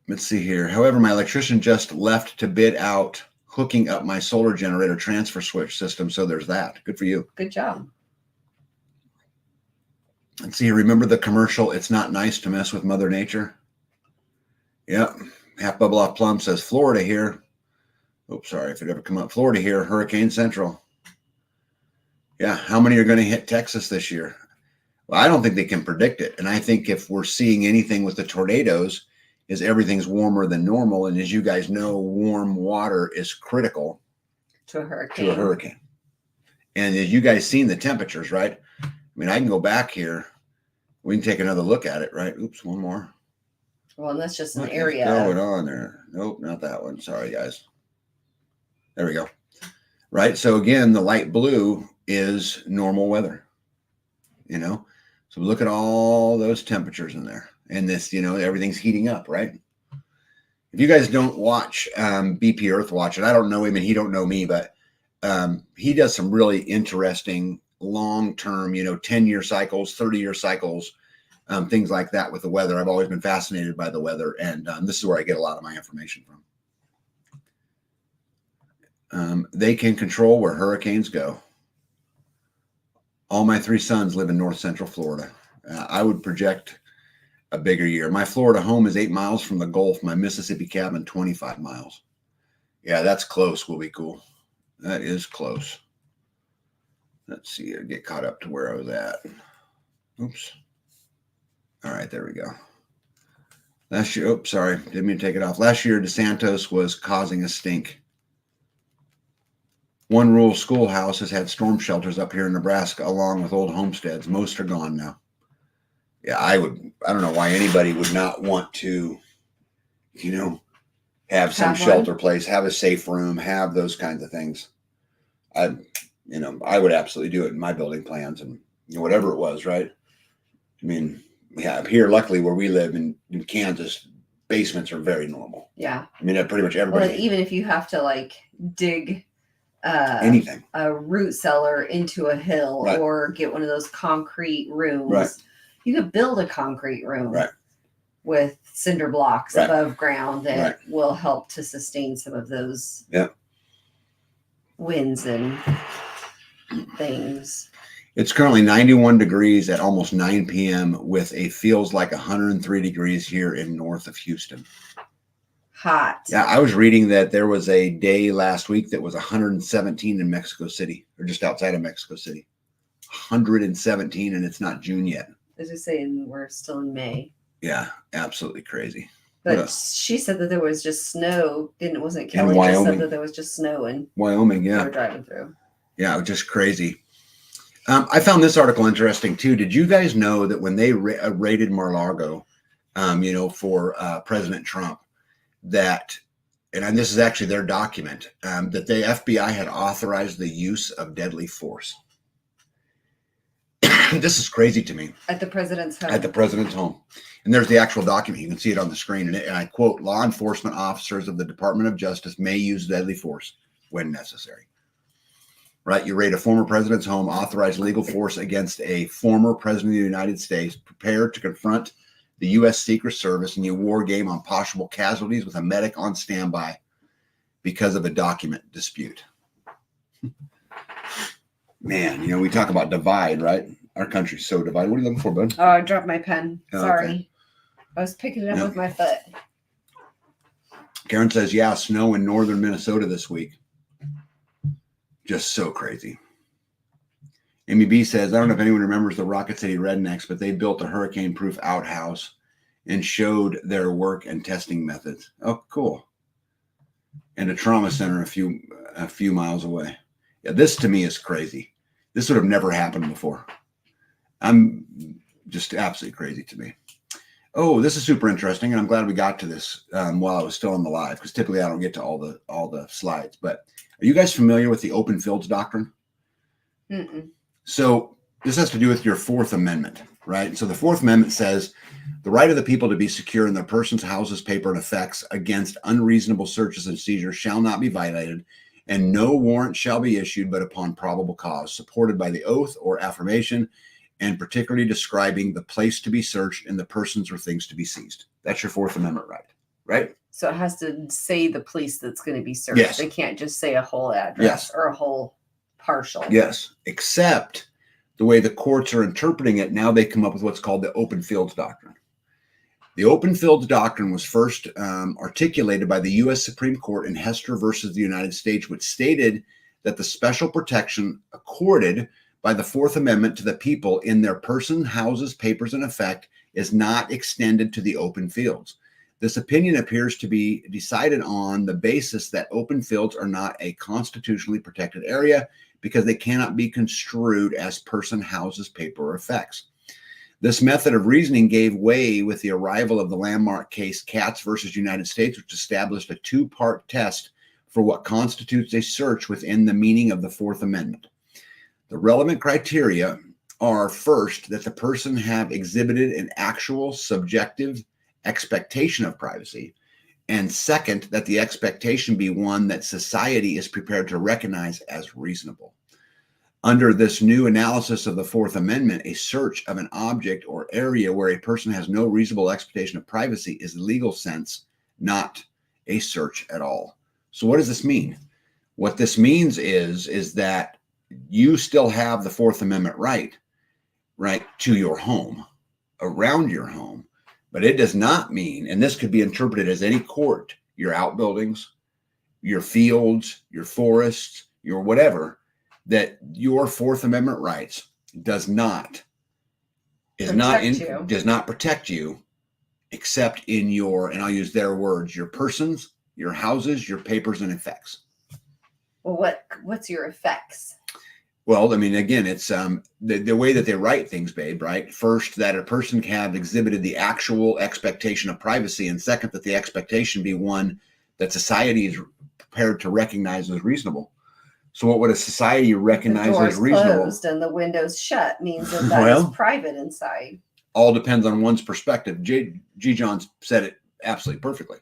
Let's see here. However, my electrician just left to bid out hooking up my solar generator transfer switch system. So there's that. Good for you. Good job. Let's see here. Remember the commercial, "It's not nice to mess with Mother Nature"? Yep. Half Bubble Off Plum says, Florida here. Oops, sorry if it ever come up. Florida here, Hurricane Central. Yeah. How many are going to hit Texas this year? Well, I don't think they can predict it. And I think if we're seeing anything with the tornadoes, is everything's warmer than normal. And as you guys know, warm water is critical to a hurricane. And as you guys seen the temperatures, right? I mean, I can go back here. We can take another look at it, right? Oops, one more. Well, and that's just an What area. is going on there? Nope, not that one. Sorry, guys. There we go. Right. So again, the light blue is normal weather, So look at all those temperatures in there. And this, everything's heating up, right? If you guys don't watch BP Earth Watch, and I don't know him and he don't know me, but he does some really interesting long-term, 10-year cycles, 30-year cycles, things like that with the weather. I've always been fascinated by the weather, and this is where I get a lot of my information from. They can control where hurricanes go. All my 3 sons live in north central Florida. I would project a bigger year. My Florida home is 8 miles from the Gulf. My Mississippi cabin, 25 miles. Yeah, that's close. Will be cool. That is close. Let's see. I get caught up to where I was at. Oops. All right, there we go. Last year, oops, sorry. Didn't mean to take it off. Last year, DeSantis was causing a stink. One rural schoolhouse has had storm shelters up here in Nebraska, along with old homesteads. Most are gone now. Yeah, I don't know why anybody would not want to, have some shelter place, have a safe room, have those kinds of things. I would absolutely do it in my building plans and whatever it was, right? I mean, yeah, here, luckily where we live in Kansas, basements are very normal. Yeah. I mean, pretty much everybody. Well, even if you have to dig anything, a root cellar into a hill, right, or get one of those concrete rooms, right, you could build a concrete room, right, with cinder blocks, right, above ground that, right, will help to sustain some of those, yeah, winds and things. It's currently 91 degrees at almost 9 p.m. with a feels like 103 degrees here in north of Houston. Hot. Yeah, I was reading that there was a day last week that was 117 in Mexico City, or just outside of Mexico City. 117, and it's not June yet. As you're saying, we're still in May. Yeah, absolutely crazy. But she said that there was just snow. Wasn't Kelly just said that there was just snow in Wyoming? Yeah, we were driving through. Yeah, just crazy. I found this article interesting too. Did you guys know that when they raided Mar-a-Lago, for President Trump, that, and this is actually their document, that the FBI had authorized the use of deadly force. This is crazy to me. At the president's home. At the president's home. And there's the actual document. You can see it on the screen. And I quote, law enforcement officers of the Department of Justice may use deadly force when necessary. Right? You raid a former president's home, authorize legal force against a former president of the United States, prepared to confront the U.S. Secret Service, and you war game on possible casualties with a medic on standby because of a document dispute. Man, we talk about divide, right? Our country's so divided. What are you looking for, bud? Oh, I dropped my pen. Sorry. Okay. I was picking it up with my foot. Karen says, yeah, snow in northern Minnesota this week. Just so crazy. Amy B says, I don't know if anyone remembers the Rocket City Rednecks, but they built a hurricane-proof outhouse and showed their work and testing methods. Oh, cool. And a trauma center a few miles away. Yeah, this to me is crazy. This would have never happened before. I'm just absolutely crazy to me. Oh, this is super interesting, and I'm glad we got to this while I was still on the live, because typically I don't get to all the slides. But are you guys familiar with the open fields doctrine? Mm-mm. So this has to do with your Fourth Amendment, right? So the Fourth Amendment says the right of the people to be secure in their persons, houses, paper, and effects against unreasonable searches and seizures shall not be violated, and no warrant shall be issued but upon probable cause, supported by the oath or affirmation, and particularly describing the place to be searched and the persons or things to be seized. That's your Fourth Amendment right, right? So it has to say the place that's going to be searched. Yes. They can't just say a whole address or a whole partial. Yes, except the way the courts are interpreting it, now they come up with what's called the open fields doctrine. The open fields doctrine was first articulated by the U.S. Supreme Court in Hester versus the United States, which stated that the special protection accorded by the Fourth Amendment to the people in their person, houses, papers, and effect is not extended to the open fields. This opinion appears to be decided on the basis that open fields are not a constitutionally protected area because they cannot be construed as person, houses, paper, or effects. This method of reasoning gave way with the arrival of the landmark case Katz versus United States, which established a two-part test for what constitutes a search within the meaning of the Fourth Amendment. The relevant criteria are, first, that the person have exhibited an actual subjective expectation of privacy, and second, that the expectation be one that society is prepared to recognize as reasonable. Under this new analysis of the Fourth Amendment, a search of an object or area where a person has no reasonable expectation of privacy is in legal sense not a search at all. So what does this mean? What this means is that you still have the Fourth Amendment right to your home, around your home, but it does not mean, and this could be interpreted as any court, your outbuildings, your fields, your forests, your whatever, that your Fourth Amendment rights does not protect you except in your, and I'll use their words, your persons, your houses, your papers, and effects. Well, what's your effects? Well, I mean, again, it's the way that they write things, babe, right? First, that a person have exhibited the actual expectation of privacy, and second, that the expectation be one that society is prepared to recognize as reasonable. So what would a society recognize as reasonable? The doors closed and the windows shut means that is private inside. All depends on one's perspective. G. John said it absolutely perfectly,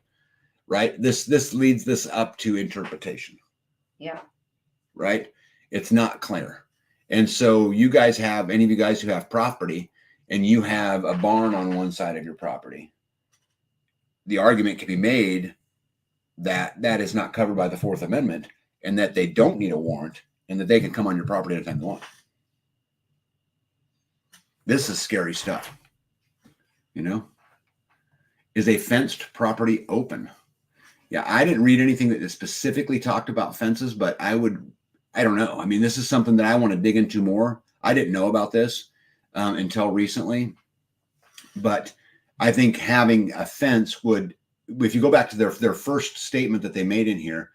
right? This leads this up to interpretation. Yeah. Right? It's not clear. And so you guys have, any of you guys who have property and you have a barn on one side of your property, the argument can be made that that is not covered by the Fourth Amendment and that they don't need a warrant and that they can come on your property anytime they want. This is scary stuff. Is a fenced property open? Yeah, I didn't read anything that specifically talked about fences, but I don't know. I mean, this is something that I want to dig into more. I didn't know about this until recently, but I think having a fence would, if you go back to their first statement that they made in here,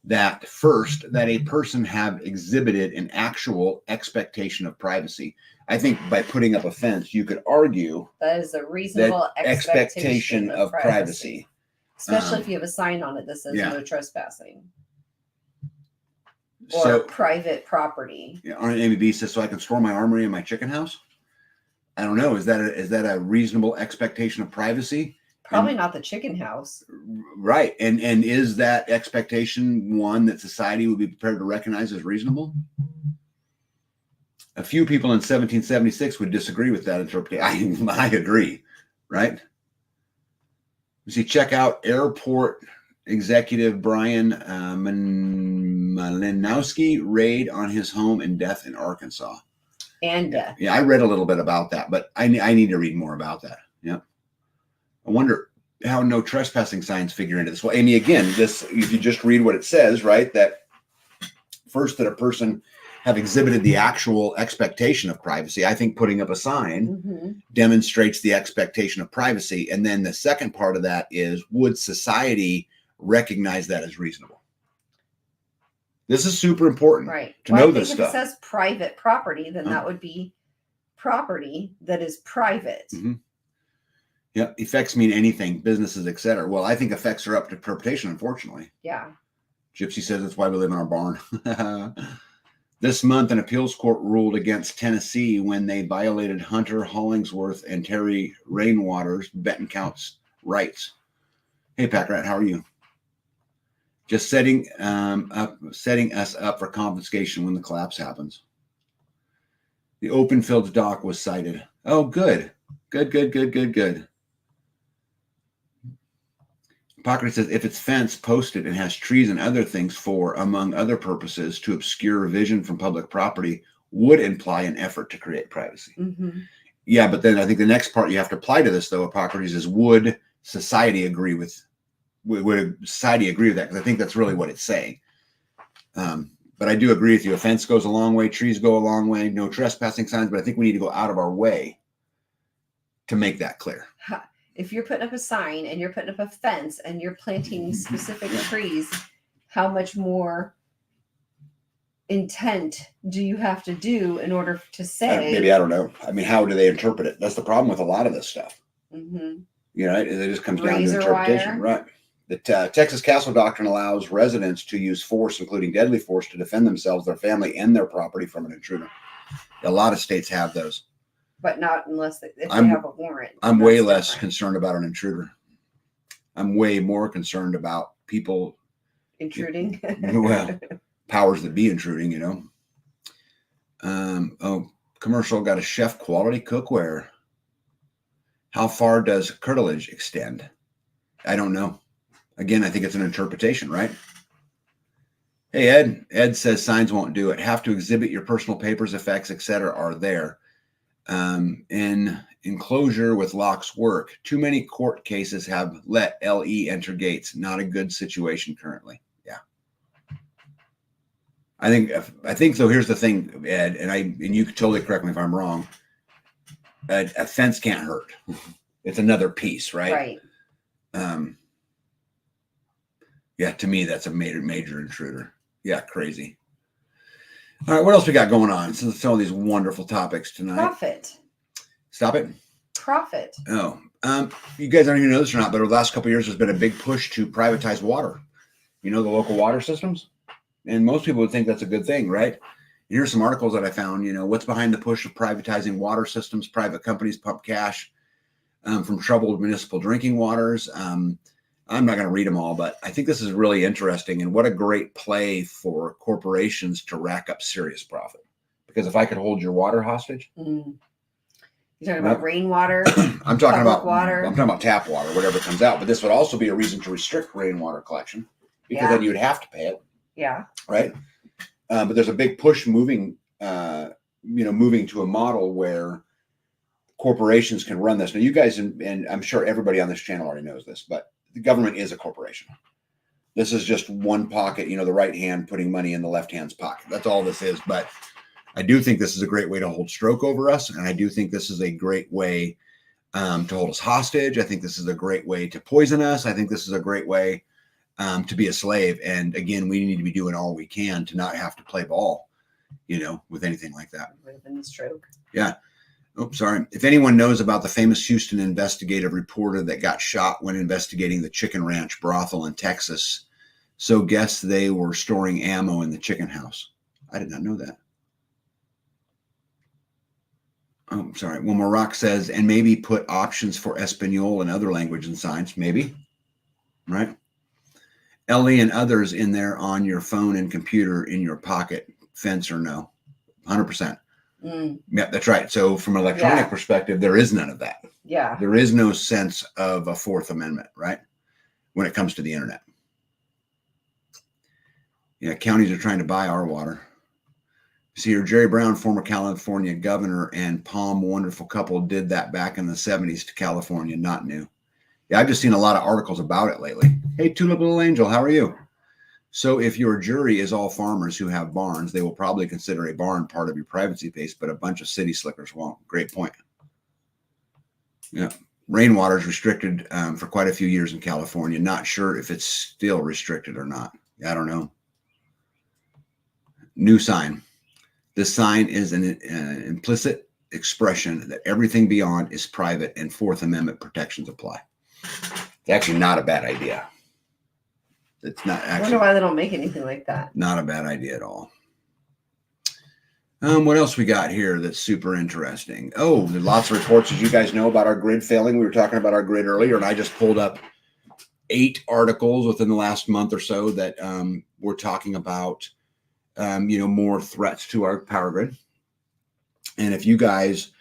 that first, that a person have exhibited an actual expectation of privacy. I think by putting up a fence, you could argue that is a reasonable expectation of privacy. Especially if you have a sign on it that says yeah. no trespassing. Or So, private property. Yeah, Amy B says, so I can store my armory in my chicken house? I don't know. Is that a reasonable expectation of privacy? Probably not the chicken house. Right. And is that expectation one that society would be prepared to recognize as reasonable? A few people in 1776 would disagree with that interpretation. I agree. Right. You see, check out airport executive Brian Malinowski raid on his home and death in Arkansas. And death. Yeah, I read a little bit about that, but I need to read more about that. Yeah. I wonder how no trespassing signs figure into this. Well, Amy, again, this, if you just read what it says, right, that first that a person have exhibited the actual expectation of privacy. I think putting up a sign demonstrates the expectation of privacy. And then the second part of that is, would society recognize that as reasonable? This is super important, right? To know this stuff. If it says private property, then that would be property that is private. Yeah, effects mean anything, businesses, etc. Well, I think effects are up to interpretation, unfortunately. Yeah. Gypsy says that's why we live in our barn. This month, an appeals court ruled against Tennessee when they violated Hunter Hollingsworth and Terry Rainwater's Bettencounts rights. Hey, Pack Rat, how are you? Just setting us up for confiscation when the collapse happens. The open fields dock was cited. Oh, good. Good. Hippocrates says, if it's fenced, posted, and has trees and other things for, among other purposes, to obscure vision from public property, would imply an effort to create privacy. Yeah, but then I think the next part you have to apply to this, though, Hippocrates, is would society agree with that? Because I think that's really what it's saying. But I do agree with you. A fence goes a long way. Trees go a long way. No trespassing signs. But I think we need to go out of our way to make that clear. If you're putting up a sign and you're putting up a fence and you're planting specific trees, how much more intent do you have to do in order to say? Maybe, I don't know. I mean, how do they interpret it? That's the problem with a lot of this stuff. You know, it just comes down to interpretation. Right. The Texas Castle Doctrine allows residents to use force, including deadly force, to defend themselves, their family, and their property from an intruder. A lot of states have those. But not unless they have a warrant. I'm way less concerned about an intruder. I'm way more concerned about people intruding. Well, powers that be intruding, you know. Commercial got a chef quality cookware. How far does curtilage extend? I don't know. Again, I think it's an interpretation, right? Hey, Ed. Ed says signs won't do it. Have to exhibit your personal papers, effects, etc. are there. In enclosure with locks work. Too many court cases have let LE enter gates. Not a good situation currently. Yeah. I think so. Here's the thing, Ed, and you can totally correct me if I'm wrong. A fence can't hurt. It's another piece, right? Right. Yeah, to me, that's a major intruder. Yeah, crazy. All right, what else we got going on? So some of these wonderful topics tonight. Profit. Stop it. Profit. Oh, you guys don't even know this or not, but over the last couple of years, there's been a big push to privatize water. You know, the local water systems, and most people would think that's a good thing, right? Here's some articles that I found. You know, what's behind the push of privatizing water systems? Private companies pump cash from troubled municipal drinking waters. I'm not going to read them all, but I think this is really interesting, and what a great play for corporations to rack up serious profit. Because if I could hold your water hostage, you're talking about rainwater. I'm talking about water. I'm talking about tap water, whatever comes out. But this would also be a reason to restrict rainwater collection, because then you'd have to pay it. Yeah. Right. But there's a big push moving to a model where corporations can run this. Now, you guys, and I'm sure everybody on this channel already knows this, but the government is a corporation. This is just one pocket, the right hand putting money in the left hand's pocket. That's all this is. But I do think this is a great way to hold stroke over us. And I do think this is a great way to hold us hostage. I think this is a great way to poison us. I think this is a great way to be a slave. And again, we need to be doing all we can to not have to play ball, with anything like that. Within the stroke. Yeah. Oh, sorry. If anyone knows about the famous Houston investigative reporter that got shot when investigating the chicken ranch brothel in Texas, so guess they were storing ammo in the chicken house. I did not know that. Oh, sorry. Well, Maroc says, and maybe put options for Espanol and other language and signs, maybe. Right? Ellie and others in there on your phone and computer in your pocket, fence or no? 100%. Yeah, that's right. So from an electronic perspective, there is none of that. Yeah. There is no sense of a Fourth Amendment, right? When it comes to the internet. Yeah, counties are trying to buy our water. See here, Jerry Brown, former California governor, and Palm wonderful couple did that back in the 70s to California, not new. Yeah, I've just seen a lot of articles about it lately. Hey, Tulip Little Angel, how are you? So if your jury is all farmers who have barns, they will probably consider a barn part of your privacy base, but a bunch of city slickers won't. Great point. Yeah. Rainwater is restricted for quite a few years in California. Not sure if it's still restricted or not. I don't know. New sign. This sign is an implicit expression that everything beyond is private and Fourth Amendment protections apply. It's actually not a bad idea. It's not actually. I wonder why they don't make anything like that. Not a bad idea at all. What else we got here that's super interesting? Oh, there's lots of reports, as you guys know, about our grid failing. We were talking about our grid earlier, and I just pulled up 8 articles within the last month or so that were talking about, more threats to our power grid. And if you guys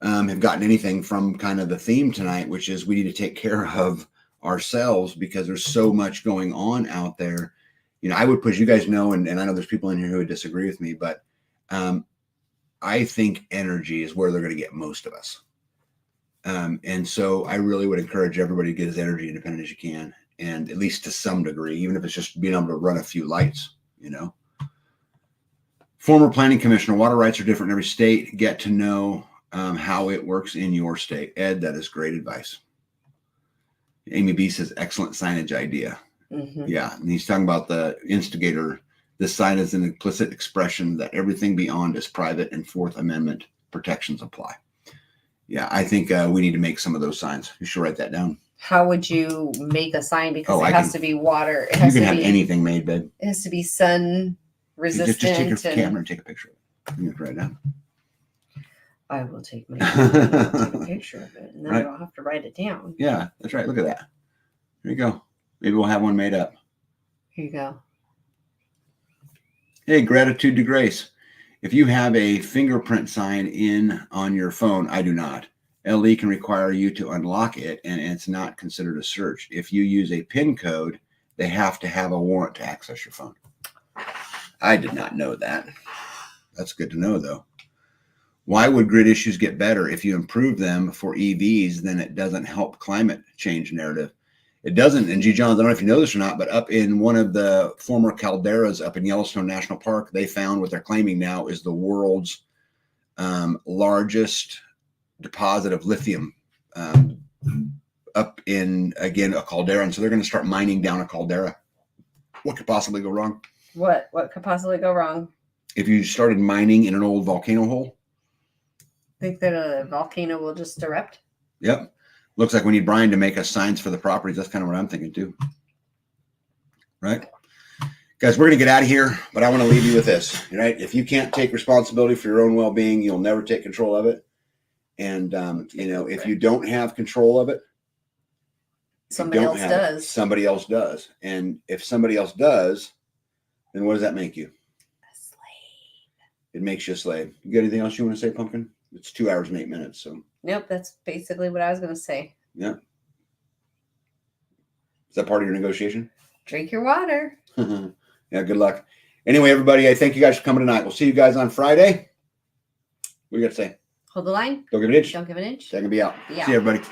have gotten anything from kind of the theme tonight, which is we need to take care of ourselves because there's so much going on out there. I would push, you guys know, and I know there's people in here who would disagree with me, but I think energy is where they're going to get most of us. And so I really would encourage everybody to get as energy independent as you can, and at least to some degree, even if it's just being able to run a few lights, Former planning commissioner, water rights are different in every state. Get to know how it works in your state. Ed, that is great advice. Amy B says, excellent signage idea. Mm-hmm. Yeah. And he's talking about the instigator. This sign is an implicit expression that everything beyond is private and Fourth Amendment protections apply. Yeah. I think we need to make some of those signs. You should write that down. How would you make a sign? Because it has to be water. It you has can to have be, anything made, babe. It has to be sun resistant. Just take your camera and take a picture of it. You can write it down. I will take my camera and take a picture of it, and then I don't have to write it down. Yeah, that's right. Look at that. There you go. Maybe we'll have one made up. Here you go. Hey, gratitude to Grace. If you have a fingerprint sign on your phone, I do not. LE can require you to unlock it, and it's not considered a search. If you use a PIN code, they have to have a warrant to access your phone. I did not know that. That's good to know, though. Why would grid issues get better if you improve them for EVs? Then it doesn't help climate change narrative. It doesn't. And G. Johns, I don't know if you know this or not, but up in one of the former calderas up in Yellowstone National Park, they found what they're claiming now is the world's largest deposit of lithium up in, again, a caldera. And so they're going to start mining down a caldera. What could possibly go wrong? What could possibly go wrong? If you started mining in an old volcano hole. Think that a volcano will just erupt? Yep. Looks like we need Brian to make us signs for the properties. That's kind of what I'm thinking too. Right? Guys, we're going to get out of here, but I want to leave you with this. Right? If you can't take responsibility for your own well-being, you'll never take control of it. And, if you don't have control of it, somebody else does. Somebody else does. And if somebody else does, then what does that make you? A slave. It makes you a slave. You got anything else you want to say, Pumpkin? It's 2 hours and 8 minutes. So. Nope, that's basically what I was going to say. Yeah. Is that part of your negotiation? Drink your water. Yeah, good luck. Anyway, everybody, I thank you guys for coming tonight. We'll see you guys on Friday. What do you got to say? Hold the line. Don't give an inch. Don't give an inch. That can be out. Yeah. See you, everybody.